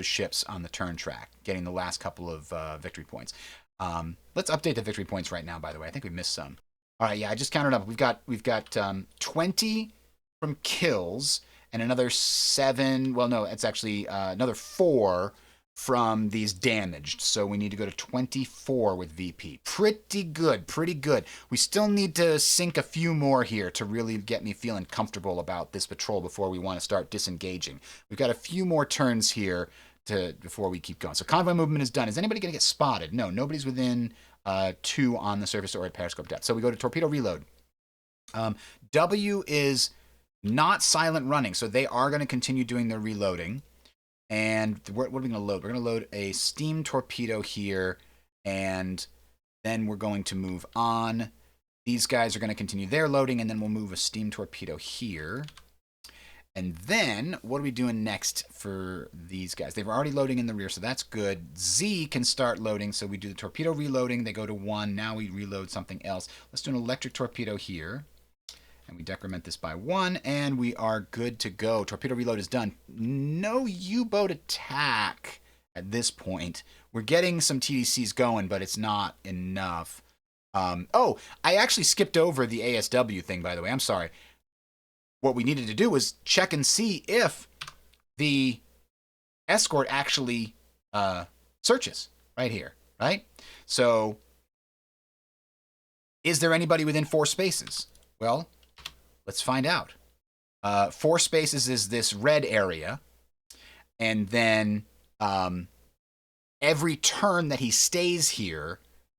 ships on the turn track, getting the last couple of victory points. Let's update the victory points right now, by the way. I think we missed some. All right, yeah, I just counted up. We've got 20 from kills and another 7. Well, no, it's actually another 4 from these damaged. So we need to go to 24 with VP. Pretty good, pretty good. We still need to sink a few more here to really get me feeling comfortable about this patrol before we want to start disengaging. We've got a few more turns here before we keep going. So convoy movement is done. Is anybody going to get spotted? No, nobody's within 2 on the surface or at periscope depth. So we go to torpedo reload. W is not silent running, so they are going to continue doing their reloading. And what are we going to load? We're going to load a steam torpedo here, and then we're going to move on. These guys are going to continue their loading, and then we'll move a steam torpedo here. And then, what are we doing next for these guys? They were already loading in the rear, so that's good. Z can start loading, so we do the torpedo reloading. They go to 1. Now we reload something else. Let's do an electric torpedo here. And we decrement this by 1, and we are good to go. Torpedo reload is done. No U-boat attack at this point. We're getting some TDCs going, but it's not enough. Oh, I actually skipped over the ASW thing, by the way. I'm sorry. What we needed to do was check and see if the escort actually searches right here, right? So, is there anybody within 4 spaces? Well, let's find out. 4 spaces is this red area. And then every turn that he stays here,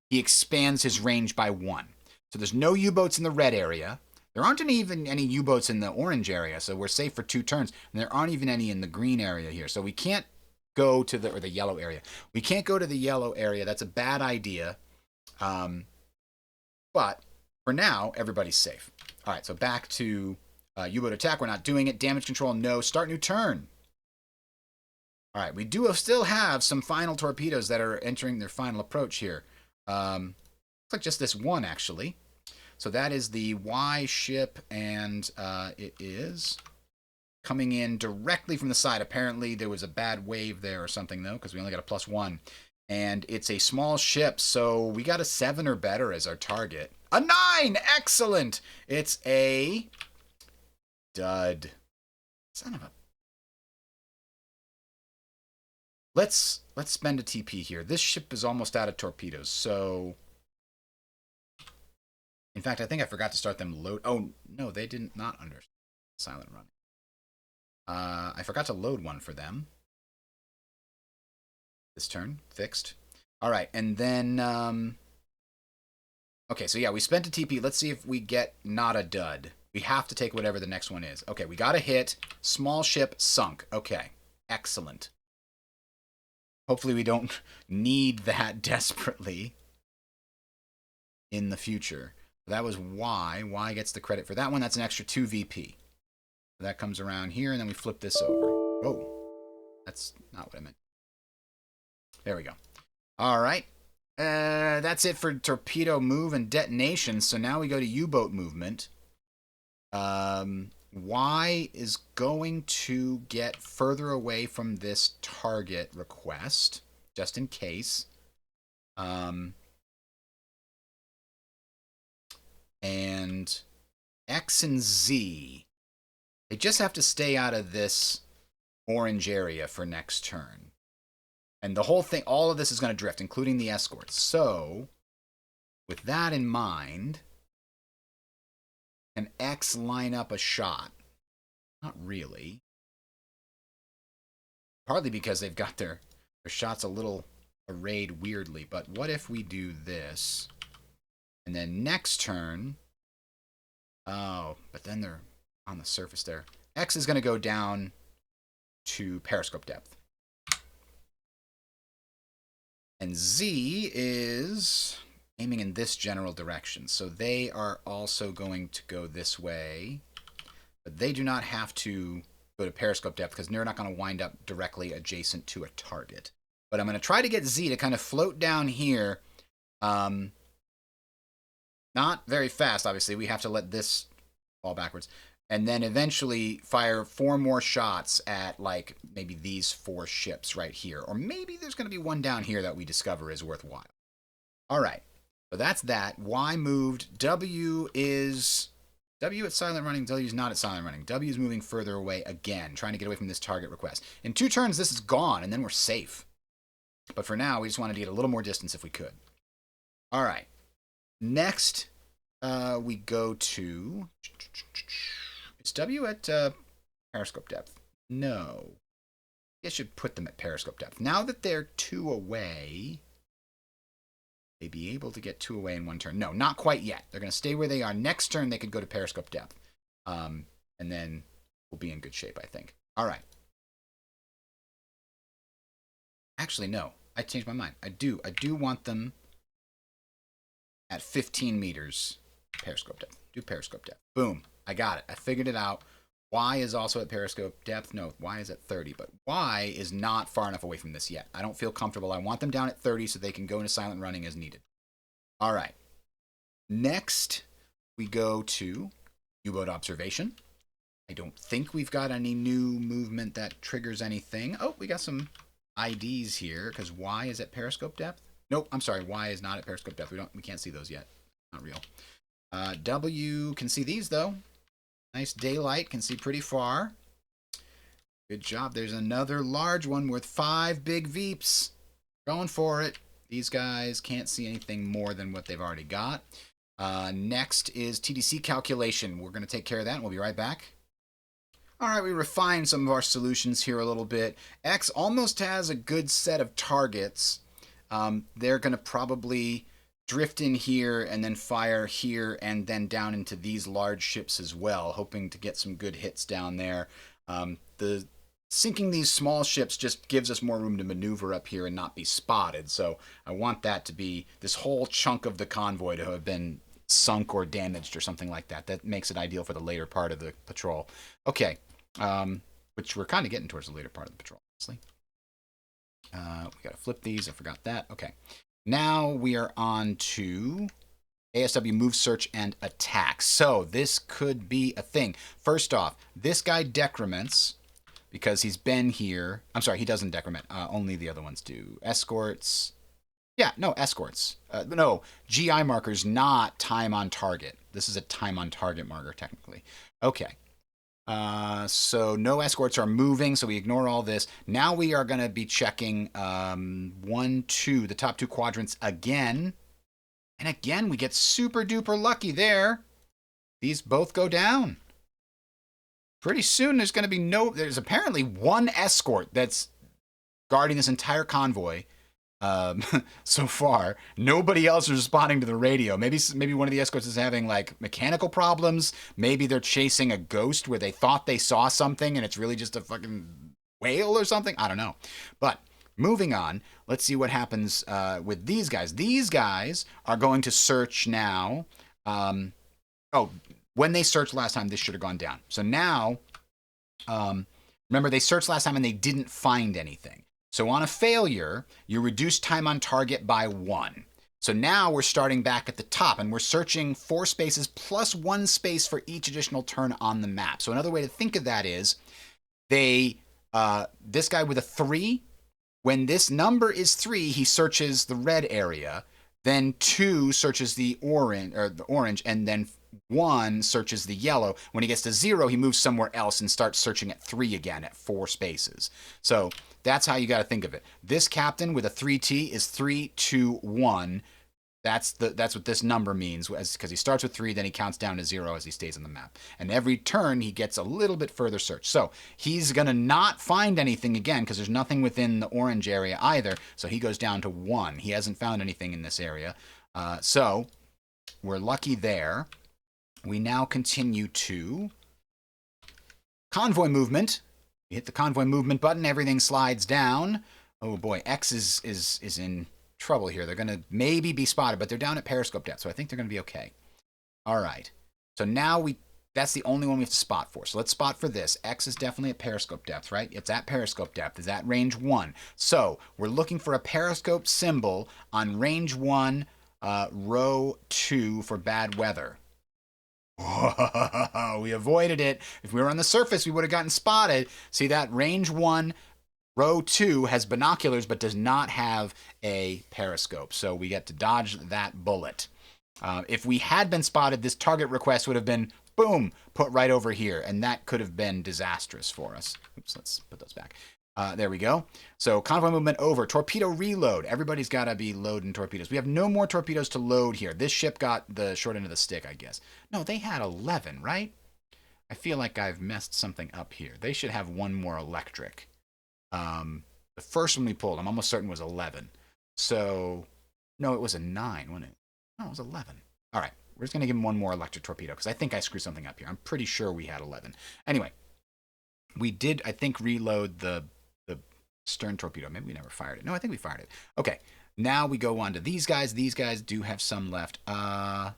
he expands his range by 1. So there's no U-boats in the red area. There aren't even any U-boats in the orange area, so we're safe for 2 turns. And there aren't even any in the green area here. So we can't go to the yellow area. We can't go to the yellow area. That's a bad idea. But for now, everybody's safe. All right, so back to U-boat attack. We're not doing it. Damage control, no. Start new turn. All right, we do still have some final torpedoes that are entering their final approach here. Looks like just this one, actually. So that is the Y ship, and it is coming in directly from the side. Apparently, there was a bad wave there or something, though, because we only got a +1. And it's a small ship, so we got a 7 or better as our target. A 9! Excellent! It's a dud. Son of a... Let's spend a TP here. This ship is almost out of torpedoes, so... In fact, I think I forgot to start them load... Oh, no, they didn't not under silent running. I forgot to load one for them. This turn. Fixed. All right, and then... Okay, so yeah, we spent a TP. Let's see if we get not a dud. We have to take whatever the next one is. Okay, we got a hit. Small ship sunk. Okay, excellent. Hopefully we don't need that desperately in the future. That was Y. Y gets the credit for that one. That's an extra 2 VP. That comes around here, and then we flip this over. Oh, that's not what I meant. There we go. All right. That's it for torpedo move and detonation. So now we go to U-boat movement. Y is going to get further away from this target request, just in case. And X and Z, they just have to stay out of this orange area for next turn. And the whole thing, all of this is going to drift, including the escorts. So, with that in mind, can X line up a shot? Not really. Partly because they've got their shots a little arrayed weirdly. But what if we do this? And then next turn... Oh, but then they're on the surface there. X is going to go down to periscope depth. And Z is aiming in this general direction. So they are also going to go this way. But they do not have to go to periscope depth because they're not going to wind up directly adjacent to a target. But I'm going to try to get Z to kind of float down here. Not very fast, obviously. We have to let this fall backwards. And then eventually fire 4 more shots at, like, maybe these 4 ships right here. Or maybe there's going to be one down here that we discover is worthwhile. All right. So that's that. Y moved. W is... W at silent running. W is not at silent running. W is moving further away again, trying to get away from this target request. In 2 turns, this is gone, and then we're safe. But for now, we just wanted to get a little more distance if we could. All right. Next, we go to... Is W at periscope depth? No. I should put them at periscope depth. Now that they're 2 away, they'd be able to get 2 away in 1 turn. No, not quite yet. They're going to stay where they are. Next turn, they could go to periscope depth. And then we'll be in good shape, I think. All right. Actually, no. I changed my mind. I do want them at 15 meters periscope depth. Do periscope depth. Boom. I got it. I figured it out. Y is also at periscope depth. No, Y is at 30, but Y is not far enough away from this yet. I don't feel comfortable. I want them down at 30 so they can go into silent running as needed. All right. Next, we go to U-boat observation. I don't think we've got any new movement that triggers anything. Oh, we got some IDs here because Y is at periscope depth. Nope, I'm sorry. Y is not at periscope depth. We can't see those yet. Not real. W can see these though. Nice daylight, can see pretty far. Good job. There's another large one with 5 big Veeps. Going for it. These guys can't see anything more than what they've already got. Next is TDC calculation. We're going to take care of that, and we'll be right back. All right, we refined some of our solutions here a little bit. X almost has a good set of targets. They're going to probably drift in here and then fire here and then down into these large ships as well, hoping to get some good hits down there. The sinking these small ships just gives us more room to maneuver up here and not be spotted. So I want that to be this whole chunk of the convoy to have been sunk or damaged or something like that. That makes it ideal for the later part of the patrol. Okay, which we're kind of getting towards the later part of the patrol, honestly. We got to flip these. I forgot that. Okay. Now we are on to ASW move, search, and attack. So this could be a thing. First off, this guy decrements because he's been here. I'm sorry, he doesn't decrement. Only the other ones do. Escorts. Yeah, no, escorts. No, GI markers, not time on target. This is a time on target marker, technically. Okay. So no escorts are moving, so we ignore all this. Now we are going to be checking 1, 2, the top 2 quadrants again. And again, we get super duper lucky there. These both go down. Pretty soon there's apparently one escort that's guarding this entire convoy. So far, nobody else is responding to the radio. Maybe one of the escorts is having like mechanical problems. Maybe they're chasing a ghost where they thought they saw something and it's really just a fucking whale or something. I don't know. But moving on, let's see what happens with these guys. These guys are going to search now. When they searched last time, this should have gone down. So now, remember they searched last time and they didn't find anything. So on a failure, you reduce time on target by 1. So now we're starting back at the top and we're searching 4 spaces plus 1 space for each additional turn on the map. So another way to think of that is this guy with a 3, when this number is 3, he searches the red area, then 2 searches the orange, and then 1 searches the yellow. When he gets to 0, he moves somewhere else and starts searching at 3 again at 4 spaces. So that's how you got to think of it. This captain with a 3T is 3, 2, 1. That's what this number means, because he starts with 3, then he counts down to 0 as he stays on the map. And every turn, he gets a little bit further search. So he's going to not find anything again, because there's nothing within the orange area either. So he goes down to 1. He hasn't found anything in this area. So we're lucky there. We now continue to convoy movement. You hit the convoy movement button, everything slides down. Oh boy, X is in trouble here. They're going to maybe be spotted, but they're down at periscope depth, so I think they're going to be okay. All right. So now that's the only one we have to spot for. So let's spot for this. X is definitely at periscope depth, right? It's at periscope depth. It's at range 1. So we're looking for a periscope symbol on range 1, row 2 for bad weather. Whoa, we avoided it. If we were on the surface, we would have gotten spotted. See that? Range 1, row 2 has binoculars but does not have a periscope. So we get to dodge that bullet. If we had been spotted, this target request would have been, boom, put right over here. And that could have been disastrous for us. Oops, let's put those back. There we go. So convoy movement over. Torpedo reload. Everybody's got to be loading torpedoes. We have no more torpedoes to load here. This ship got the short end of the stick, I guess. No, they had 11, right? I feel like I've messed something up here. They should have 1 more electric. The first one we pulled, I'm almost certain was 11. So, no, it was a 9, wasn't it? No, it was 11. All right, we're just going to give him 1 more electric torpedo because I think I screwed something up here. I'm pretty sure we had 11. Anyway, we did, I think, reload the stern torpedo. Maybe we never fired it. No, I think we fired it. Okay, now we go on to these guys. These guys do have some left. Yeah,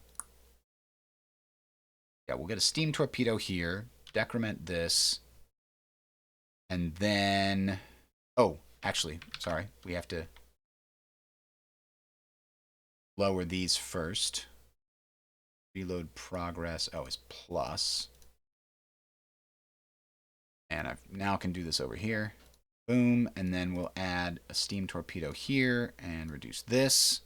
we'll get a steam torpedo here, decrement this, and then, oh, actually, sorry, we have to lower these first. Reload progress, oh, is plus. And I now can do this over here. Boom, and then we'll add a steam torpedo here and reduce this.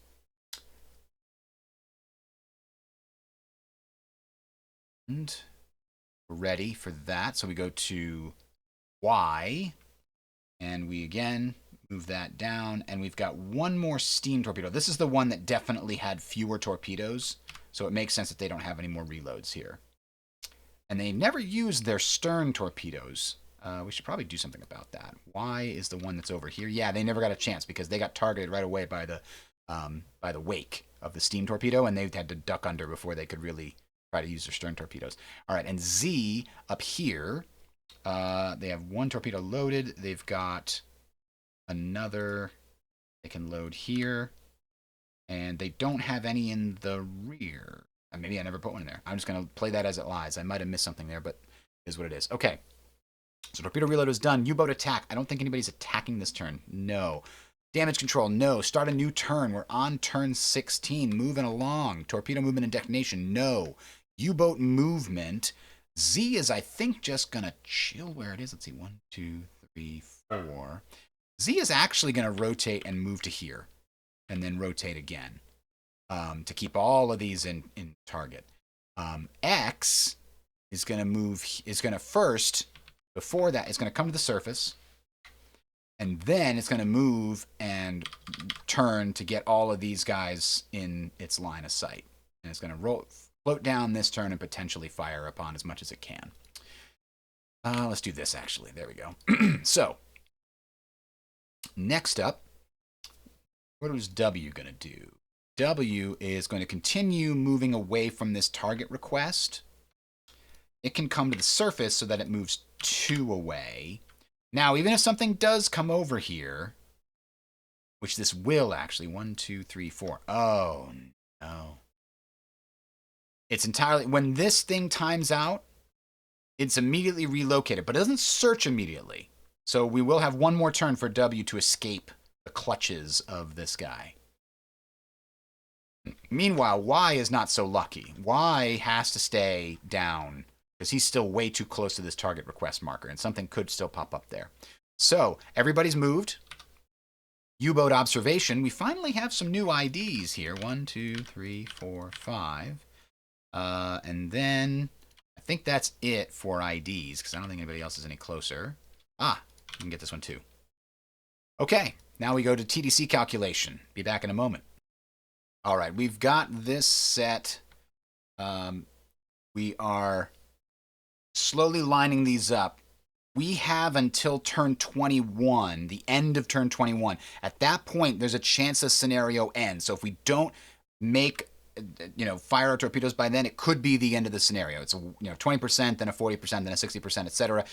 And we're ready for that. So we go to Y, and we again move that down, and we've got 1 more steam torpedo. This is the one that definitely had fewer torpedoes, so it makes sense that they don't have any more reloads here. And they never used their stern torpedoes. We should probably do something about that. Y is the one that's over here. Yeah, they never got a chance because they got targeted right away by the wake of the steam torpedo, and they had to duck under before they could really try to use their stern torpedoes. All right, and Z up here, they have 1 torpedo loaded. They've got another they can load here, and they don't have any in the rear. Maybe I never put one in there. I'm just going to play that as it lies. I might have missed something there, but it is what it is. Okay. So torpedo reload is done. U-boat attack. I don't think anybody's attacking this turn. No. Damage control. No. Start a new turn. We're on turn 16. Moving along. Torpedo movement and detonation. No. U-boat movement. Z is, I think, just going to chill where it is. Let's see. 1, 2, 3, 4. Z is actually going to rotate and move to here. And then rotate again. To keep all of these in target. X is going to move, is going to first, before that, it's going to come to the surface, and then it's going to move and turn to get all of these guys in its line of sight. And it's going to float down this turn and potentially fire upon as much as it can. Let's do this, actually. There we go. So, next up, what is W going to do? W is going to continue moving away from this target request. It can come to the surface so that it moves 2 away. Now, even if something does come over here, which this will actually, 1, 2, 3, 4. Oh, no. It's entirely, when this thing times out, it's immediately relocated, but it doesn't search immediately. So we will have one more turn for W to escape the clutches of this guy. Meanwhile, Y is not so lucky. Y has to stay down because he's still way too close to this target request marker, and something could still pop up there. So everybody's moved. U-boat observation. We finally have some new IDs here. 1, 2, 3, 4, 5. And then I think that's it for IDs because I don't think anybody else is any closer. Ah, you can get this one too. Okay, now we go to TDC calculation. Be back in a moment. All right, we've got this set. We are slowly lining these up. We have until turn 21, the end of turn 21. At that point, there's a chance a scenario ends. So if we don't make, fire our torpedoes by then, it could be the end of the scenario. It's 20%, then a 40%, then a 60%, etc.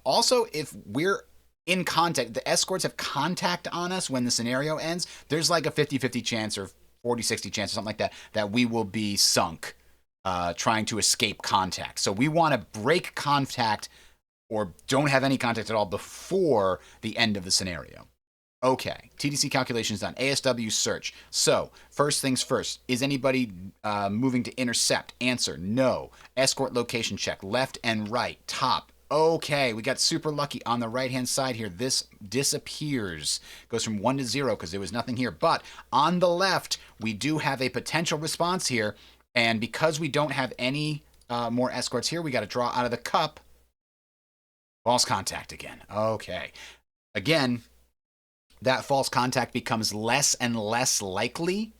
Also, if we're in contact, the escorts have contact on us when the scenario ends, there's like a 50-50 chance or 40-60 chance or something like that, that we will be sunk trying to escape contact. So we want to break contact or don't have any contact at all before the end of the scenario. Okay, TDC calculations done. ASW search. So, first things first. Is anybody moving to intercept? Answer, no. Escort location check. Left and right. Top. Okay, we got super lucky on the right-hand side here. This disappears. Goes from 1 to 0 because there was nothing here. But on the left, we do have a potential response here. And because we don't have any more escorts here, we got to draw out of the cup. False contact again. Okay. Again, that false contact becomes less and less likely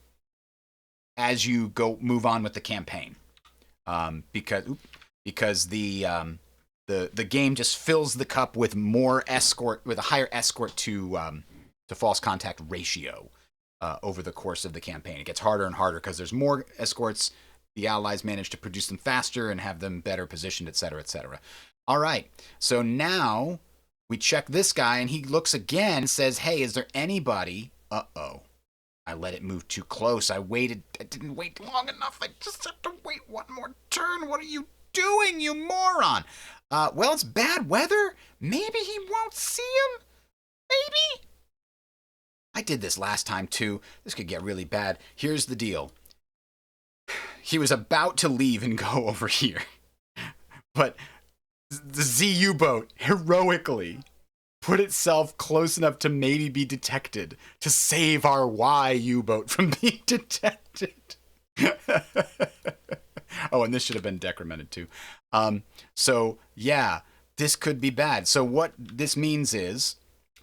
as you move on with the campaign, because the game just fills the cup with more escort, with a higher escort to false contact ratio over the course of the campaign. It gets harder and harder because there's more escorts. The allies manage to produce them faster and have them better positioned, etc., etc. All right, so now we check this guy, and he looks again and says, hey, is there anybody? Uh-oh. I let it move too close. I didn't wait long enough. I just have to wait one more turn. What are you doing, you moron? Well, it's bad weather. Maybe he won't see him? Maybe? I did this last time, too. This could get really bad. Here's the deal. He was about to leave and go over here. But the ZU boat heroically put itself close enough to maybe be detected to save our Y U-boat from being detected. Oh, and this should have been decremented too. So, yeah, this could be bad. So what this means is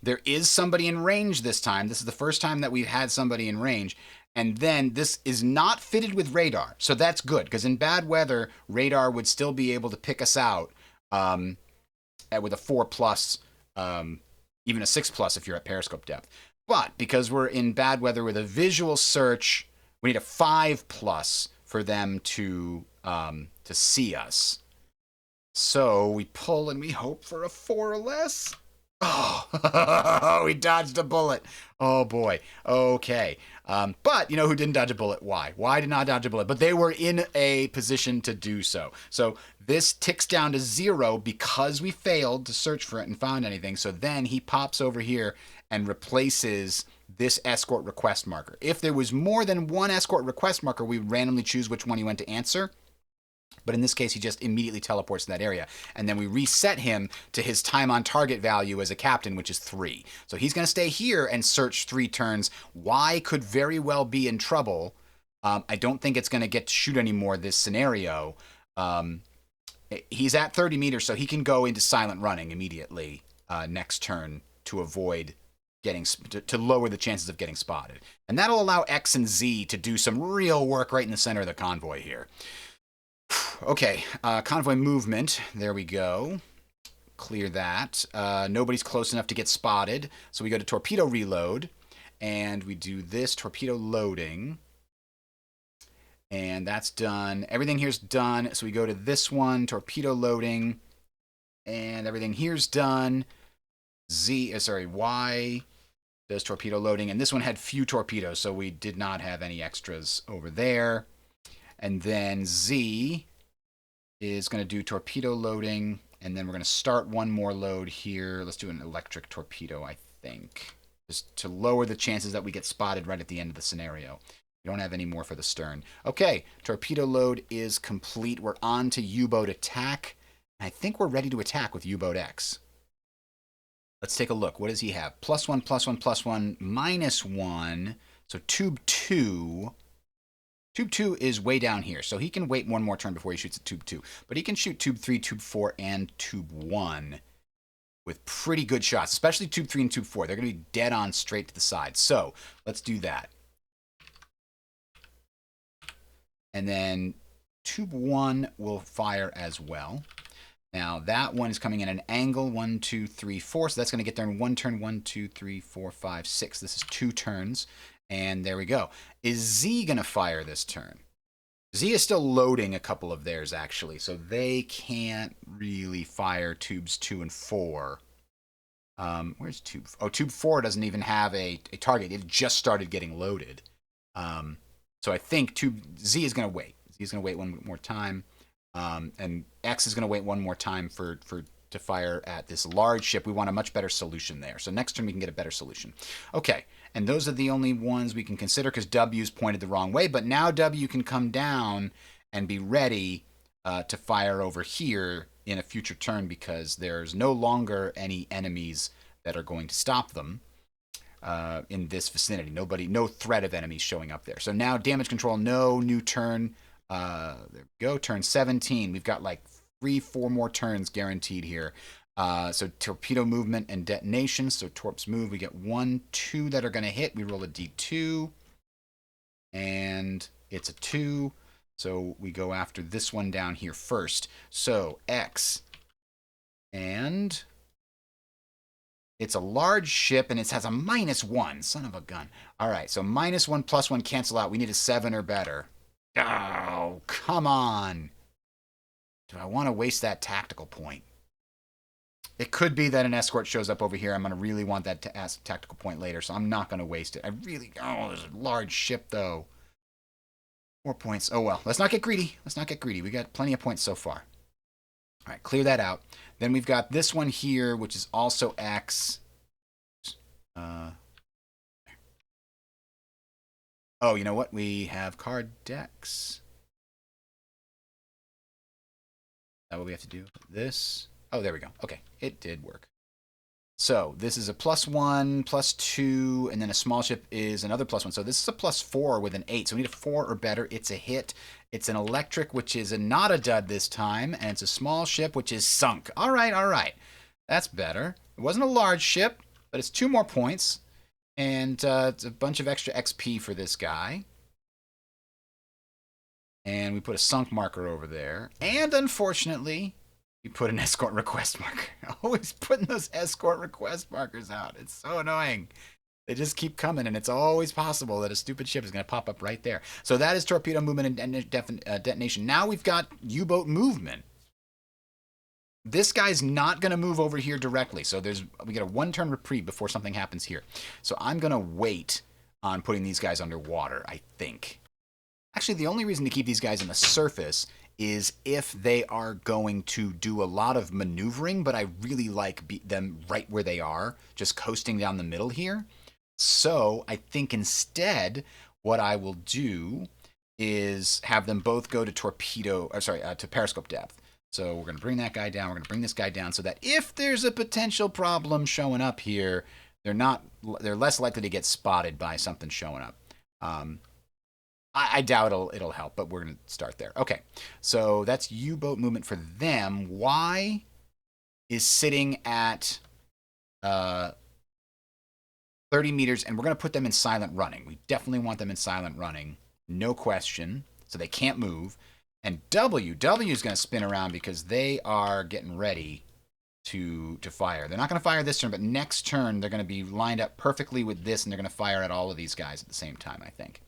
there is somebody in range this time. This is the first time that we've had somebody in range. And then this is not fitted with radar. So that's good, because in bad weather, radar would still be able to pick us out with a 4+, even a 6+ if you're at periscope depth. But because we're in bad weather with a visual search, we need a 5+ for them to see us. So we pull and we hope for a 4 or less. Oh, we dodged a bullet. Oh boy. Okay. But you know who didn't dodge a bullet? Y. Y did not dodge a bullet, but they were in a position to do so. So this ticks down to 0 because we failed to search for it and found anything. So then he pops over here and replaces this escort request marker. If there was more than one escort request marker, we would randomly choose which one he went to answer. But in this case, he just immediately teleports to that area. And then we reset him to his time on target value as a captain, which is 3. So he's going to stay here and search 3 turns. Y could very well be in trouble. I don't think it's going to get to shoot anymore this scenario. He's at 30 meters, so he can go into silent running immediately next turn to avoid getting to lower the chances of getting spotted. And that'll allow X and Z to do some real work right in the center of the convoy here. Okay, convoy movement. There we go. Clear that. Nobody's close enough to get spotted, so we go to torpedo reload, and we do this torpedo loading. And that's done. Everything here's done. So we go to this one, torpedo loading, and everything here's done. Y does torpedo loading, and this one had few torpedoes, so we did not have any extras over there. And then Z is going to do torpedo loading, and then we're going to start one more load here. Let's do an electric torpedo, I think, just to lower the chances that we get spotted right at the end of the scenario. We don't have any more for the stern. Okay, torpedo load is complete. We're on to U-boat attack. I think we're ready to attack with U-boat X. Let's take a look. What does he have? +1, +1, +1, -1. So tube 2. Tube 2 is way down here, so he can wait one more turn before he shoots at tube 2. But he can shoot tube 3, tube 4, and tube 1 with pretty good shots, especially tube 3 and tube 4. They're going to be dead on straight to the side. So let's do that. And then tube 1 will fire as well. Now, that one is coming in an angle, 1, 2, 3, 4. So that's going to get there in one turn, 1, 2, 3, 4, 5, 6. This is 2 turns. And there we go. Is Z going to fire this turn? Z is still loading a couple of theirs, actually. So they can't really fire tubes 2 and 4. Where's tube? Oh, tube 4 doesn't even have a target. It just started getting loaded. So I think Z is going to wait. Z is going to wait one more time. And X is going to wait one more time to fire at this large ship. We want a much better solution there. So next turn we can get a better solution. Okay, and those are the only ones we can consider because W's pointed the wrong way. But now W can come down and be ready to fire over here in a future turn because there's no longer any enemies that are going to stop them. In this vicinity. No threat of enemies showing up there. So now damage control, no new turn. There we go, turn 17. We've got like 3-4 more turns guaranteed here. So torpedo movement and detonation. So torps move. We get 1, 2 that are going to hit. We roll a D2. And it's a 2. So we go after this one down here first. So X. And it's a large ship, and it has a -1. Son of a gun. All right, so -1, +1 cancel out. We need a 7 or better. Oh, come on. Do I want to waste that tactical point? It could be that an escort shows up over here. I'm going to really want that tactical point later, so I'm not going to waste it. There's a large ship, though. 4 points. Oh, well. Let's not get greedy. We got plenty of points so far. All right, clear that out. Then we've got this one here, which is also X. Oh, you know what? We have card decks. Is that what we have to do? This. Oh, there we go. Okay, it did work. So this is a +1, +2, and then a small ship is another +1. So this is a +4 with an 8. So we need a 4 or better. It's a hit. It's an electric, which is not a dud this time, and it's a small ship, which is sunk. All right. That's better. It wasn't a large ship, but it's 2 more points, and it's a bunch of extra XP for this guy. And we put a sunk marker over there, and unfortunately, we put an escort request marker. Always putting those escort request markers out. It's so annoying. They just keep coming, and it's always possible that a stupid ship is going to pop up right there. So that is torpedo movement and detonation. Now we've got U-boat movement. This guy's not going to move over here directly, so we get a 1-turn reprieve before something happens here. So I'm going to wait on putting these guys underwater, I think. Actually, the only reason to keep these guys on the surface is if they are going to do a lot of maneuvering, but I really like them right where they are, just coasting down the middle here. So I think instead what I will do is have them both go to to periscope depth. So we're going to bring that guy down. We're going to bring this guy down so that if there's a potential problem showing up here, they're less likely to get spotted by something showing up. I doubt it'll help, but we're going to start there. Okay, so that's U-boat movement for them. Y is sitting at 30 meters, and we're going to put them in silent running. We definitely want them in silent running, no question, so they can't move. And W is going to spin around because they are getting ready to fire. They're not going to fire this turn, but next turn they're going to be lined up perfectly with this, and they're going to fire at all of these guys at the same time, I think.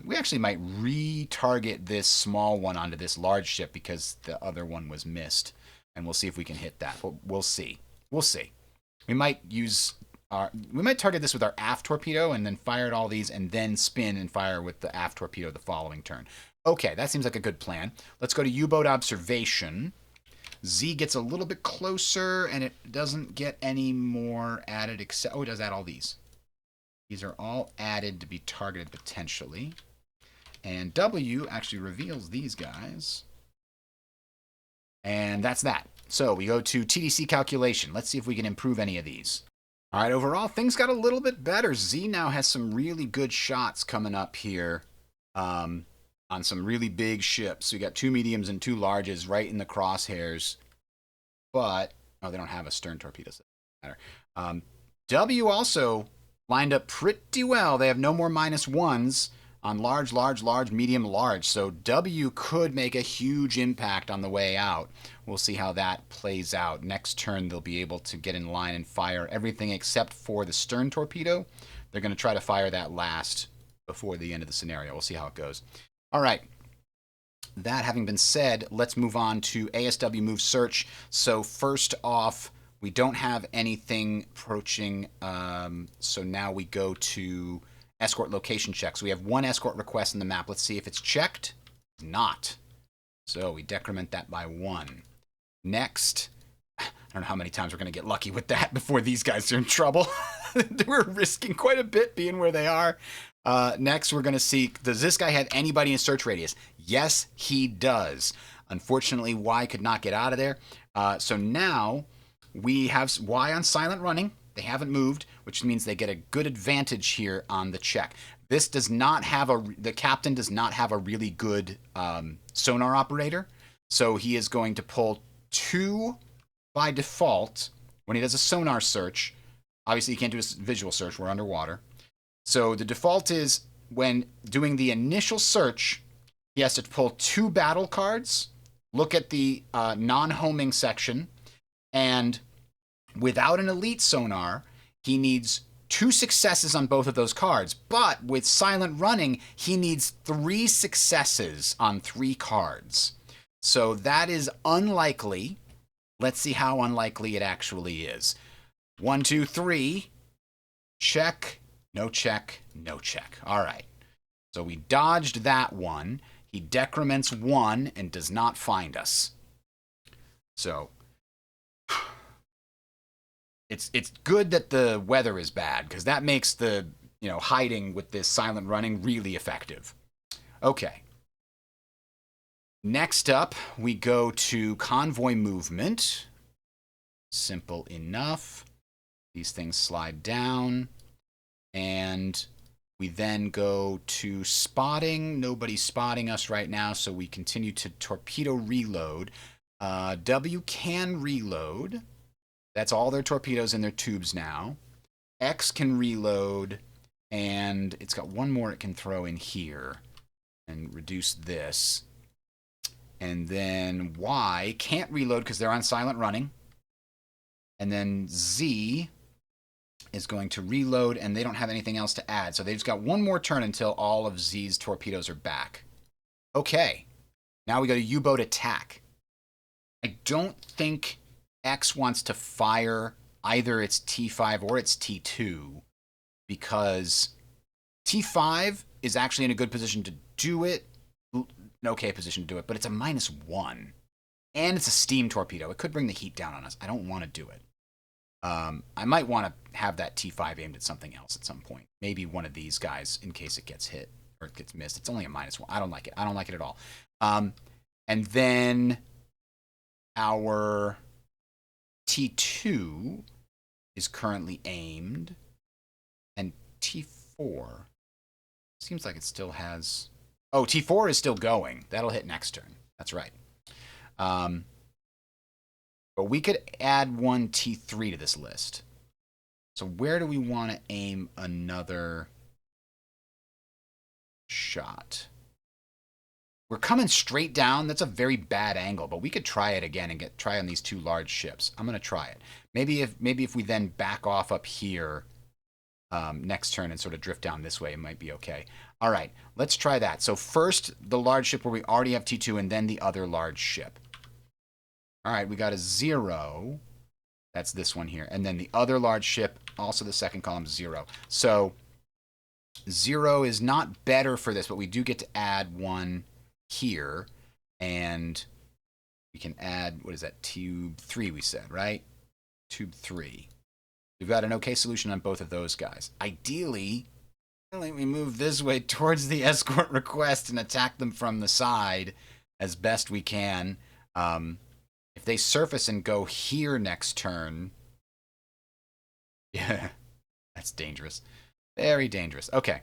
We actually might re-target this small one onto this large ship because the other one was missed, and we'll see if we can hit that. But we'll see. We'll see. We might target this with our aft torpedo and then fire at all these and then spin and fire with the aft torpedo the following turn. Okay, that seems like a good plan. Let's go to U-boat observation. Z gets a little bit closer, and it doesn't get any more added except... Oh, it does add all these. These are all added to be targeted potentially. And W actually reveals these guys. And that's that. So we go to TDC calculation. Let's see if we can improve any of these. All right, overall, things got a little bit better. Z now has some really good shots coming up here on some really big ships. We got 2 mediums and 2 larges right in the crosshairs. But, oh, they don't have a stern torpedo, so it doesn't matter. W also lined up pretty well. They have no more -1s on large, large, large, medium, large. So W could make a huge impact on the way out. We'll see how that plays out. Next turn, they'll be able to get in line and fire everything except for the stern torpedo. They're going to try to fire that last before the end of the scenario. We'll see how it goes. All right. That having been said, let's move on to ASW move search. So first off, we don't have anything approaching, so now we go to escort location checks. We have 1 escort request in the map. Let's see if it's checked. Not. So we decrement that by 1. Next, I don't know how many times we're going to get lucky with that before these guys are in trouble. We're risking quite a bit being where they are. Next, we're going to see, does this guy have anybody in search radius? Yes, he does. Unfortunately, Y could not get out of there. So now we have Y on silent running. They haven't moved, which means they get a good advantage here on the check. This does not have the captain does not have a really good sonar operator. So he is going to pull 2 by default when he does a sonar search. Obviously, he can't do a visual search. We're underwater. So the default is when doing the initial search, he has to pull 2 battle cards, look at the non-homing section, and without an elite sonar, he needs 2 successes on both of those cards. But with silent running, he needs 3 successes on 3 cards. So that is unlikely. Let's see how unlikely it actually is. 1, 2, 3. Check. No check. No check. All right. So we dodged that one. He decrements 1 and does not find us. So it's good that the weather is bad, because that makes the hiding with this silent running really effective. Okay. Next up, we go to convoy movement. Simple enough. These things slide down. And we then go to spotting. Nobody's spotting us right now, so we continue to torpedo reload. W can reload. That's all their torpedoes in their tubes now. X can reload, and it's got one more it can throw in here and reduce this. And then Y can't reload because they're on silent running. And then Z is going to reload, and they don't have anything else to add. So they've just got one more turn until all of Z's torpedoes are back. Okay. Now we go to U-boat attack. I don't think X wants to fire either its T5 or its T2, because T5 is actually in a good position to do it. An okay position to do it, but it's a -1. And it's a steam torpedo. It could bring the heat down on us. I don't want to do it. I might want to have that T5 aimed at something else at some point. Maybe one of these guys in case it gets hit or it gets missed. It's only a -1. I don't like it. I don't like it at all. And then our T2 is currently aimed. And T4 seems like it still has Oh, T4 is still going. That'll hit next turn. That's right. But we could add one T3 to this list. So where do we want to aim another shot? We're coming straight down. That's a very bad angle, but we could try it again and try on these two large ships. I'm going to try it. Maybe if we then back off up here next turn and sort of drift down this way, it might be okay. All right, let's try that. So first, the large ship where we already have T2, and then the other large ship. All right, we got a 0. That's this one here. And then the other large ship, also the second column, 0. So 0 is not better for this, but we do get to add one here. And we can add, what is that, tube 3 we said, right? Tube 3. We've got an okay solution on both of those guys. Ideally, we move this way towards the escort request and attack them from the side as best we can. If they surface and go here next turn, yeah, that's dangerous. Very dangerous. Okay,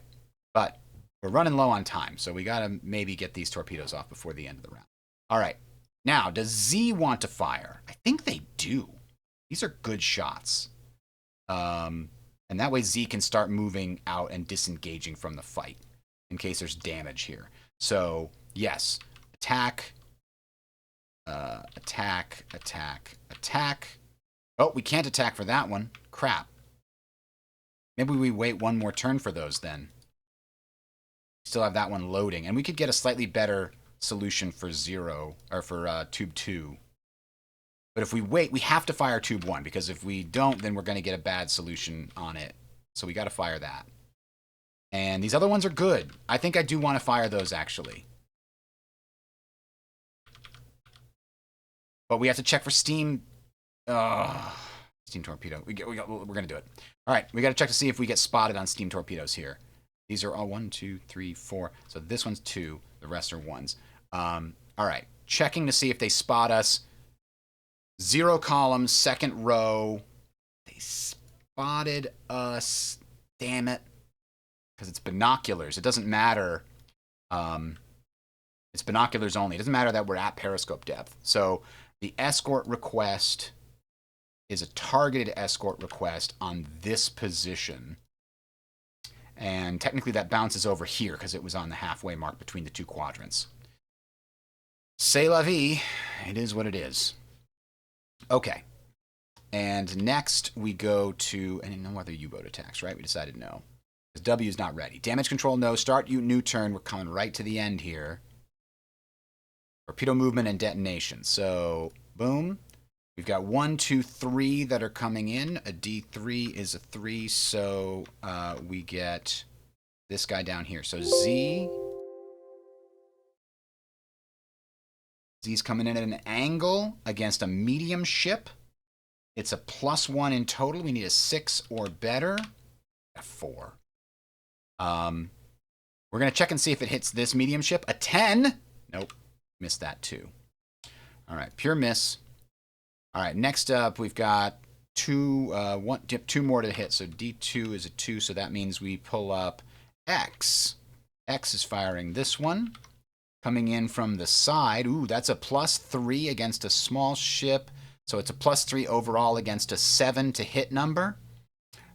but we're running low on time, so we got to maybe get these torpedoes off before the end of the round. All right, now, does Z want to fire? I think they do. These are good shots. And that way Z can start moving out and disengaging from the fight in case there's damage here. So, yes, attack. Attack, attack, attack. Oh, we can't attack for that one. Crap. Maybe we wait one more turn for those then. Still have that one loading. And we could get a slightly better solution for 0, or for tube 2. But if we wait, we have to fire tube 1, because if we don't, then we're going to get a bad solution on it. So we got to fire that. And these other ones are good. I think I do want to fire those, actually. But we have to check for steam. Steam torpedo. We're going to do it. All right, we got to check to see if we get spotted on steam torpedoes here. These are all 1, 2, 3, 4. So this one's 2. The rest are 1s. All right, checking to see if they spot us. 0 columns, second row. They spotted us. Damn it. Because it's binoculars. It doesn't matter. It's binoculars only. It doesn't matter that we're at periscope depth. So the escort request is a targeted escort request on this position. And technically that bounces over here because it was on the halfway mark between the two quadrants. C'est la vie. It is what it is. Okay. And next we go to, and no other U-boat attacks, right? We decided no. Because W is not ready. Damage control, no. Start new turn. We're coming right to the end here. Torpedo movement and detonation. So, boom. We've got 1, 2, 3 that are coming in. A D3 is a 3, so we get this guy down here. So Z's coming in at an angle against a medium ship. It's a +1 in total. We need a 6 or better. A 4. We're going to check and see if it hits this medium ship. A 10. Nope. Missed that too. All right. Pure miss. All right. Next up, we've got two more to hit. So D2 is a 2. So that means we pull up X. X is firing this one. Coming in from the side. Ooh, that's a +3 against a small ship. So it's a +3 overall against a 7 to hit number.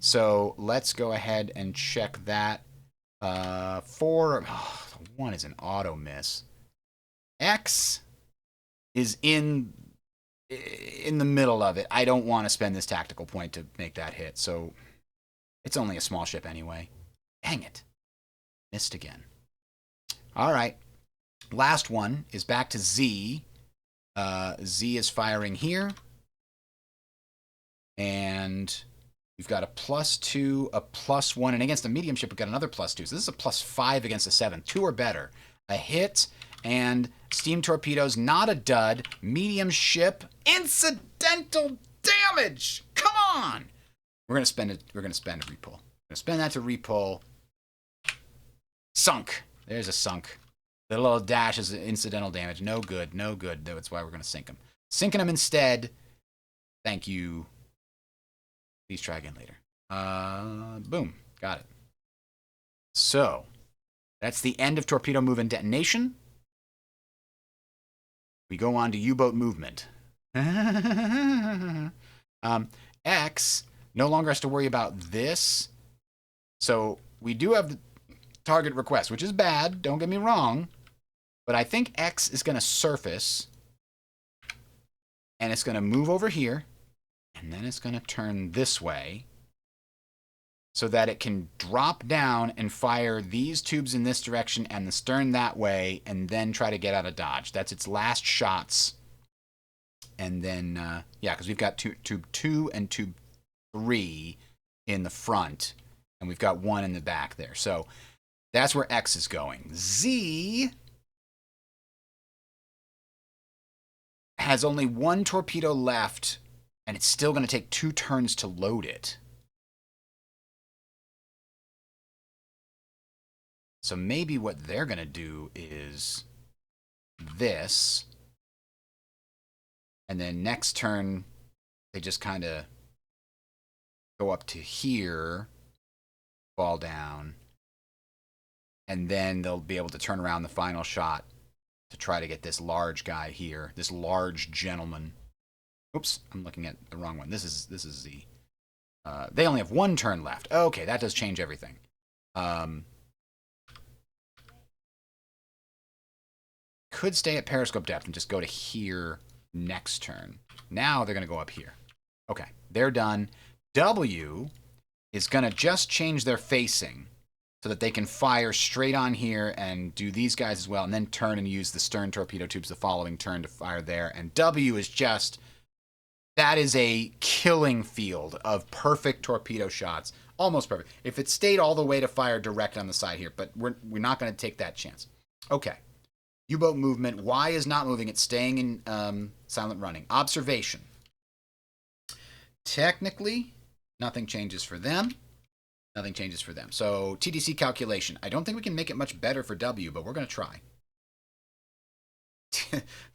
So let's go ahead and check that. 4. Oh, 1 is an auto miss. X is in the middle of it. I don't want to spend this tactical point to make that hit. So it's only a small ship anyway. Dang it. Missed again. All right. Last one is back to Z. Z is firing here. And we've got a +2, a +1. And against a medium ship, we've got another +2. So this is a +5 against a 7. 2 or better. A hit and steam torpedoes, not a dud. Medium ship, incidental damage. Come on. We're going to spend it. We're going to spend a repull. We're going to spend that to repull. Sunk. There's a sunk. The little dash is incidental damage. No good. No good. That's why we're going to sink them. Sinking them instead. Thank you. Please try again later. Boom. Got it. So, That's the end of torpedo move and detonation. We go on to U-boat movement. X no longer has to worry about this. So we do have the target request, which is bad, don't get me wrong. But I think X is going to surface. And it's going to move over here. And then it's going to turn this way. So that it can drop down and fire these tubes in this direction and the stern that way, and then try to get out of dodge. That's its last shots. And then, yeah, because we've got tube 2 and tube 3 in the front, and we've got 1 in the back there. So that's where X is going. Z has only 1 torpedo left, and it's still going to take 2 turns to load it. So maybe what they're going to do is this. And then next turn, they just kind of go up to here, fall down. And then they'll be able to turn around the final shot to try to get this large guy here, this large gentleman. Oops, I'm looking at the wrong one. This is the... they only have 1 turn left. Okay, that does change everything. Could stay at periscope depth and just go to here next turn. Now they're going to go up here. Okay, they're done. W is going to just change their facing so that they can fire straight on here and do these guys as well, and then turn and use the stern torpedo tubes the following turn to fire there. And W is just... that is a killing field of perfect torpedo shots. Almost perfect. If it stayed all the way to fire direct on the side here, but we're not going to take that chance. Okay. U-boat movement. Y is not moving. It's staying in silent running. Observation. Technically, nothing changes for them. Nothing changes for them. So, TDC calculation. I don't think we can make it much better for W, but we're going to try.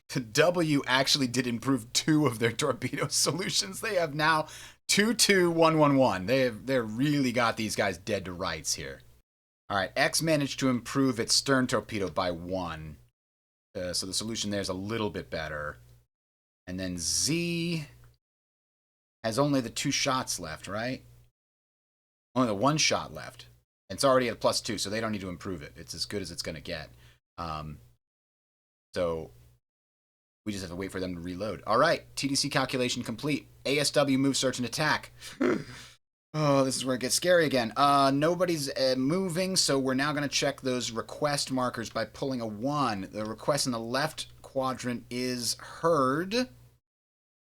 The W actually did improve 2 of their torpedo solutions. They have now 2-2-1-1-1. They've really got these guys dead to rights here. All right, X managed to improve its stern torpedo by 1. So the solution there is a little bit better. And then Z has only the 2 shots left, right? Only the 1 shot left. It's already at +2, so they don't need to improve it. It's as good as it's going to get. So we just have to wait for them to reload. All right, TDC calculation complete. ASW move, search, and attack. Oh, this is where it gets scary again. Nobody's moving, so we're now going to check those request markers by pulling a 1. The request in the left quadrant is heard.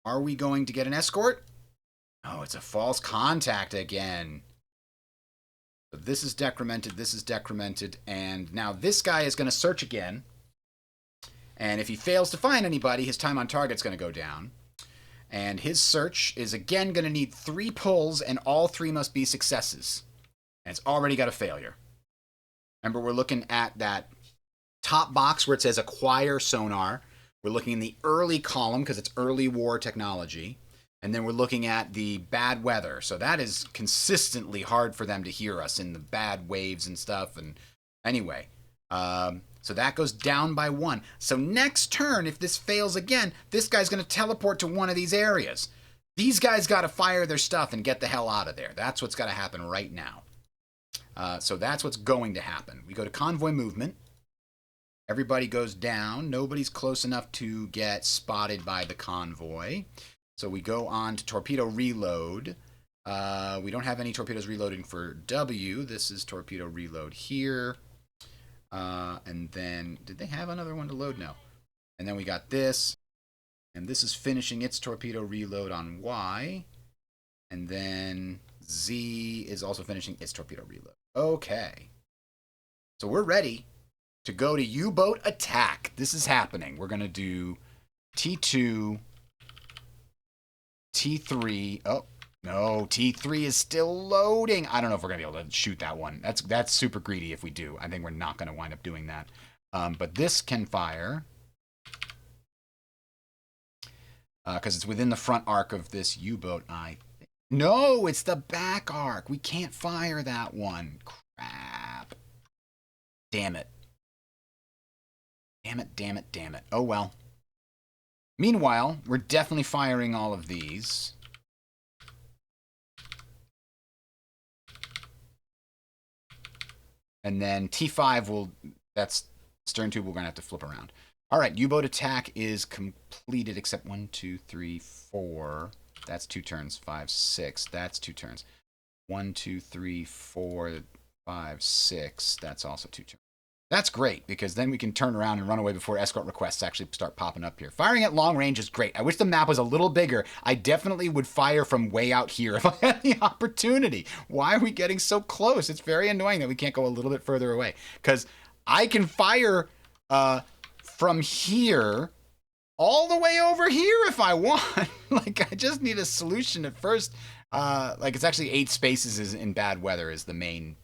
Are we going to get an escort? Oh, it's a false contact again. So this is decremented, and now this guy is going to search again. And if he fails to find anybody, his time on target is going to go down. And his search is again going to need 3 pulls, and all 3 must be successes. And it's already got a failure. Remember, we're looking at that top box where it says acquire sonar. We're looking in the early column because it's early war technology. And then we're looking at the bad weather. So that is consistently hard for them to hear us in the bad waves and stuff. And anyway, so that goes down by 1. So next turn, if this fails again, this guy's going to teleport to one of these areas. These guys got to fire their stuff and get the hell out of there. That's what's got to happen right now. So that's what's going to happen. We go to convoy movement. Everybody goes down. Nobody's close enough to get spotted by the convoy. So we go on to torpedo reload. We don't have any torpedoes reloading for W. This is torpedo reload here. And then, did they have another one to load? No. And then we got this. And this is finishing its torpedo reload on Y. And then Z is also finishing its torpedo reload. Okay. So we're ready to go to U-boat attack. This is happening. We're going to do T2, T3. Oh, no, T3 is still loading. I don't know if we're going to be able to shoot that one. That's super greedy if we do. I think we're not going to wind up doing that. But this can fire. Because it's within the front arc of this U-boat. No, it's the back arc. We can't fire that one. Crap. Damn it. Damn it, damn it, damn it. Oh, well. Meanwhile, we're definitely firing all of these. And then T5 will... That's stern tube we're going to have to flip around. All right, U-boat attack is completed, except 1, 2, 3, 4. That's 2 turns. 5, 6. That's 2 turns. 1, 2, 3, 4, 5, 6. That's also 2 turns. That's great, because then we can turn around and run away before escort requests actually start popping up here. Firing at long range is great. I wish the map was a little bigger. I definitely would fire from way out here if I had the opportunity. Why are we getting so close? It's very annoying that we can't go a little bit further away. Because I can fire from here all the way over here if I want. Like, I just need a solution at first. Like, it's actually 8 spaces is in bad weather is the main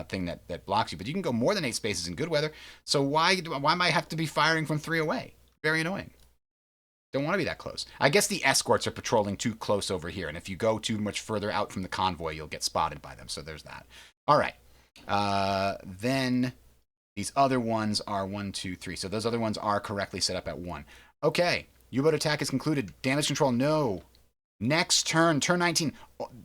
thing that blocks you, but you can go more than 8 spaces in good weather. So why might I have to be firing from 3 away? Very annoying. Don't want to be that close. I guess the escorts are patrolling too close over here, and if you go too much further out from the convoy, you'll get spotted by them. So there's that. All right. Then these other ones are 1, 2, 3. So those other ones are correctly set up at 1. Okay. U-boat attack is concluded. Damage control, no. Next turn, turn 19,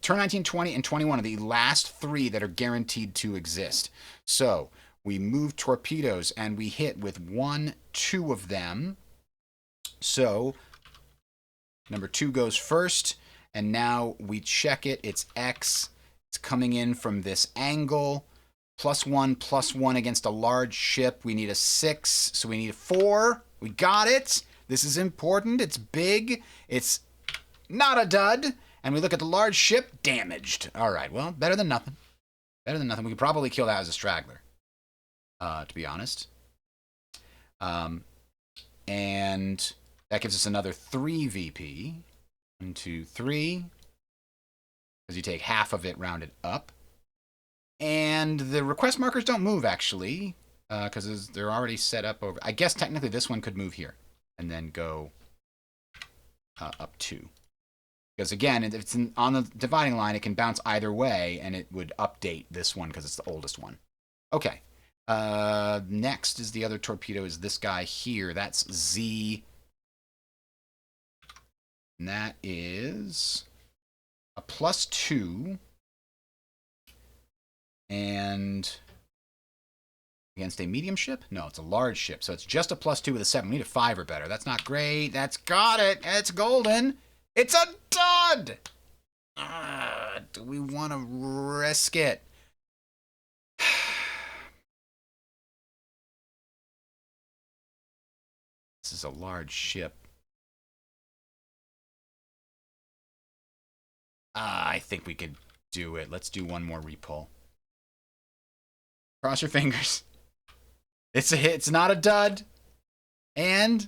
20, and 21 are the last 3 that are guaranteed to exist. So we move torpedoes and we hit with 1, 2 of them. So number 2 goes first, and now we check it. It's X. It's coming in from this angle. +1/+1 against a large ship. We need a 6, so we need a 4. We got it. This is important. It's big. It's not a dud. And we look at the large ship, damaged. All right, well, better than nothing. Better than nothing. We could probably kill that as a straggler, to be honest. And that gives us another 3 VP. 1, 2, 3. Because you take half of it rounded up. And the request markers don't move, actually, because they're already set up over... I guess technically this one could move here and then go up 2. Because, again, if it's on the dividing line, it can bounce either way, and it would update this one because it's the oldest one. Okay. Next is the other torpedo, is this guy here. That's Z. And that is a +2. And against a medium ship? No, it's a large ship. So it's just a +2 with a 7. We need a 5 or better. That's not great. That's got it. It's golden. It's a dud! Do we want to risk it? This is a large ship. I think we could do it. Let's do one more repull. Cross your fingers. It's a hit. It's not a dud. And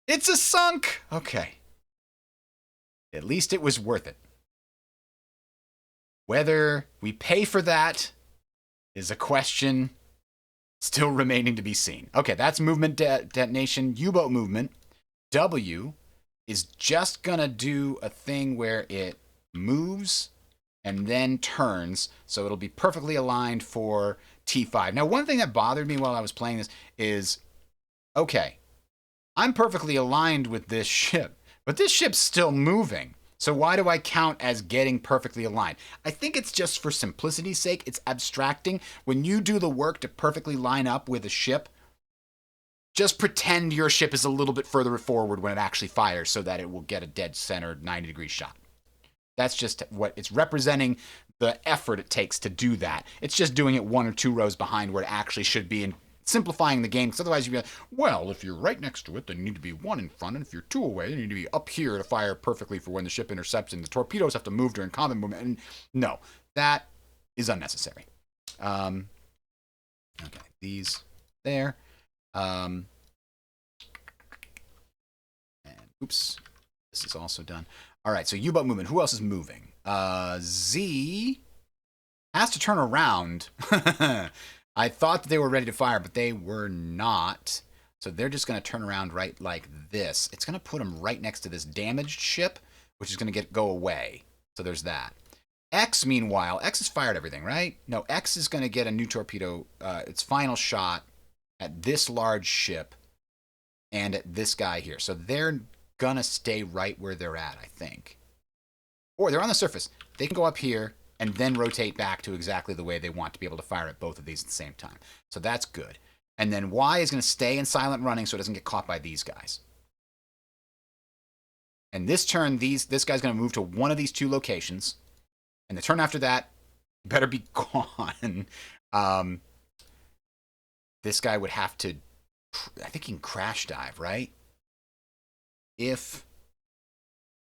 it's a sunk. Okay. At least it was worth it. Whether we pay for that is a question still remaining to be seen. Okay, that's movement detonation, U-boat movement. W is just going to do a thing where it moves and then turns, so it'll be perfectly aligned for T5. Now, one thing that bothered me while I was playing this is, okay, I'm perfectly aligned with this ship, but this ship's still moving. So why do I count as getting perfectly aligned? I think it's just for simplicity's sake. It's abstracting. When you do the work to perfectly line up with a ship, just pretend your ship is a little bit further forward when it actually fires so that it will get a dead center 90-degree shot. That's just what it's representing, the effort it takes to do that. It's just doing it 1 or 2 rows behind where it actually should be and simplifying the game. Because otherwise you'd be like, well, if you're right next to it, then you need to be 1 in front. And if you're 2 away, then you need to be up here to fire perfectly for when the ship intercepts. And the torpedoes have to move during combat movement. And no, that is unnecessary. Okay, these there. And oops, this is also done. All right, so U-boat movement. Who else is moving? Z has to turn around. I thought that they were ready to fire, but they were not. So they're just going to turn around right like this. It's going to put them right next to this damaged ship, which is going to go away. So there's that. X, meanwhile, X has fired everything, right? No, X is going to get a new torpedo, its final shot at this large ship and at this guy here. So they're going to stay right where they're at, I think. Or they're on the surface. They can go up here and then rotate back to exactly the way they want to be able to fire at both of these at the same time. So that's good. And then Y is going to stay in silent running so it doesn't get caught by these guys. And this turn, this guy's going to move to one of these two locations. And the turn after that, better be gone. This guy would have to, I think he can crash dive, right? If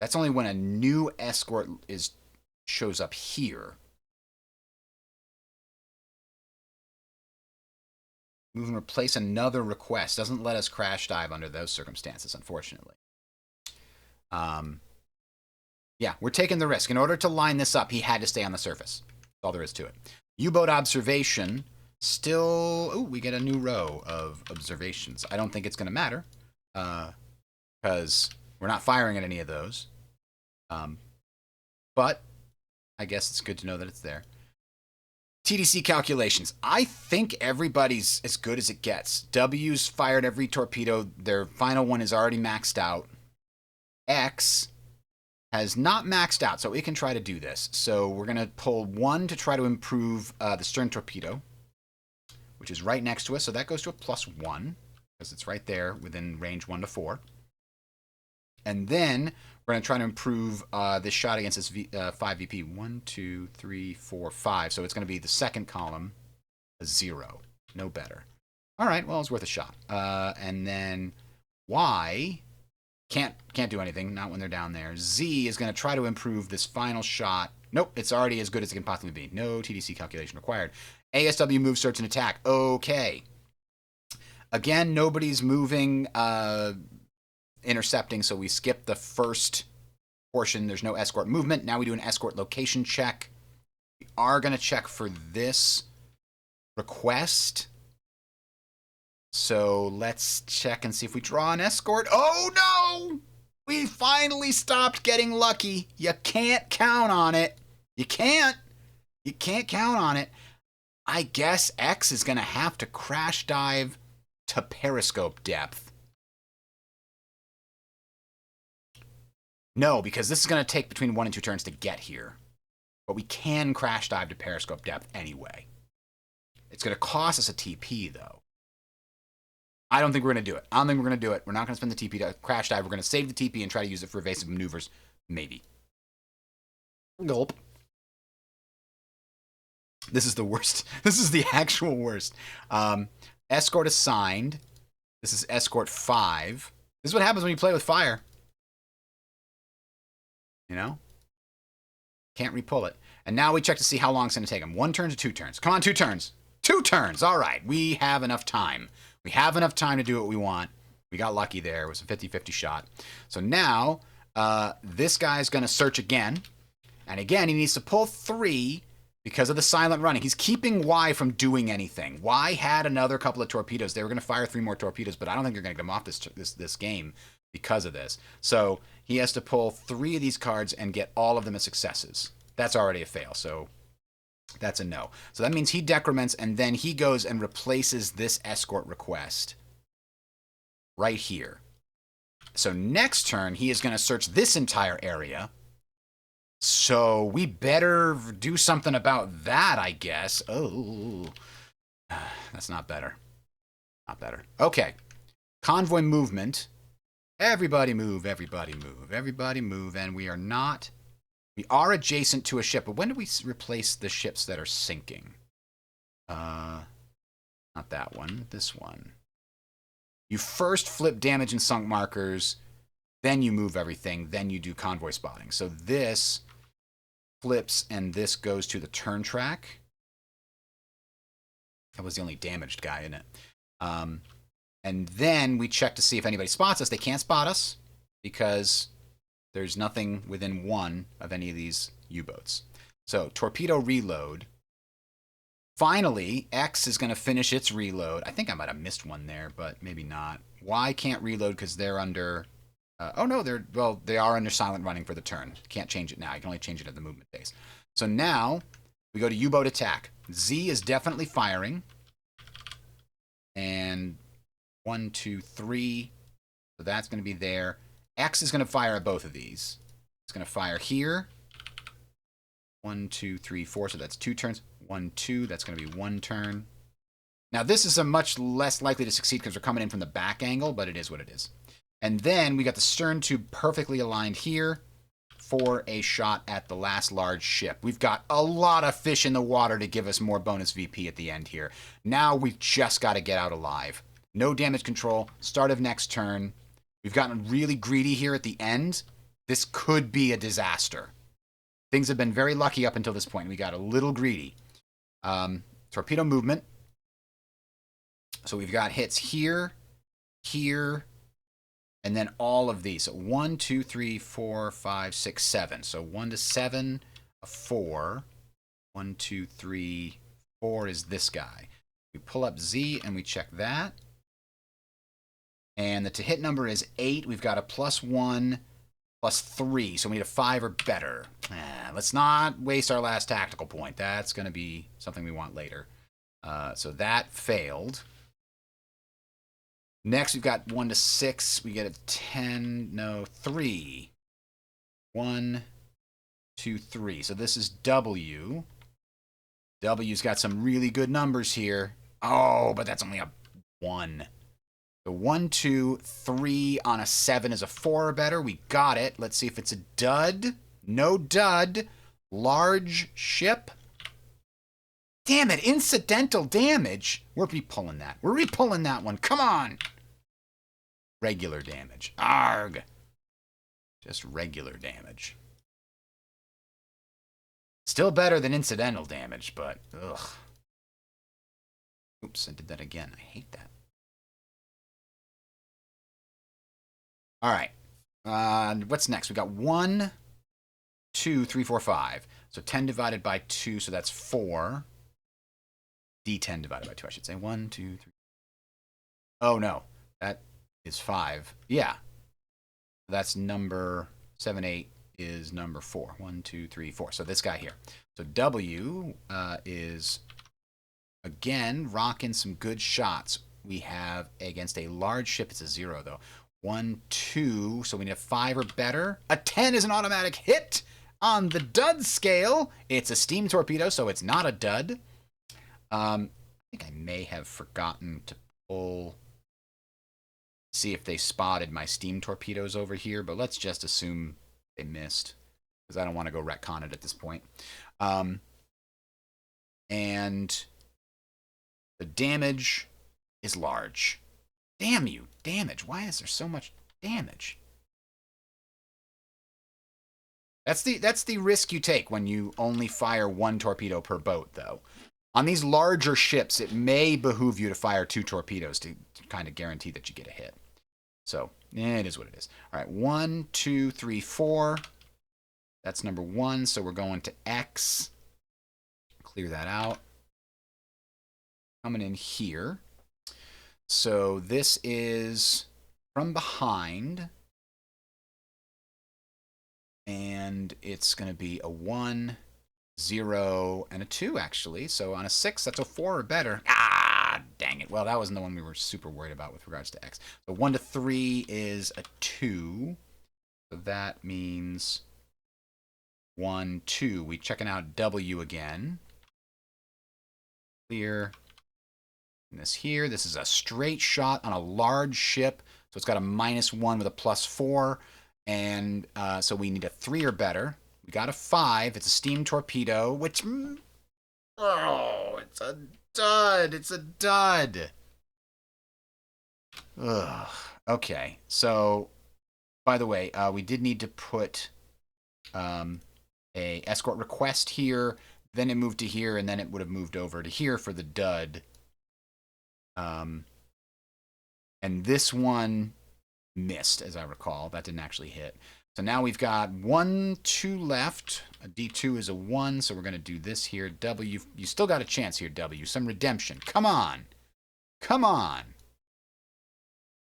that's only when a new escort shows up here. Move and replace another request. Doesn't let us crash dive under those circumstances, unfortunately. Yeah, we're taking the risk. In order to line this up, he had to stay on the surface. That's all there is to it. U-boat observation. Still, ooh, we get a new row of observations. I don't think it's going to matter because we're not firing at any of those. But I guess it's good to know that it's there. TDC calculations. I think everybody's as good as it gets. W's fired every torpedo. Their final one is already maxed out. X has not maxed out, so it can try to do this. So we're going to pull 1 to try to improve the stern torpedo, which is right next to us. So that goes to a +1 because it's right there within range 1 to 4. And then we're going to try to improve this shot against this 5 VP. 1, 2, 3, 4, 5. So it's going to be the second column, a 0. No better. All right, well, it's worth a shot. And then Y can't do anything, not when they're down there. Z is going to try to improve this final shot. Nope, it's already as good as it can possibly be. No TDC calculation required. ASW move, search, and attack. Okay. Again, nobody's moving, intercepting, so we skip the first portion. There's no escort movement. Now we do an escort location check. We are going to check for this request. So let's check and see if we draw an escort. Oh, no! We finally stopped getting lucky. You can't count on it. You can't. You can't count on it. I guess X is going to have to crash dive to periscope depth. No, because this is going to take between 1 and 2 turns to get here. But we can crash dive to periscope depth anyway. It's going to cost us a TP, though. I don't think we're going to do it. I don't think we're going to do it. We're not going to spend the TP to crash dive. We're going to save the TP and try to use it for evasive maneuvers. Maybe. Gulp. This is the worst. This is the actual worst. Escort assigned. This is escort 5. This is what happens when you play with fire. You know? Can't re-pull it. And now we check to see how long it's going to take him. 1 turn to 2 turns. Come on, 2 turns. 2 turns. All right. We have enough time. We have enough time to do what we want. We got lucky there. It was a 50-50 shot. So now, this guy's going to search again. And again, he needs to pull 3 because of the silent running. He's keeping Y from doing anything. Y had another couple of torpedoes. They were going to fire 3 more torpedoes, but I don't think they're going to get him off this game because of this. So he has to pull 3 of these cards and get all of them as successes. That's already a fail, so that's a no. So that means he decrements, and then he goes and replaces this escort request right here. So next turn, he is going to search this entire area. So we better do something about that, I guess. Oh, that's not better. Not better. Okay. Convoy movement. Everybody move, everybody move, everybody move. And we are not... We are adjacent to a ship, but when do we replace the ships that are sinking? Not that one. This one. You first flip damage and sunk markers, then you move everything, then you do convoy spotting. So this flips, and this goes to the turn track. That was the only damaged guy, isn't it? And then we check to see if anybody spots us. They can't spot us because there's nothing within 1 of any of these U-boats. So, torpedo reload. Finally, X is going to finish its reload. I think I might have missed one there, but maybe not. Y can't reload because they're under... oh, no, they are under silent running for the turn. Can't change it now. You can only change it at the movement phase. So now we go to U-boat attack. Z is definitely firing. And 1, 2, 3. So that's going to be there. X is going to fire at both of these. It's going to fire here. 1, 2, 3, 4. So that's 2 turns. 1, 2. That's going to be 1 turn. Now this is a much less likely to succeed because we're coming in from the back angle, but it is what it is. And then we got the stern tube perfectly aligned here for a shot at the last large ship. We've got a lot of fish in the water to give us more bonus VP at the end here. Now we've just got to get out alive. No damage control. Start of next turn. We've gotten really greedy here at the end. This could be a disaster. Things have been very lucky up until this point. We got a little greedy. Torpedo movement. So we've got hits here, here, and then all of these. So 1, 2, 3, 4, 5, 6, 7. So 1 to 7, a 4. 1, 2, 3, 4 is this guy. We pull up Z and we check that. And the to hit number is 8. We've got a +1, +3. So we need a 5 or better. Let's not waste our last tactical point. That's going to be something we want later. So that failed. Next, we've got 1 to 6. We get a 10. No, 3. 1, 2, 3. So this is W. W's got some really good numbers here. Oh, but that's only a 1. So 1, 2, 3 on a 7 is a 4 or better. We got it. Let's see if it's a dud. No dud. Large ship. Damn it, incidental damage. We're repulling that. We're repulling that one. Come on. Regular damage. Arg. Just regular damage. Still better than incidental damage, but ugh. Oops, I did that again. I hate that. All right. What's next? We got 1, 2, 3, 4, 5. So 10 divided by 2, so that's 4. D10 divided by 2, I should say. 1, 2, 3. Oh, no. That is 5. Yeah. That's number 7, 8 is number 4. 1, 2, 3, 4. So this guy here. So W is, again, rocking some good shots. We have against a large ship. It's a 0, though. 1, 2. So we need a 5 or better. A 10 is an automatic hit. On the dud scale, it's a steam torpedo, so it's not a dud. I think I may have forgotten to pull, see if they spotted my steam torpedoes over here, but let's just assume they missed, because I don't want to go retcon it at this point. And the damage is large. Damn you, damage. Why is there so much damage? That's the risk you take when you only fire 1 torpedo per boat, though. On these larger ships, it may behoove you to fire 2 torpedoes to kind of guarantee that you get a hit. So, it is what it is. All right, 1, 2, 3, 4. That's number 1, so we're going to X. Clear that out. Coming in here. So this is from behind. And it's going to be a 1, 0, and a 2, actually. So on a 6, that's a 4 or better. Ah, dang it. Well, that wasn't the one we were super worried about with regards to X. So 1 to 3 is a 2. So that means 1, 2. We checking out W again. Clear. And this here. This is a straight shot on a large ship. So it's got a -1 with a +4. And so we need a 3 or better. We got a 5. It's a steam torpedo, which... Oh, it's a dud. It's a dud. Ugh. Okay, so, by the way, we did need to put a escort request here. Then it moved to here, and then it would have moved over to here for the dud. And this one missed, as I recall. That didn't actually hit. So now we've got 1, 2 left. A D2 is a 1, so we're going to do this here. W, you still got a chance here, W. Some redemption. Come on. Come on.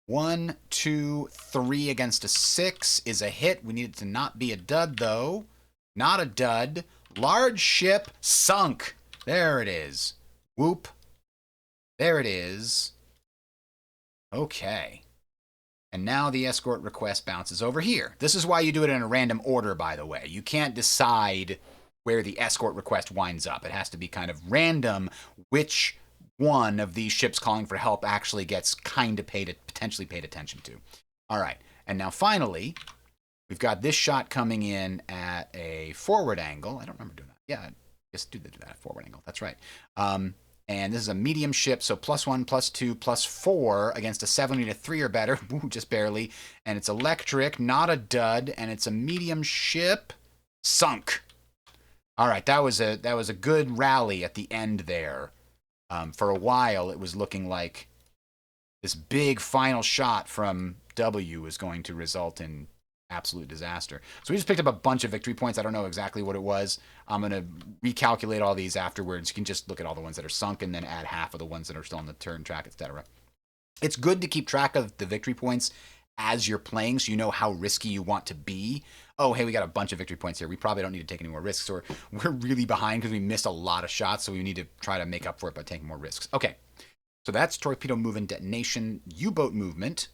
1, 2, 3 against a 6 is a hit. We need it to not be a dud, though. Not a dud. Large ship sunk. There it is. Whoop. There it is. Okay. And now the escort request bounces over here. This is why you do it in a random order, by the way. You can't decide where the escort request winds up. It has to be kind of random which one of these ships calling for help actually gets kind of potentially paid attention to. All right. And now finally, we've got this shot coming in at a forward angle. I don't remember doing that. Yeah, just do that at forward angle. That's right. And this is a medium ship, so +1, +2, +4 against a 70 to 3 or better. Ooh, just barely. And it's electric, not a dud, and it's a medium ship. Sunk. All right, that was a good rally at the end there. For a while, it was looking like this big final shot from W was going to result in absolute disaster. So we just picked up a bunch of victory points. I don't know exactly what it was. I'm going to recalculate all these afterwards. You can just look at all the ones that are sunk and then add half of the ones that are still on the turn track, etc. It's good to keep track of the victory points as you're playing so you know how risky you want to be. Oh, hey, we got a bunch of victory points here. We probably don't need to take any more risks, or we're really behind because we missed a lot of shots, so we need to try to make up for it by taking more risks. Okay, so that's torpedo move and detonation. U-boat movement.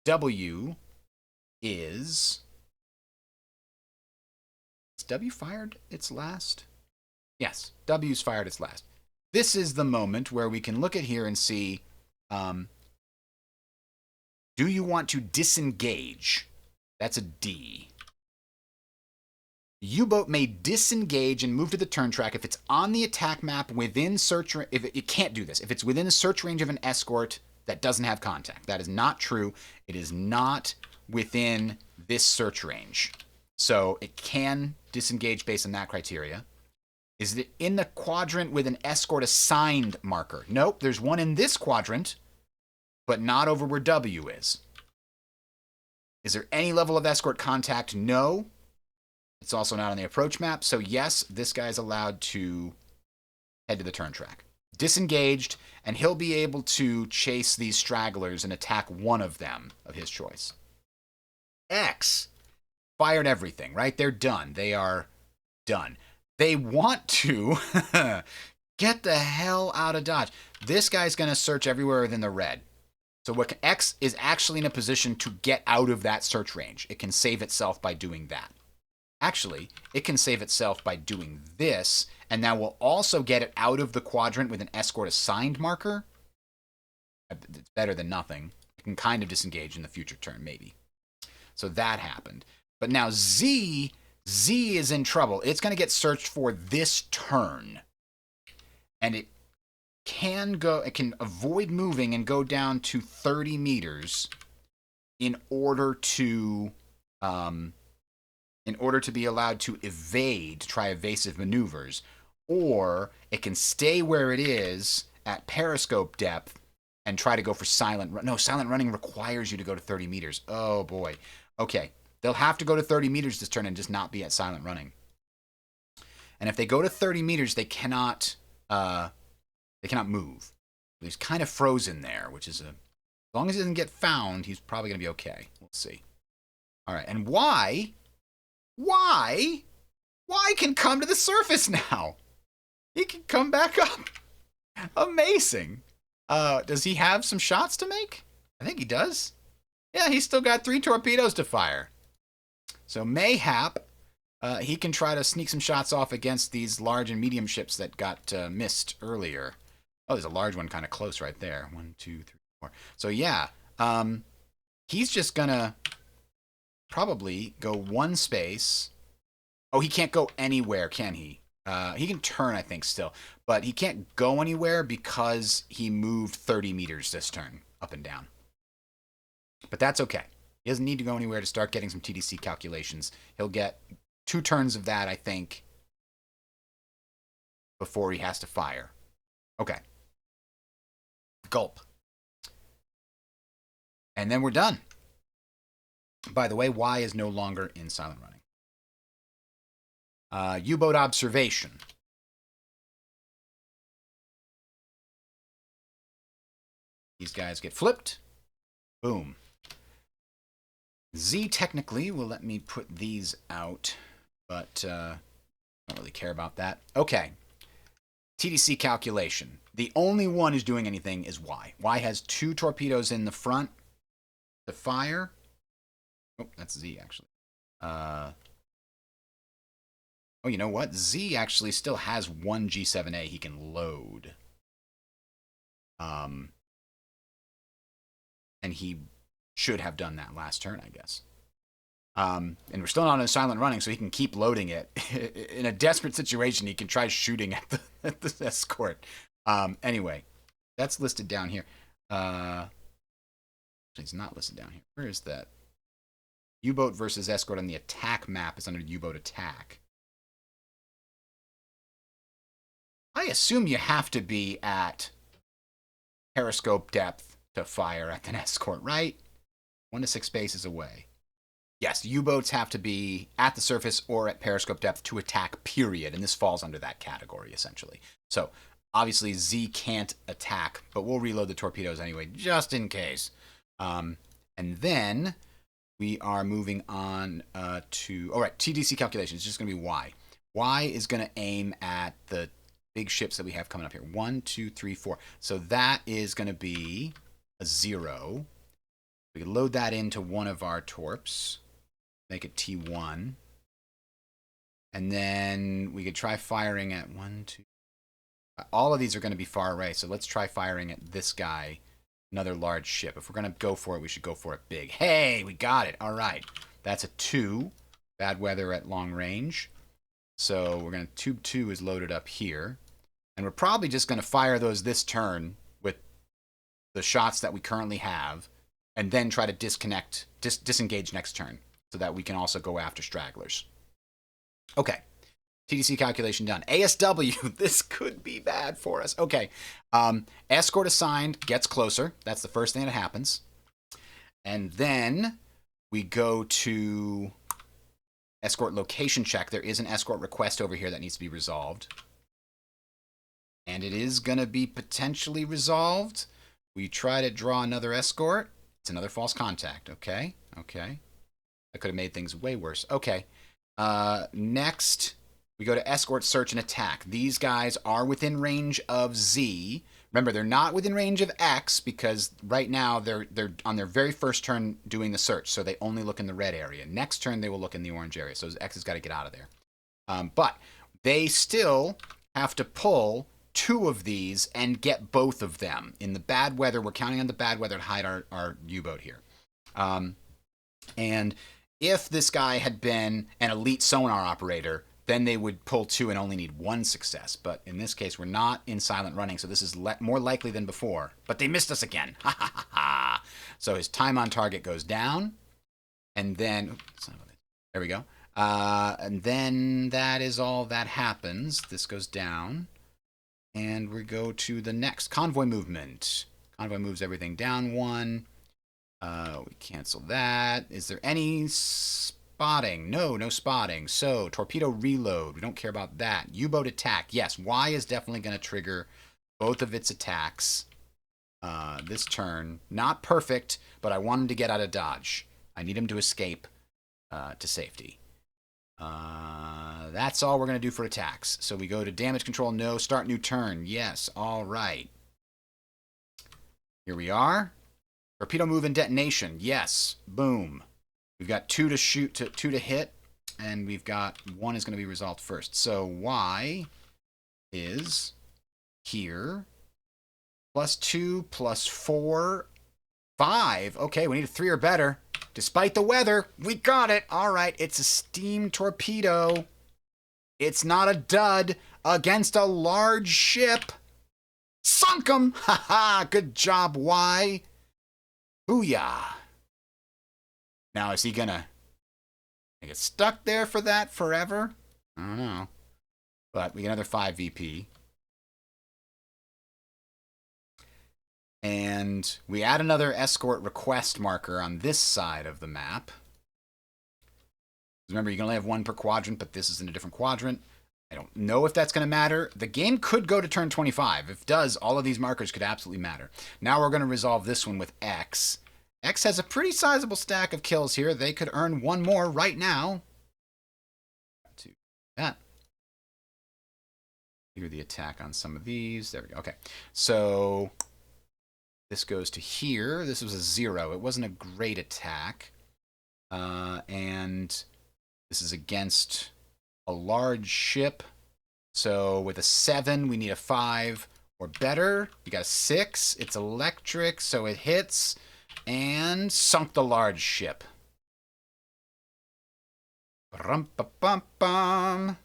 W is W fired its last? Yes, W's fired its last. This is the moment where we can look at here and see, do you want to disengage? That's a D. U-boat may disengage and move to the turn track if it's on the attack map within search. If it can't do this, if it's within the search range of an escort that doesn't have contact. That is not true. It is not within this search range. So it can disengage based on that criteria. Is it in the quadrant with an escort assigned marker? Nope, there's one in this quadrant, but not over where W is. Is there any level of escort contact? No. It's also not on the approach map. So yes, this guy's allowed to head to the turn track. Disengaged, and he'll be able to chase these stragglers and attack one of them of his choice. X fired everything, right? They're done. They are done. They want to get the hell out of Dodge. This guy's going to search everywhere within the red. So what X is actually in a position to get out of that search range. It can save itself by doing that. Actually, it can save itself by doing this, and that will also get it out of the quadrant with an escort assigned marker. It's better than nothing. It can kind of disengage in the future turn, maybe. So that happened. But now Z is in trouble. It's going to get searched for this turn. And it can avoid moving and go down to 30 meters in order to be allowed to try evasive maneuvers. Or it can stay where it is at periscope depth and try to go for silent run. No, silent running requires you to go to 30 meters. Oh boy. Okay. They'll have to go to 30 meters this turn and just not be at silent running. And if they go to 30 meters, they cannot move. He's kind of frozen there, which is as long as he doesn't get found, he's probably going to be okay. We'll see. All right. And Y can come to the surface now. He can come back up. Amazing. Does he have some shots to make? I think he does. Yeah, he's still got 3 torpedoes to fire. So mayhap, he can try to sneak some shots off against these large and medium ships that got missed earlier. Oh, there's a large one kind of close right there. 1, 2, 3, 4. So yeah, he's just gonna probably go one space. Oh, he can't go anywhere, can he? He can turn, I think, still. But he can't go anywhere because he moved 30 meters this turn, up and down. But that's okay. He doesn't need to go anywhere to start getting some TDC calculations. He'll get 2 turns of that, I think, before he has to fire. Okay. Gulp. And then we're done. By the way, Y is no longer in silent running. U-boat observation. These guys get flipped. Boom. Z technically will let me put these out, but Don't really care about that. Okay. TDC calculation. The only one who's doing anything is Y. Y has 2 torpedoes in the front to fire. Oh, that's Z, actually. Oh, you know what? Z actually still has 1 G7A he can load. And he should have done that last turn, I guess. And we're still not in silent running, so he can keep loading it. In a desperate situation, he can try shooting at the escort. Anyway, that's listed down here. It's not listed down here. Where is that? U-boat versus escort on the attack map is under U-boat attack. I assume you have to be at periscope depth to fire at an escort, right? 1 to 6 spaces away. Yes, U-boats have to be at the surface or at periscope depth to attack, period. And this falls under that category, essentially. So, obviously, Z can't attack, but we'll reload the torpedoes anyway, just in case. And then we are moving on to... All right, TDC calculation. It's just going to be Y. Y is going to aim at the big ships that we have coming up here. 1, 2, 3, 4. So that is going to be a 0. We can load that into one of our torps. Make it T1. And then we could try firing at 1, 2... All of these are going to be far away, so let's try firing at this guy, another large ship. If we're going to go for it, we should go for it big. Hey, we got it. All right. That's a 2. Bad weather at long range. So we're going to... Tube 2 is loaded up here. And we're probably just going to fire those this turn with the shots that we currently have, and then try to disengage next turn, so that we can also go after stragglers. Okay. TDC calculation done. ASW, this could be bad for us. Okay. Escort assigned gets closer. That's the first thing that happens. And then we go to escort location check. There is an escort request over here that needs to be resolved. And it is going to be potentially resolved. We try to draw another escort. It's another false contact. Okay. Okay. That could have made things way worse. Okay. Next, we go to escort, search, and attack. These guys are within range of Z. Remember, they're not within range of X because right now they're on their very first turn doing the search, so they only look in the red area. Next turn, they will look in the orange area, so X has got to get out of there. But they still have to pull 2 of these and get both of them. In the bad weather, we're counting on the bad weather to hide our U-boat here. And if this guy had been an elite sonar operator, then they would pull 2 and only need 1 success. But in this case, we're not in silent running, so this is more likely than before. But they missed us again. Ha ha ha ha. So his time on target goes down. And then... There we go. And then that is all that happens. This goes down. And we go to the next. Convoy movement. Convoy moves everything down 1. We cancel that. Is there any spotting? No, no spotting. So, torpedo reload. We don't care about that. U-boat attack. Yes, Y is definitely going to trigger both of its attacks this turn. Not perfect, but I want him to get out of dodge. I need him to escape to safety. That's all we're going to do for attacks. So we go to damage control. No. Start new turn. Yes. All right. Here we are. Torpedo move and detonation. Yes. Boom. We've got 2 to shoot, 2 to hit, and we've got 1 is going to be resolved first. So Y is here. +2, +4, 5. Okay, we need a 3 or better. Despite the weather, we got it. All right, it's a steam torpedo. It's not a dud against a large ship. Sunk him! Ha ha! Good job, Y. Booyah. Now, is he gonna get stuck there for that forever? I don't know. But we get another 5 VP. And we add another escort request marker on this side of the map. Remember, you can only have 1 per quadrant, but this is in a different quadrant. I don't know if that's going to matter. The game could go to turn 25. If it does, all of these markers could absolutely matter. Now we're going to resolve this one with X. X has a pretty sizable stack of kills here. They could earn 1 more right now. To that. Do the attack on some of these. There we go. Okay. So this goes to here. This was a 0. It wasn't a great attack. And this is against a large ship. So with a 7, we need a 5 or better. We got a 6. It's electric, so it hits. And sunk the large ship. Rum-pa-pum-pum.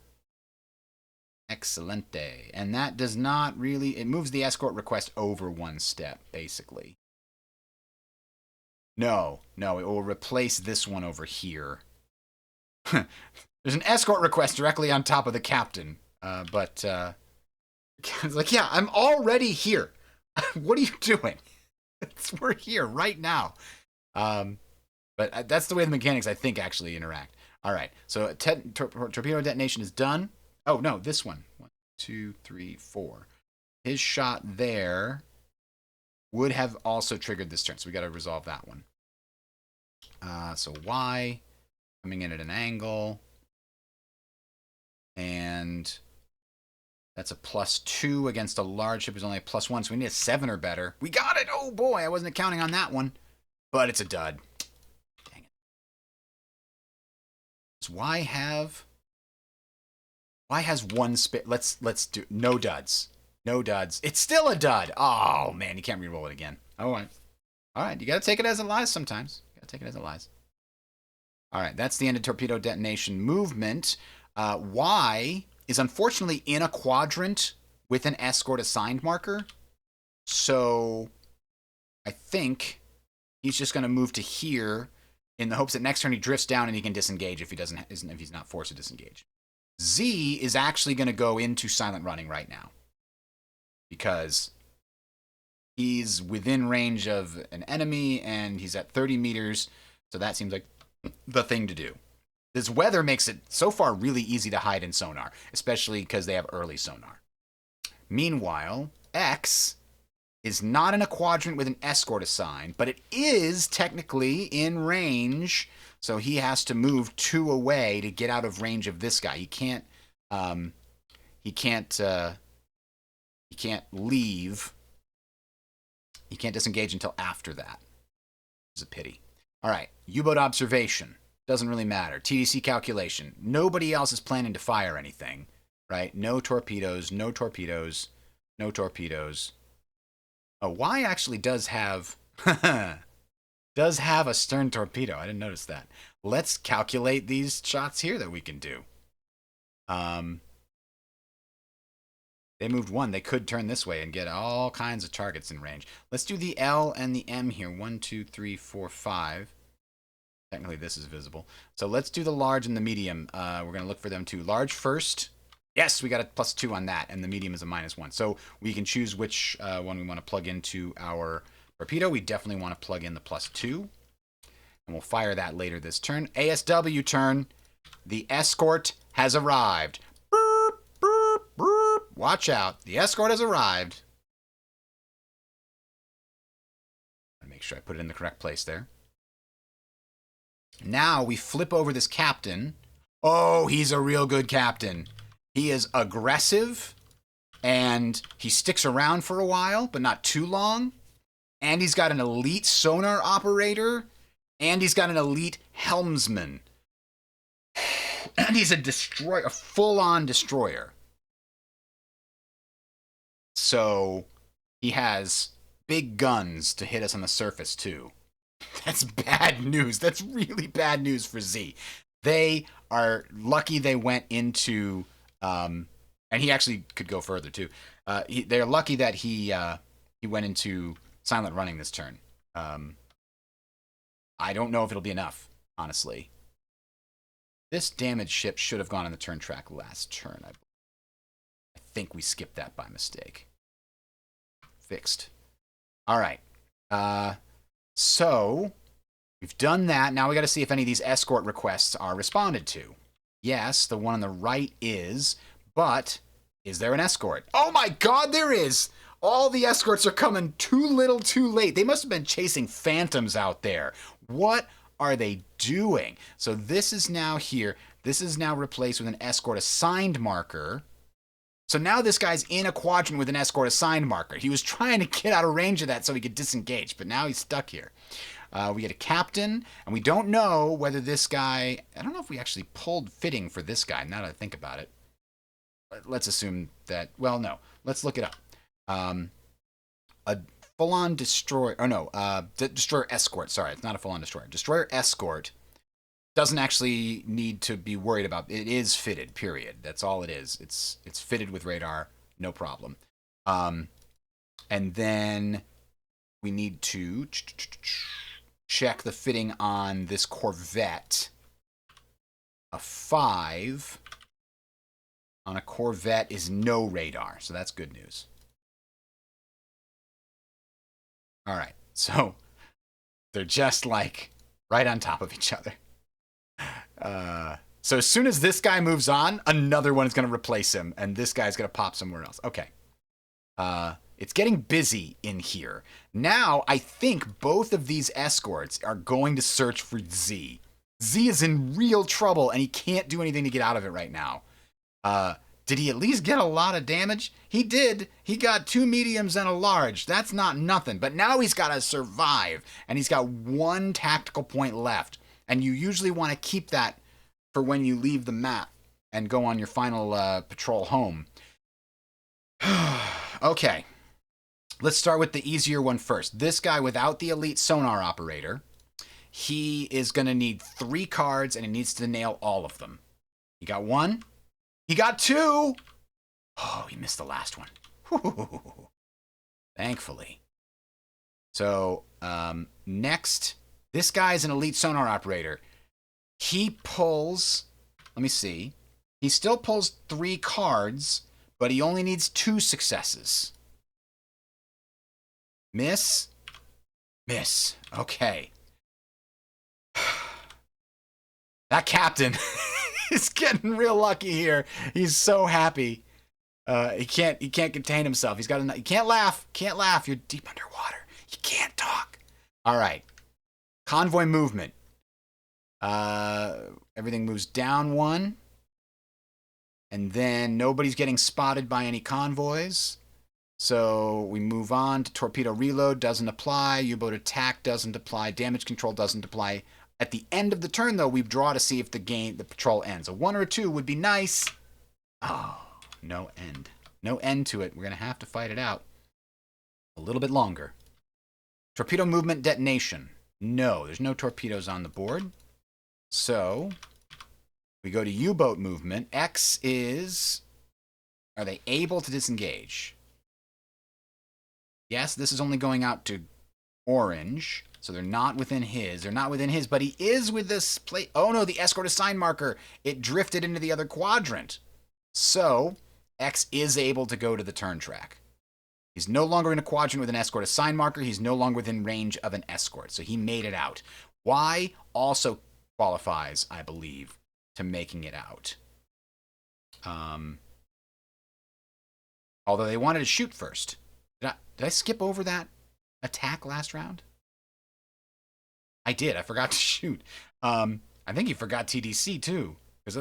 Excelente. And that does not really... It moves the escort request over 1 step, basically. No, it will replace this one over here. There's an escort request directly on top of the captain. But it's like, yeah, I'm already here. What are you doing? We're here right now. But that's the way the mechanics, I think, actually interact. All right, so torpedo detonation is done. Oh, no, this one. 1, 2, 3, 4. His shot there would have also triggered this turn, so we got to resolve that one. So Y, coming in at an angle. And that's a +2 against a large ship. Is only a +1, so we need a 7 or better. We got it! Oh, boy, I wasn't counting on that one. But it's a dud. Dang it. Does Y has 1 spit? Let's do no duds. No duds. It's still a dud. Oh, man, you can't re-roll it again. All right, you got to take it as it lies sometimes. You got to take it as it lies. All right, that's the end of torpedo detonation movement. Y is unfortunately in a quadrant with an escort assigned marker. So I think he's just going to move to here in the hopes that next turn he drifts down and he can disengage if he's not forced to disengage. Z is actually going to go into silent running right now because he's within range of an enemy and he's at 30 meters. So that seems like the thing to do. This weather makes it so far really easy to hide in sonar, especially because they have early sonar. Meanwhile, X is not in a quadrant with an escort assigned, but it is technically in range, so he has to move 2 away to get out of range of this guy. He can't leave. He can't disengage until after that. It's a pity. All right, U-boat observation. Doesn't really matter. TDC calculation. Nobody else is planning to fire anything, right? No torpedoes, no torpedoes, no torpedoes. Oh, Y actually does have a stern torpedo. I didn't notice that. Let's calculate these shots here that we can do. They moved 1. They could turn this way and get all kinds of targets in range. Let's do the L and the M here. 1, 2, 3, 4, 5. Technically, this is visible. So let's do the large and the medium. We're going to look for them too. Large first. Yes, we got a +2 on that, and the medium is a -1. So we can choose which one we want to plug into our torpedo. We definitely want to plug in the +2. And we'll fire that later this turn. ASW turn. The escort has arrived. Burp, burp, burp. Watch out. The escort has arrived. I'll make sure I put it in the correct place there. Now we flip over this captain. Oh, he's a real good captain. He is aggressive, and he sticks around for a while, but not too long. And he's got an elite sonar operator, and he's got an elite helmsman. And he's a destroyer, a full-on destroyer. So he has big guns to hit us on the surface, too. That's bad news. That's really bad news for Z. They are lucky they went into, and he actually could go further too. They're lucky that he went into silent running this turn. I don't know if it'll be enough, honestly. This damaged ship should have gone on the turn track last turn. I think we skipped that by mistake. Fixed. All right. So we've done that. Now we got to see if any of these escort requests are responded to. Yes, the one on the right is, but is there an escort? Oh my God, there is! All the escorts are coming too little too late. They must have been chasing phantoms out there. What are they doing? So this is now here. This is now replaced with an escort assigned marker. So now this guy's in a quadrant with an escort assigned marker. He was trying to get out of range of that so he could disengage, but now he's stuck here. We get a captain, and we don't know whether this guy... I don't know if we actually pulled fitting for this guy, now that I think about it. Let's assume that... Well, no. Let's look it up. A full-on destroyer... Oh, no. Destroyer escort. Sorry, it's not a full-on destroyer. Destroyer escort doesn't actually need to be worried about. It is fitted, period. That's all it is. It's fitted with radar, no problem. And then we need to check the fitting on this Corvette. A 5 on a Corvette is no radar, so that's good news. All right, so they're just like right on top of each other. So as soon as this guy moves on, another one is going to replace him, and this guy's going to pop somewhere else. Okay. It's getting busy in here. Now, I think both of these escorts are going to search for Z. Z is in real trouble, and he can't do anything to get out of it right now. Did he at least get a lot of damage? He did. He got 2 mediums and a large. That's not nothing. But now he's got to survive, and he's got 1 tactical point left. And you usually want to keep that for when you leave the map and go on your final patrol home. Okay. Let's start with the easier one first. This guy without the elite sonar operator, he is going to need 3 cards, and he needs to nail all of them. He got 1. He got 2. Oh, he missed the last one. Whew. Thankfully. So, next, this guy's an elite sonar operator. He pulls, let me see. He still pulls 3 cards, but he only needs 2 successes. Miss? Miss. Okay. That captain is getting real lucky here. He's so happy. He can't contain himself. He can't laugh. Can't laugh. You're deep underwater. You can't talk. All right. Convoy movement. Everything moves down 1. And then nobody's getting spotted by any convoys. So we move on to torpedo reload, doesn't apply. U-boat attack doesn't apply. Damage control doesn't apply. At the end of the turn, though, we draw to see if the patrol ends. A 1 or a 2 would be nice. Oh, no end. No end to it. We're going to have to fight it out a little bit longer. Torpedo movement detonation. No, there's no torpedoes on the board. So we go to U-boat movement. X is... Are they able to disengage? Yes, this is only going out to orange, so they're not within his. They're not within his, but he is with this plate. Oh no, the escort assigned marker. It drifted into the other quadrant. So, X is able to go to the turn track. He's no longer in a quadrant with an escort assigned marker. He's no longer within range of an escort, so he made it out. Y also qualifies, I believe, to making it out. Although they wanted to shoot first. Did I skip over that attack last round? I did. I forgot to shoot. I think he forgot TDC too.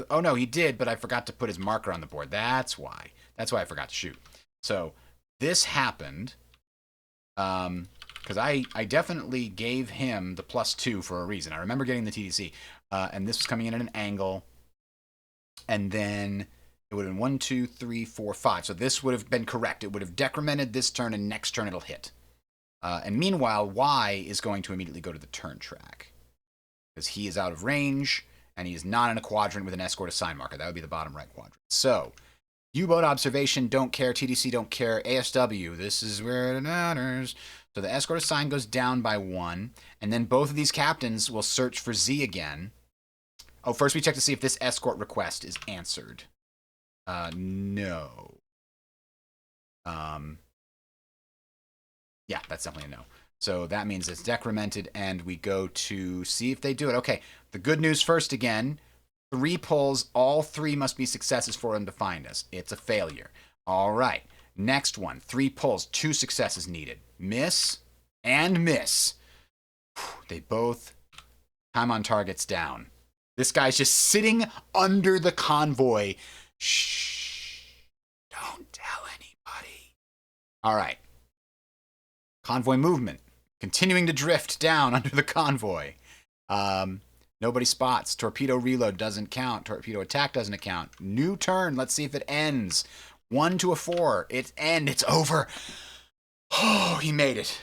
Oh no, he did, but I forgot to put his marker on the board. That's why. That's why I forgot to shoot. So this happened because I definitely gave him the +2 for a reason. I remember getting the TDC, and this was coming in at an angle, and then it would have been 1, 2, 3, 4, 5. So this would have been correct. It would have decremented this turn, and next turn it'll hit. And meanwhile, Y is going to immediately go to the turn track because he is out of range, and he is not in a quadrant with an escort assigned marker. That would be the bottom right quadrant. So, U-boat observation, don't care. TDC, don't care. ASW, this is where it matters. So the escort assigned goes down by 1, and then both of these captains will search for Z again. Oh, first we check to see if this escort request is answered. No. Yeah, that's definitely a no. So that means it's decremented, and we go to see if they do it. Okay, the good news first again. 3 pulls, all 3 must be successes for him to find us. It's a failure. All right, next one. 3 pulls, 2 successes needed. Miss and miss. They both time on targets down. This guy's just sitting under the convoy. Shh. All right. Convoy movement. Continuing to drift down under the convoy. Nobody spots. Torpedo reload doesn't count. Torpedo attack doesn't count. New turn. Let's see if it ends. 1 to a 4. It's end. It's over. Oh, he made it.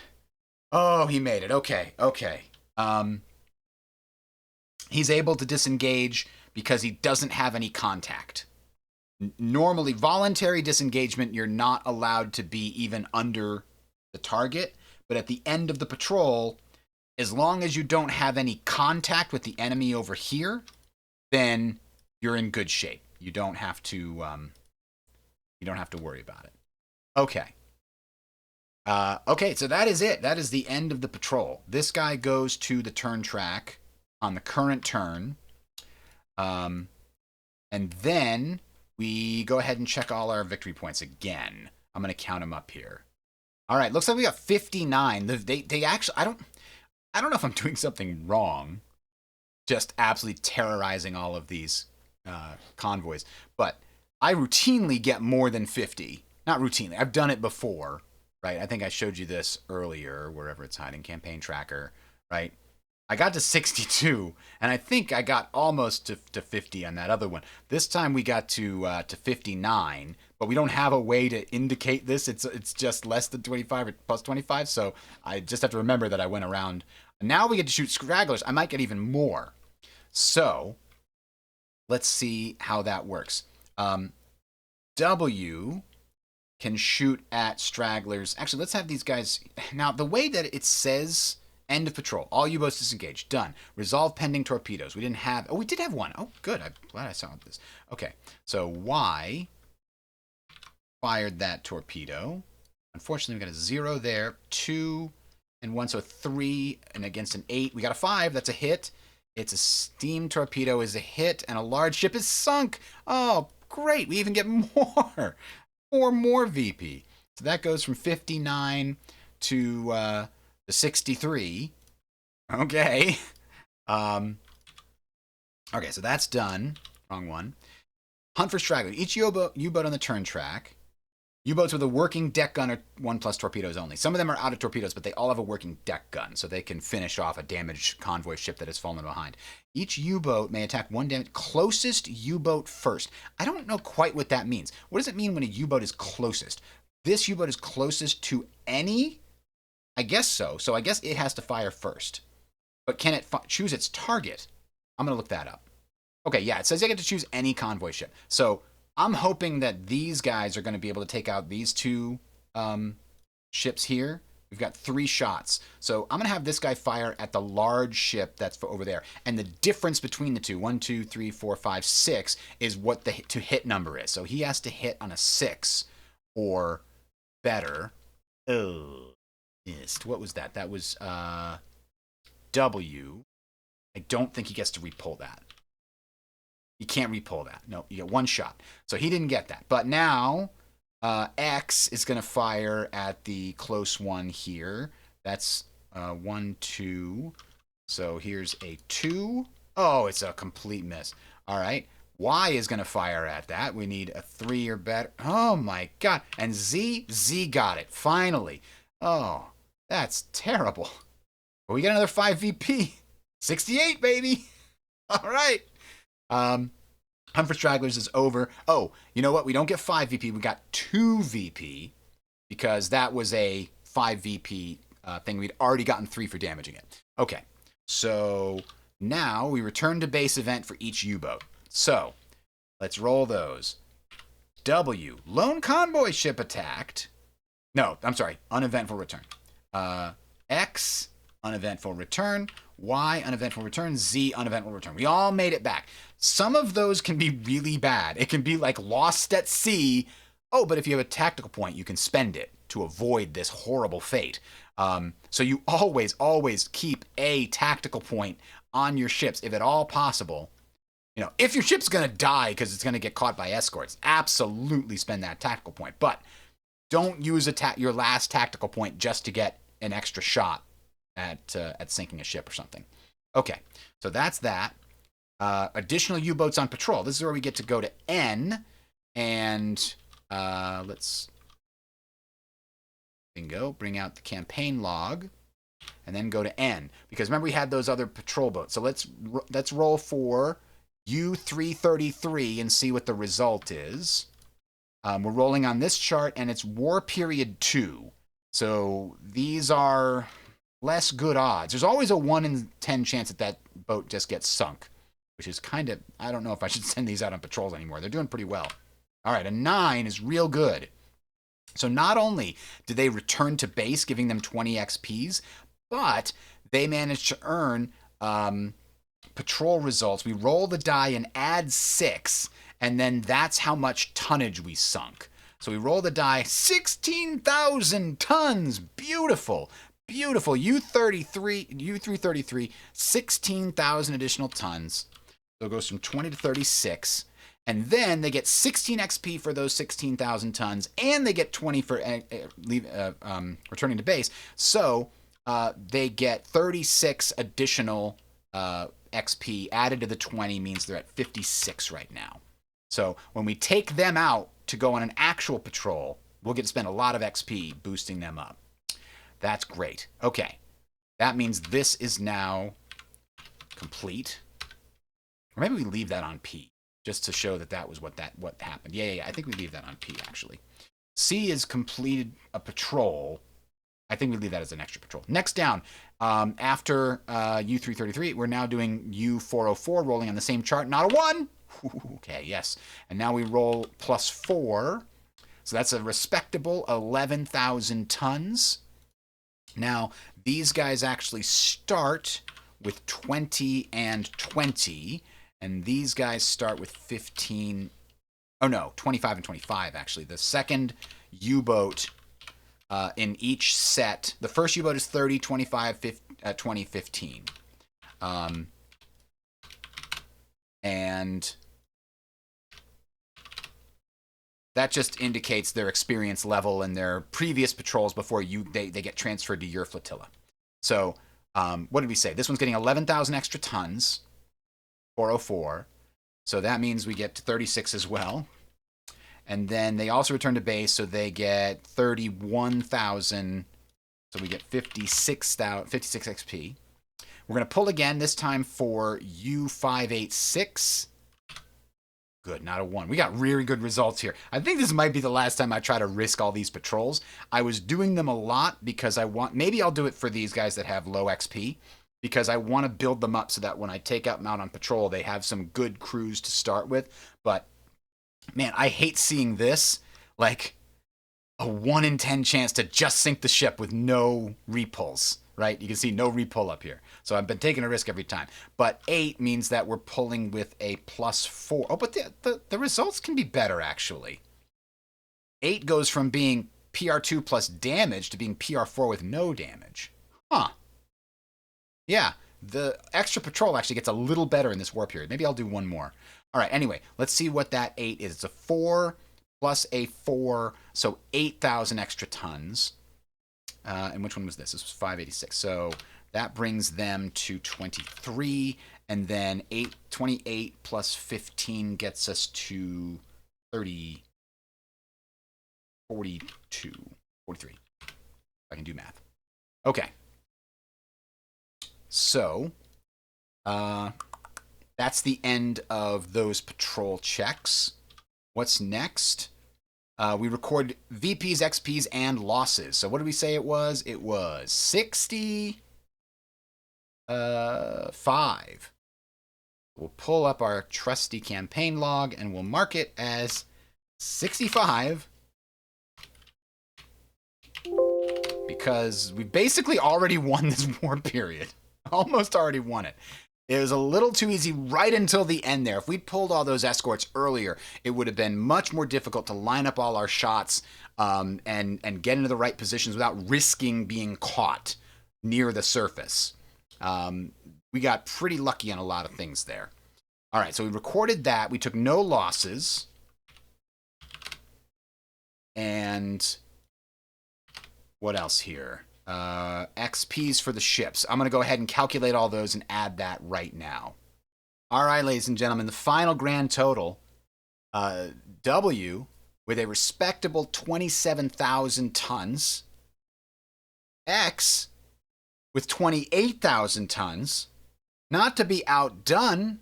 Oh, he made it. Okay. Okay. He's able to disengage because he doesn't have any contact. Normally, voluntary disengagement, you're not allowed to be even under the target. But at the end of the patrol, as long as you don't have any contact with the enemy over here, then you're in good shape. You don't have to worry about it. Okay. Okay, so that is it. That is the end of the patrol. This guy goes to the turn track on the current turn. And then we go ahead and check all our victory points again. I'm going to count them up here. All right, looks like we got 59. They actually, I don't know if I'm doing something wrong, just absolutely terrorizing all of these convoys, but I routinely get more than 50. Not routinely. I've done it before, right? I think I showed you this earlier, wherever it's hiding, campaign tracker, right? I got to 62, and I think I got almost to 50 on that other one. This time we got to 59, but we don't have a way to indicate this. It's just less than 25 or plus 25, so I just have to remember that I went around. Now we get to shoot stragglers. I might get even more. So let's see how that works. W can shoot at stragglers. Actually, let's have these guys. Now, the way that it says end of patrol, all U-boats disengaged, done. Resolve pending torpedoes. We didn't have, oh, we did have one. Oh, good. I'm glad I saw this. Okay, so Y fired that torpedo. Unfortunately, we got a 0 there, 2 and 1, so 3, and against an 8, we got a 5. That's a hit. It's a steam torpedo is a hit, and a large ship is sunk. Oh, great. We even get more. 4 more VP. So that goes from 59 to 63. Okay. Okay, so that's done. Wrong one. Hunt for stragglers. Each U-boat on the turn track. U-boats with a working deck gun are 1+ torpedoes only. Some of them are out of torpedoes, but they all have a working deck gun, so they can finish off a damaged convoy ship that has fallen behind. Each U-boat may attack one damage. Closest U-boat first. I don't know quite what that means. What does it mean when a U-boat is closest? This U-boat is closest to any? I guess so. So I guess it has to fire first. But can it choose its target? I'm going to look that up. Okay, yeah, it says I get to choose any convoy ship. So I'm hoping that these guys are going to be able to take out these 2 ships here. We've got 3 shots. So I'm going to have this guy fire at the large ship that's over there. And the difference between the two, 1, 2, 3, 4, 5, 6, is what the to hit number is. So he has to hit on a 6 or better. Oh, missed. What was that? That was W. I don't think he gets to repull that. You can't repull that. No, you get 1 shot. So he didn't get that. But now X is going to fire at the close one here. That's 1, 2. So here's a 2. Oh, it's a complete miss. All right. Y is going to fire at that. We need a 3 or better. Oh, my God. And Z got it. Finally. Oh, that's terrible. But we got another 5 VP. 68, baby. All right. Hunt for stragglers is over. Oh, you know what? We don't get 5 VP. We got 2 VP because that was a 5 VP thing. We'd already gotten 3 for damaging it. Okay, so now we return to base event for each U-boat. So let's roll those. W, lone convoy ship attacked. No, I'm sorry, uneventful return. X, uneventful return. Y, uneventful return. Z, uneventful return. We all made it back. Some of those can be really bad. It can be like lost at sea. Oh, but if you have a tactical point, you can spend it to avoid this horrible fate. So you always keep a tactical point on your ships, if at all possible. You know, if your ship's going to die because it's going to get caught by escorts, absolutely spend that tactical point. But don't use your last tactical point just to get an extra shot at sinking a ship or something. Okay, so that's that. Additional U-boats on patrol. This is where we get to go to N, and let's Bingo. Bring out the campaign log. And then go to N. Because remember we had those other patrol boats. So let's roll for U333 and see what the result is. We're rolling on this chart, and it's War Period 2. So these are less good odds. There's always a 1 in 10 chance that that boat just gets sunk, which is kind of, I don't know if I should send these out on patrols anymore. They're doing pretty well. All right, a 9 is real good. So not only did they return to base, giving them 20 XPs, but they managed to earn patrol results. We roll the die and add 6, and then that's how much tonnage we sunk. So we roll the die, 16,000 tons. Beautiful. Beautiful. U333, 16,000 additional tons. So it goes from 20 to 36. And then they get 16 XP for those 16,000 tons, and they get 20 for returning to base. So they get 36 additional XP added to the 20, means they're at 56 right now. So when we take them out to go on an actual patrol, we'll get to spend a lot of XP boosting them up. That's great. Okay. That means this is now complete. Or maybe we leave that on P, just to show that that was what happened. Yeah. I think we leave that on P, actually. C is completed a patrol. I think we leave that as an extra patrol. Next down, after U333, we're now doing U404, rolling on the same chart. Not a 1. Okay, yes. And now we roll +4. So that's a respectable 11,000 tons. Now, these guys actually start with 20 and 20. And these guys start with 15. Oh, no, 25 and 25, actually. The second U-boat in each set. The first U-boat is 30, 25, 20, 15. And that just indicates their experience level and their previous patrols before they get transferred to your flotilla. So what did we say? This one's getting 11,000 extra tons, 404. So that means we get to 36 as well. And then they also return to base, so they get 31,000. So we get 56 XP. We're going to pull again, this time for U586. Good, not a 1. We got really good results here. I think this might be the last time I try to risk all these patrols. I was doing them a lot because maybe I'll do it for these guys that have low XP, because I want to build them up so that when I take them out on patrol, they have some good crews to start with. But man, I hate seeing this, like a 1 in 10 chance to just sink the ship with no repulls, right? You can see no repull up here. So I've been taking a risk every time. But 8 means that we're pulling with a +4. Oh, but the results can be better, actually. 8 goes from being PR2 plus damage to being PR4 with no damage. Huh. Yeah, the extra patrol actually gets a little better in this war period. Maybe I'll do one more. All right, anyway, let's see what that 8 is. It's a 4 plus a 4, so 8,000 extra tons. And which one was this? This was 586. So that brings them to 23, and then 28 plus 15 gets us to 30, 42, 43. If I can do math. Okay. So, that's the end of those patrol checks. What's next? We record VPs, XPs, and losses. So what did we say it was? It was 65. We'll pull up our trusty campaign log, and we'll mark it as 65. Because we basically already won this war period. Almost already won it. It was a little too easy right until the end there. If we'd pulled all those escorts earlier, it would have been much more difficult to line up all our shots and get into the right positions without risking being caught near the surface. We got pretty lucky on a lot of things there. All right, so we recorded that. We took no losses. And what else here? XPs for the ships. I'm going to go ahead and calculate all those and add that right now. All right, ladies and gentlemen, the final grand total, W, with a respectable 27,000 tons, X with 28,000 tons. Not to be outdone,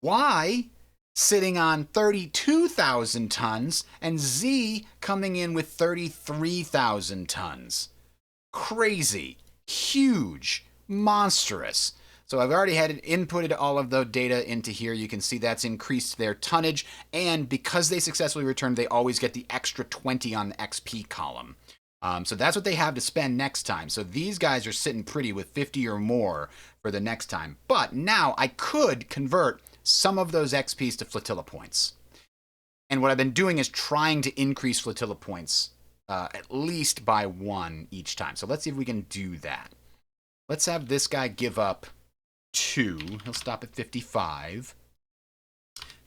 Y sitting on 32,000 tons, and Z coming in with 33,000 tons. Crazy, huge, monstrous. So I've already had inputted all of the data into here. You can see that's increased their tonnage, and because they successfully returned, they always get the extra 20 on the XP column. So that's what they have to spend next time. So these guys are sitting pretty with 50 or more for the next time. But now I could convert some of those XPs to flotilla points. And what I've been doing is trying to increase flotilla points at least by 1 each time. So let's see if we can do that. Let's have this guy give up 2. He'll stop at 55.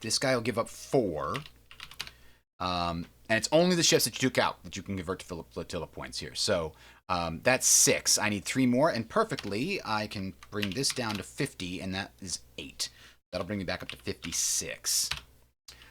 This guy will give up 4. And it's only the ships that you took out that you can convert to flotilla points here. So that's 6. I need 3 more, and perfectly, I can bring this down to 50, and that is 8. That'll bring me back up to 56.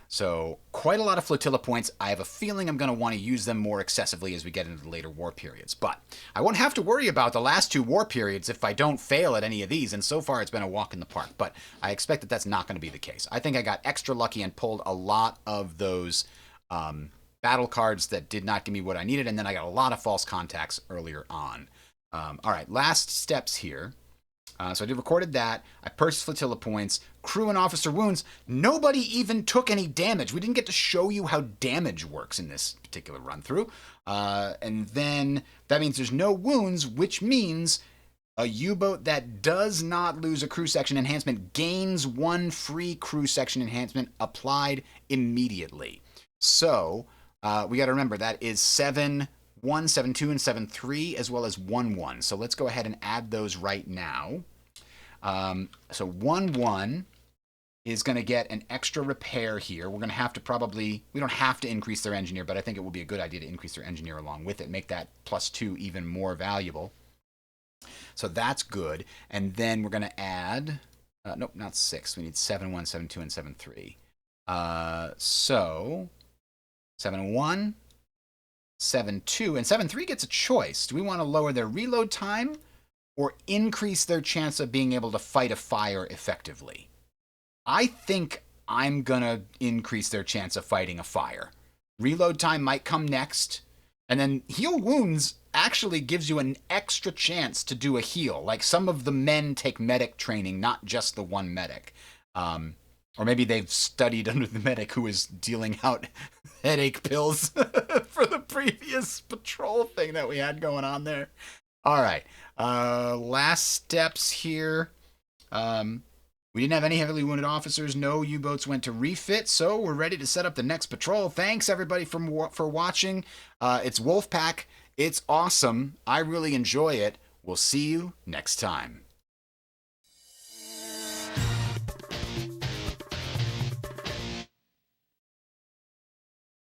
So quite a lot of flotilla points. I have a feeling I'm going to want to use them more excessively as we get into the later war periods. But I won't have to worry about the last 2 war periods if I don't fail at any of these. And so far, it's been a walk in the park. But I expect that that's not going to be the case. I think I got extra lucky and pulled a lot of those battle cards that did not give me what I needed. And then I got a lot of false contacts earlier on. All right, last steps here. So I did recorded that. I purchased flotilla points, crew and officer wounds. Nobody even took any damage. We didn't get to show you how damage works in this particular run through. And then that means there's no wounds, which means a U-boat that does not lose a crew section enhancement gains 1 free crew section enhancement applied immediately. So we got to remember that is 7-1, 7-2, and 7-3, as well as 1-1. So let's go ahead and add those right now. So 1-1 is going to get an extra repair here. We're going to have to probably, we don't have to increase their engineer, but I think it would be a good idea to increase their engineer along with it, make that +2 even more valuable. So that's good. And then we're going to add, nope, not 6. We need 7-1, 7-2, and 7-3. So 7-1, 7-2, and 7-3 gets a choice. Do we want to lower their reload time or increase their chance of being able to fight a fire effectively? I think I'm going to increase their chance of fighting a fire. Reload time might come next, and then heal wounds actually gives you an extra chance to do a heal. Like some of the men take medic training, not just the one medic. Or maybe they've studied under the medic who was dealing out headache pills for the previous patrol thing that we had going on there. All right. Last steps here. We didn't have any heavily wounded officers. No U-boats went to refit, so we're ready to set up the next patrol. Thanks, everybody, for watching. It's Wolfpack. It's awesome. I really enjoy it. We'll see you next time.